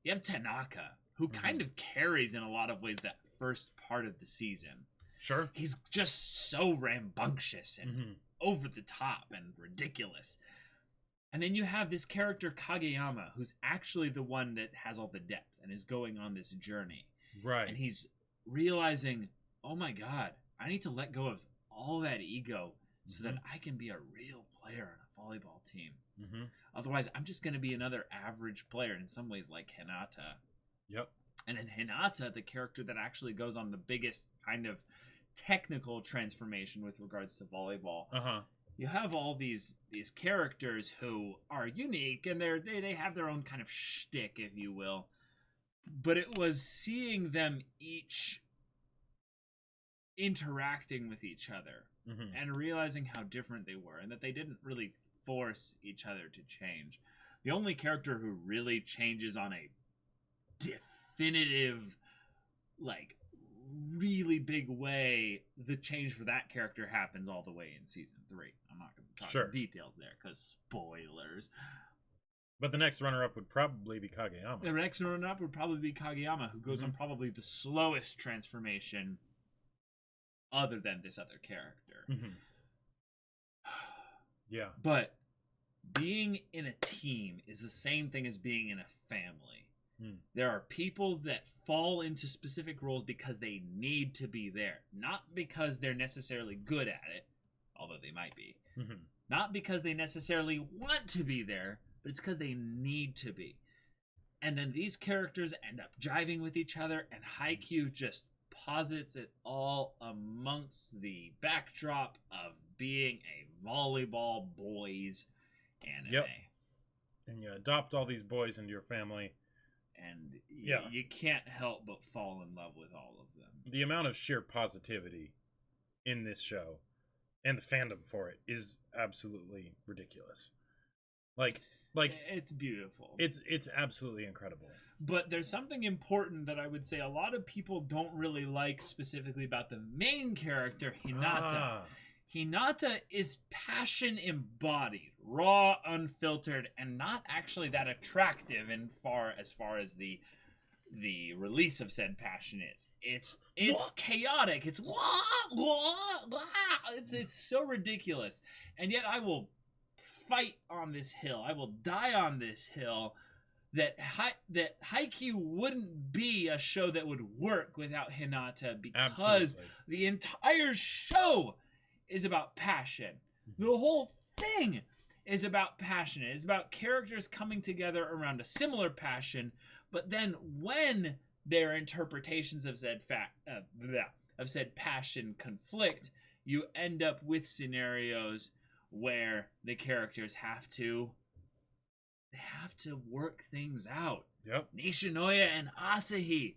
You have Tanaka, who kind of carries in a lot of ways that first part of the season. Sure. He's just so rambunctious and over the top and ridiculous. And then you have this character Kageyama, who's actually the one that has all the depth and is going on this journey. Right. And he's realizing, oh my god, I need to let go of all that ego so that I can be a real player on a volleyball team. Otherwise, I'm just going to be another average player in some ways like Hinata. Yep. And then Hinata, the character that actually goes on the biggest kind of technical transformation with regards to volleyball. You have all these characters who are unique and they have their own kind of shtick, if you will. But it was seeing them each interacting with each other and realizing how different they were and that they didn't really force each other to change. The only character who really changes on a definitive, like, really big way, the change for that character happens all the way in season 3. I'm not going to talk details there because spoilers. But the next runner-up would probably be Kageyama. The next runner-up would probably be Kageyama, who goes on probably the slowest transformation other than this other character. Yeah. But being in a team is the same thing as being in a family. There are people that fall into specific roles because they need to be there. Not because they're necessarily good at it, although they might be. Not because they necessarily want to be there, but it's because they need to be. And then these characters end up jiving with each other, and Haikyuu just posits it all amongst the backdrop of being a volleyball boys anime. Yep. And you adopt all these boys into your family. And you can't help but fall in love with all of them. The amount of sheer positivity in this show and the fandom for it is absolutely ridiculous. Like it's beautiful. It's absolutely incredible. But there's something important that I would say a lot of people don't really like specifically about the main character, Hinata. Hinata is passion embodied, raw, unfiltered, and not actually that attractive as far as the the release of said passion is. It's chaotic. It's it's so ridiculous. And yet I will fight on this hill. I will die on this hill that Haikyuu wouldn't be a show that would work without Hinata, because Absolutely. the entire show is about passion. The whole thing is about passion. It's about characters coming together around a similar passion, but then when their interpretations of said passion conflict, you end up with scenarios where the characters have to work things out. Yep. Nishinoya and Asahi,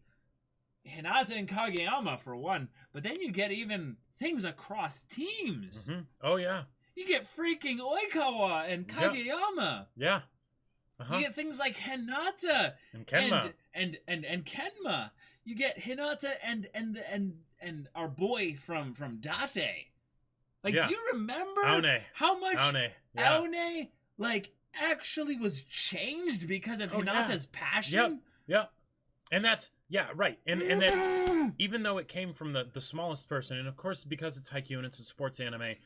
Hinata and Kageyama for one, but then you get even things across teams. Mm-hmm. Oh yeah. You get freaking Oikawa and Kageyama. Yeah. Uh-huh. You get things like Hinata And Kenma. and Kenma. You get Hinata and our boy from Date. Like, do you remember how much Aone like actually was changed because of Hinata's passion? Yep. And that's right. And then even though it came from the smallest person, and of course because it's Haikyuu and it's a sports anime,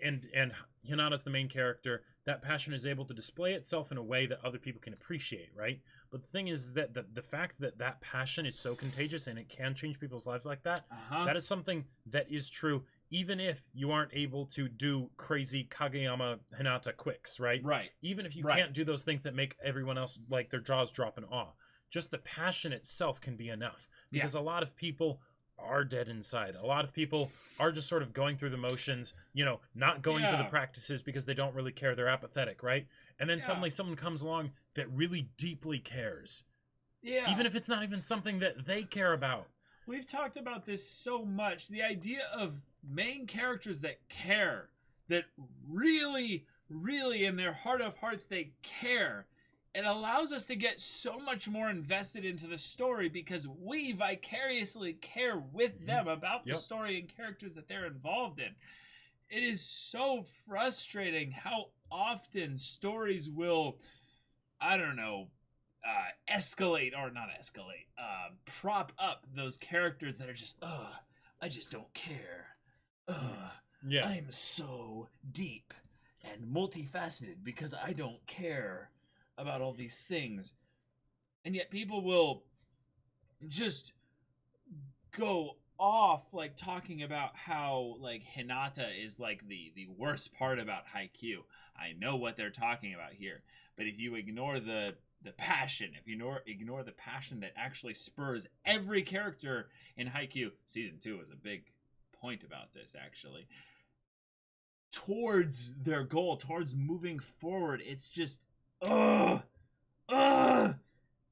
and Hinata's the main character, that passion is able to display itself in a way that other people can appreciate, right? But the thing is that the fact that passion is so contagious and it can change people's lives like that, that is something that is true even if you aren't able to do crazy Kageyama Hinata quicks, right? Right. Even if you can't do those things that make everyone else like their jaws drop in awe. Just the passion itself can be enough. Because a lot of people are dead inside. A lot of people are just sort of going through the motions, not going to the practices because they don't really care. They're apathetic, right? And then suddenly someone comes along that really deeply cares. Yeah. Even if it's not even something that they care about. We've talked about this so much. The idea of main characters that care, that really, really in their heart of hearts, they care. It allows us to get so much more invested into the story because we vicariously care with them about the story and characters that they're involved in. It is so frustrating how often stories will, escalate, or not escalate, prop up those characters that are just, I just don't care. I'm so deep and multifaceted because I don't care about all these things. And yet people will just go off like talking about how like Hinata is like the worst part about Haikyuu. I know what they're talking about here, but if you ignore the passion, if you ignore the passion that actually spurs every character in Haikyuu, season 2 is a big point about this actually, towards their goal, towards moving forward, it's just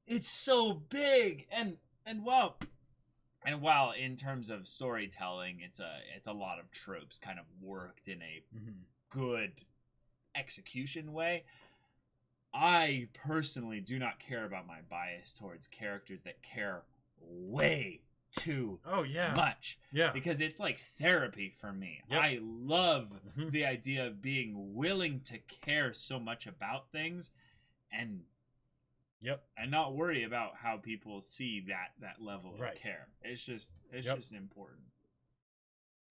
it's so big. And while in terms of storytelling it's a lot of tropes kind of worked in a good execution way, I personally do not care about my bias towards characters that care way too much. Yeah. Because it's like therapy for me. Yep. I love the idea of being willing to care so much about things and not worry about how people see that level of care. It's just important.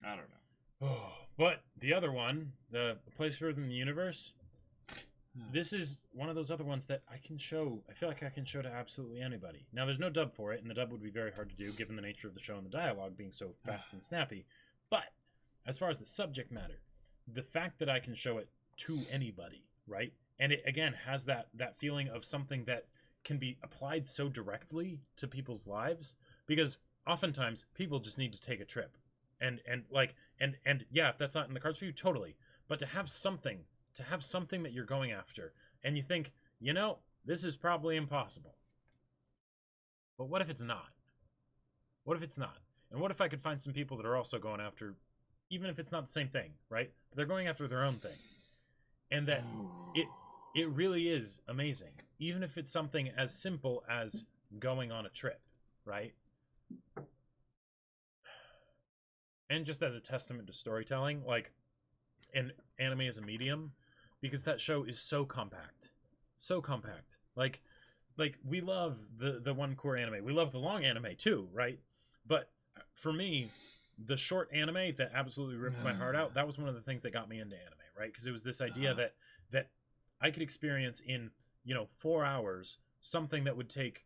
I don't know. But the other one, the Place Further in the Universe, this is one of those other ones that I feel like I can show to absolutely anybody. Now, there's no dub for it, and the dub would be very hard to do given the nature of the show and the dialogue being so fast and snappy. But as far as the subject matter, the fact that I can show it to anybody, right? And it, again, has that feeling of something that can be applied so directly to people's lives, because oftentimes people just need to take a trip. And if that's not in the cards for you, totally. But to have something that you're going after, and you think, this is probably impossible. But what if it's not? What if it's not? And what if I could find some people that are also going after, even if it's not the same thing, right? But they're going after their own thing. And that it really is amazing. Even if it's something as simple as going on a trip, right? And just as a testament to storytelling, like, and anime as a medium, because that show is so compact. Like, like we love the one core anime. We love the long anime too, right? But for me, the short anime that absolutely ripped my heart out, that was one of the things that got me into anime, right? Because it was this idea that I could experience in, 4 hours something that would take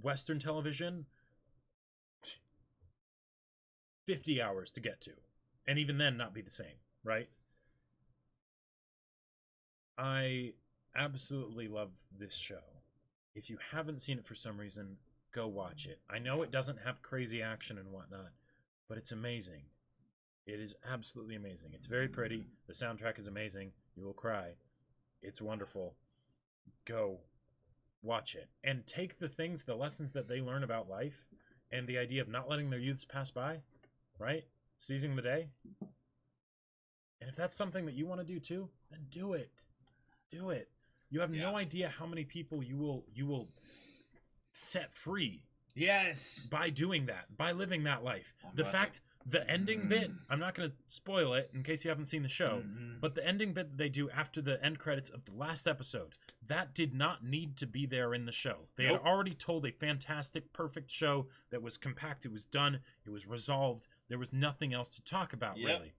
Western television 50 hours to get to, and even then not be the same, right? I absolutely love this show. If you haven't seen it for some reason, go watch it. I know it doesn't have crazy action and whatnot, but it's amazing. It is absolutely amazing. It's very pretty. The soundtrack is amazing. You will cry. It's wonderful. Go watch it. And take the lessons that they learn about life and the idea of not letting their youths pass by, right? Seizing the day. And if that's something that you want to do too, then do it. Do it. You have no idea how many people you will set free. Yes. By doing that, by living that life. The ending bit, I'm not going to spoil it in case you haven't seen the show, but the ending bit that they do after the end credits of the last episode, that did not need to be there in the show. They had already told a fantastic, perfect show that was compact. It was done. It was resolved. There was nothing else to talk about, really.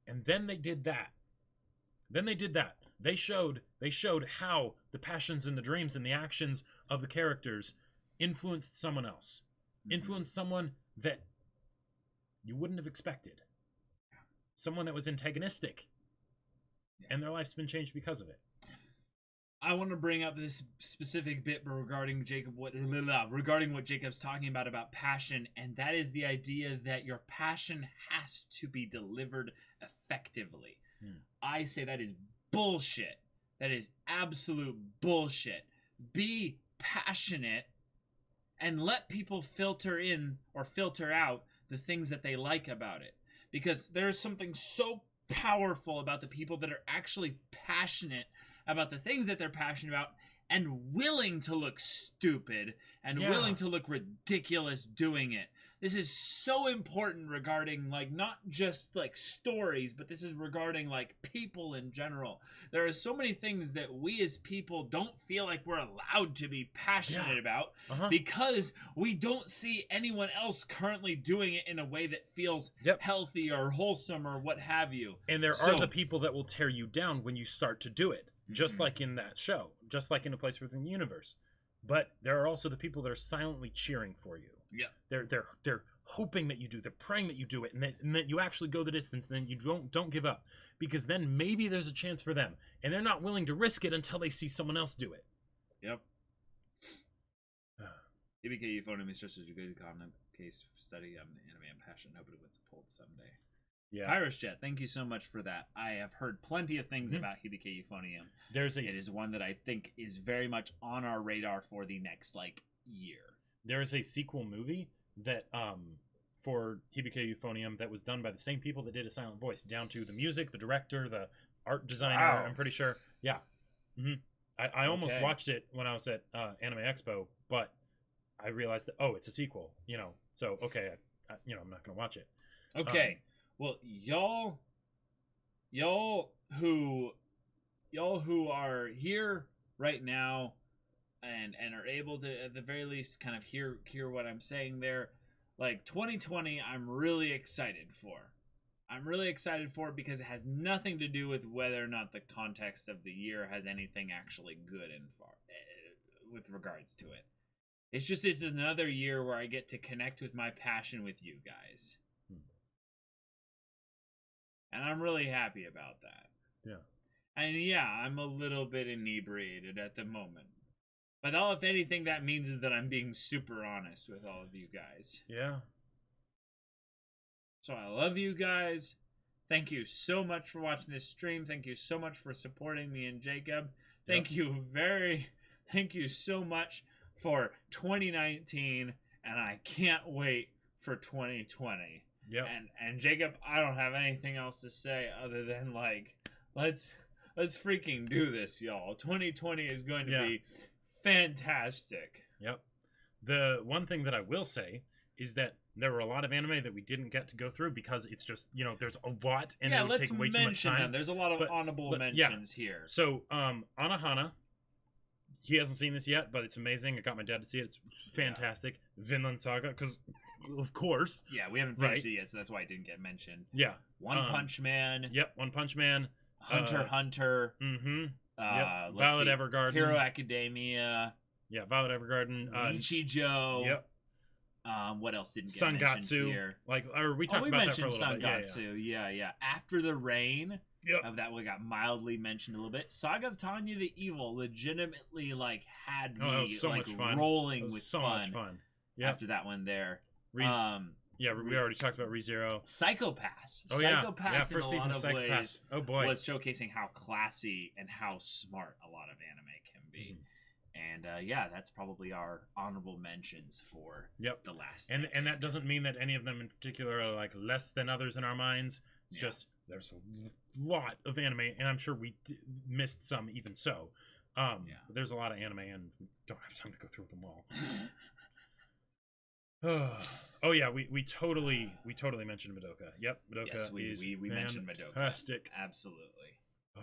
And then they did that. They showed how the passions and the dreams and the actions of the characters influenced someone else. Influenced someone that you wouldn't have expected. Someone that was antagonistic. And their life's been changed because of it. I want to bring up this specific bit regarding what Jacob's talking about passion, and that is the idea that your passion has to be delivered effectively. I say that is bullshit. That is absolute bullshit. Be passionate and let people filter in or filter out the things that they like about it. Because there's something so powerful about the people that are actually passionate about the things that they're passionate about and willing to look stupid and willing to look ridiculous doing it. This is so important regarding, like, not just, like, stories, but this is regarding, like, people in general. There are so many things that we as people don't feel like we're allowed to be passionate about because we don't see anyone else currently doing it in a way that feels healthy or wholesome or what have you. And there are the people that will tear you down when you start to do it, just like in that show, just like in A Place Within the Universe. But there are also the people that are silently cheering for you. Yeah, they're hoping that you do. They're praying that you do it, and that you actually go the distance. And then you don't give up, because then maybe there's a chance for them, and they're not willing to risk it until they see someone else do it. Yep. Hibike Euphonium is just a good common case study on anime and passion. Nobody wins a poll someday. Yeah. Pyrus Jet, thank you so much for that. I have heard plenty of things about Hibike Euphonium. It is one that I think is very much on our radar for the next year. There is a sequel movie that for Hibike Euphonium that was done by the same people that did A Silent Voice, down to the music, the director, the art designer. Wow. I'm pretty sure. Yeah. I almost watched it when I was at Anime Expo, but I realized that it's a sequel. So I'm not gonna watch it. Okay. Well, y'all who are here right now and are able to at the very least kind of hear what I'm saying there, 2020 I'm really excited for. I'm really excited for it because it has nothing to do with whether or not the context of the year has anything actually good with regards to it. It's another year where I get to connect with my passion with you guys. And I'm really happy about that. Yeah. And I'm a little bit inebriated at the moment. But if anything, that means is that I'm being super honest with all of you guys. Yeah. So I love you guys. Thank you so much for watching this stream. Thank you so much for supporting me and Jacob. Thank you so much for 2019. And I can't wait for 2020. Yep. And Jacob, I don't have anything else to say other than let's freaking do this, y'all. 2020 is going to be fantastic. Yep. The one thing that I will say is that there were a lot of anime that we didn't get to go through because it's just, there's a lot and it would take way too much time. There's a lot of honorable mentions here. So, Anohana, he hasn't seen this yet, but it's amazing. I got my dad to see it. It's fantastic. Vinland Saga, because of course. Yeah, we haven't finished it yet, so that's why it didn't get mentioned. Yeah. One Punch Man. Yep, One Punch Man. Hunter. Mm-hmm. Violet Evergarden. Hero Academia. Yeah, Violet Evergarden. Nichijou. Yep. What else didn't get mentioned here? We talked about that for a little bit. Sangatsu. Yeah. After the Rain. Yep. That one got mildly mentioned a little bit. Saga of Tanya the Evil legitimately had me much fun. rolling with so fun. Much fun. Yeah. After that one there. We already talked about ReZero. Psycho-Pass. Oh Psycho-Pass first season of Psycho-Pass. Oh boy. Was showcasing how classy and how smart a lot of anime can be. And that's probably our honorable mentions for the last. And that doesn't mean that any of them in particular are less than others in our minds. It's just there's a lot of anime, and I'm sure we missed some even so. But there's a lot of anime, and we don't have time to go through them all. Oh yeah, we totally mentioned Madoka. Yep, Madoka. Yes, we mentioned Madoka. Fantastic. Absolutely. Oh.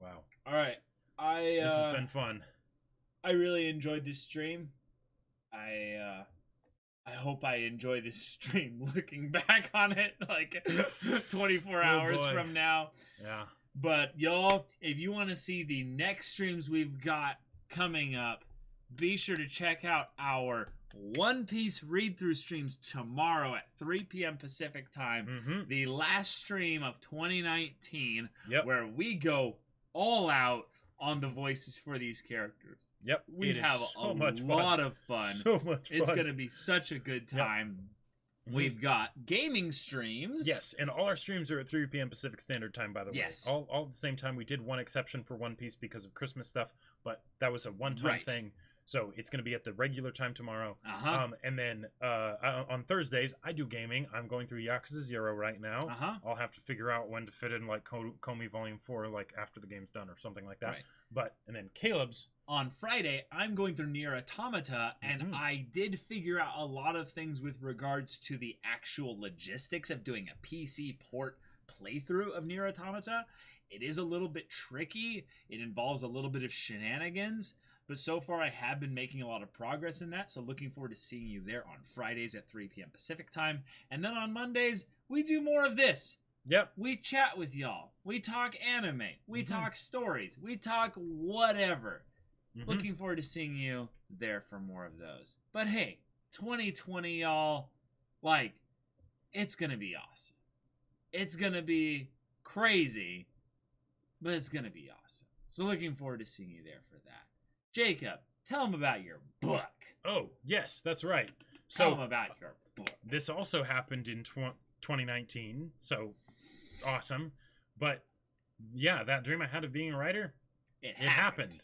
Wow. All right. This has been fun. I really enjoyed this stream. I hope I enjoy this stream looking back on it 24 hours from now. Yeah. But y'all, if you want to see the next streams we've got coming up, be sure to check out our One Piece read-through streams tomorrow at 3 p.m. Pacific time. Mm-hmm. The last stream of 2019, where we go all out on the voices for these characters. Yep, we have a lot of fun. So much fun. It's going to be such a good time. Yep. We've got gaming streams. Yes, and all our streams are at 3 p.m. Pacific Standard Time, by the way. Yes. All at the same time. We did one exception for One Piece because of Christmas stuff, but that was a one-time thing. So it's going to be at the regular time tomorrow. And then on Thursdays, I do gaming. I'm going through Yakuza 0 right now. I'll have to figure out when to fit in Komi Volume 4 after the game's done or something like that. Right. And then Caleb's. On Friday, I'm going through Nier Automata, and I did figure out a lot of things with regards to the actual logistics of doing a PC port playthrough of Nier Automata. It is a little bit tricky. It involves a little bit of shenanigans. But so far, I have been making a lot of progress in that, so looking forward to seeing you there on Fridays at 3 p.m. Pacific time. And then on Mondays, we do more of this. Yep. We chat with y'all. We talk anime. We talk stories. We talk whatever. Looking forward to seeing you there for more of those. But hey, 2020, y'all, it's going to be awesome. It's going to be crazy, but it's going to be awesome. So looking forward to seeing you there for that. Jacob, tell them about your book. Oh, yes, that's right. Tell them about your book. This also happened in 2019, so awesome. But yeah, that dream I had of being a writer, it happened.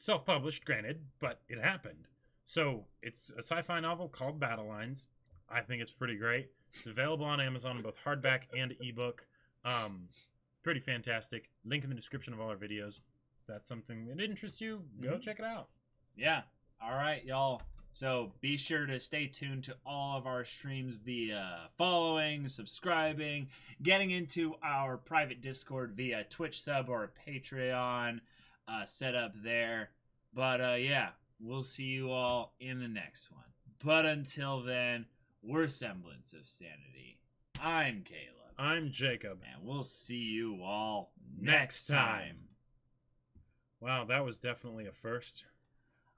Self-published, granted, but it happened. So it's a sci-fi novel called Battle Lines. I think it's pretty great. It's available on Amazon in both hardback and ebook. Pretty fantastic. Link in the description of all our videos. If that's something that interests you, go check it out. Yeah. All right, y'all. So be sure to stay tuned to all of our streams via following, subscribing, getting into our private Discord via Twitch sub or Patreon. Set up there. But we'll see you all in the next one. But until then, we're Semblance of Sanity. I'm Caleb. I'm Jacob. And we'll see you all next time. Wow, that was definitely a first.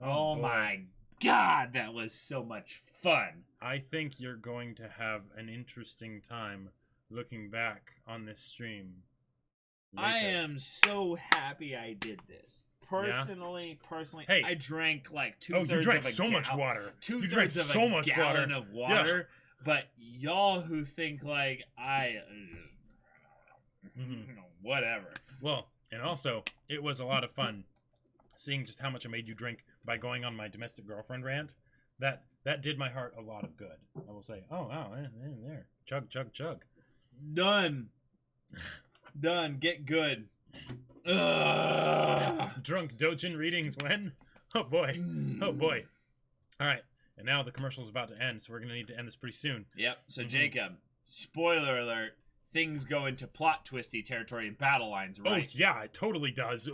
Oh my God, that was so much fun. I think you're going to have an interesting time looking back on this stream. Later. I am so happy I did this. Personally, hey, I drank 2/3 you drank of a so much water. 2/3 of so a much gallon of water. Yeah. But y'all who think whatever. Well, and also, it was a lot of fun seeing just how much I made you drink by going on my domestic girlfriend rant. That did my heart a lot of good. I will say, oh wow, there. Chug, chug, chug. Done. Get good. Drunk Dojin readings when? Oh boy. All right. And now the commercial is about to end, so we're going to need to end this pretty soon. Yep. So Jacob, spoiler alert, things go into plot twisty territory in Battle Lines, right? Oh yeah, it totally does.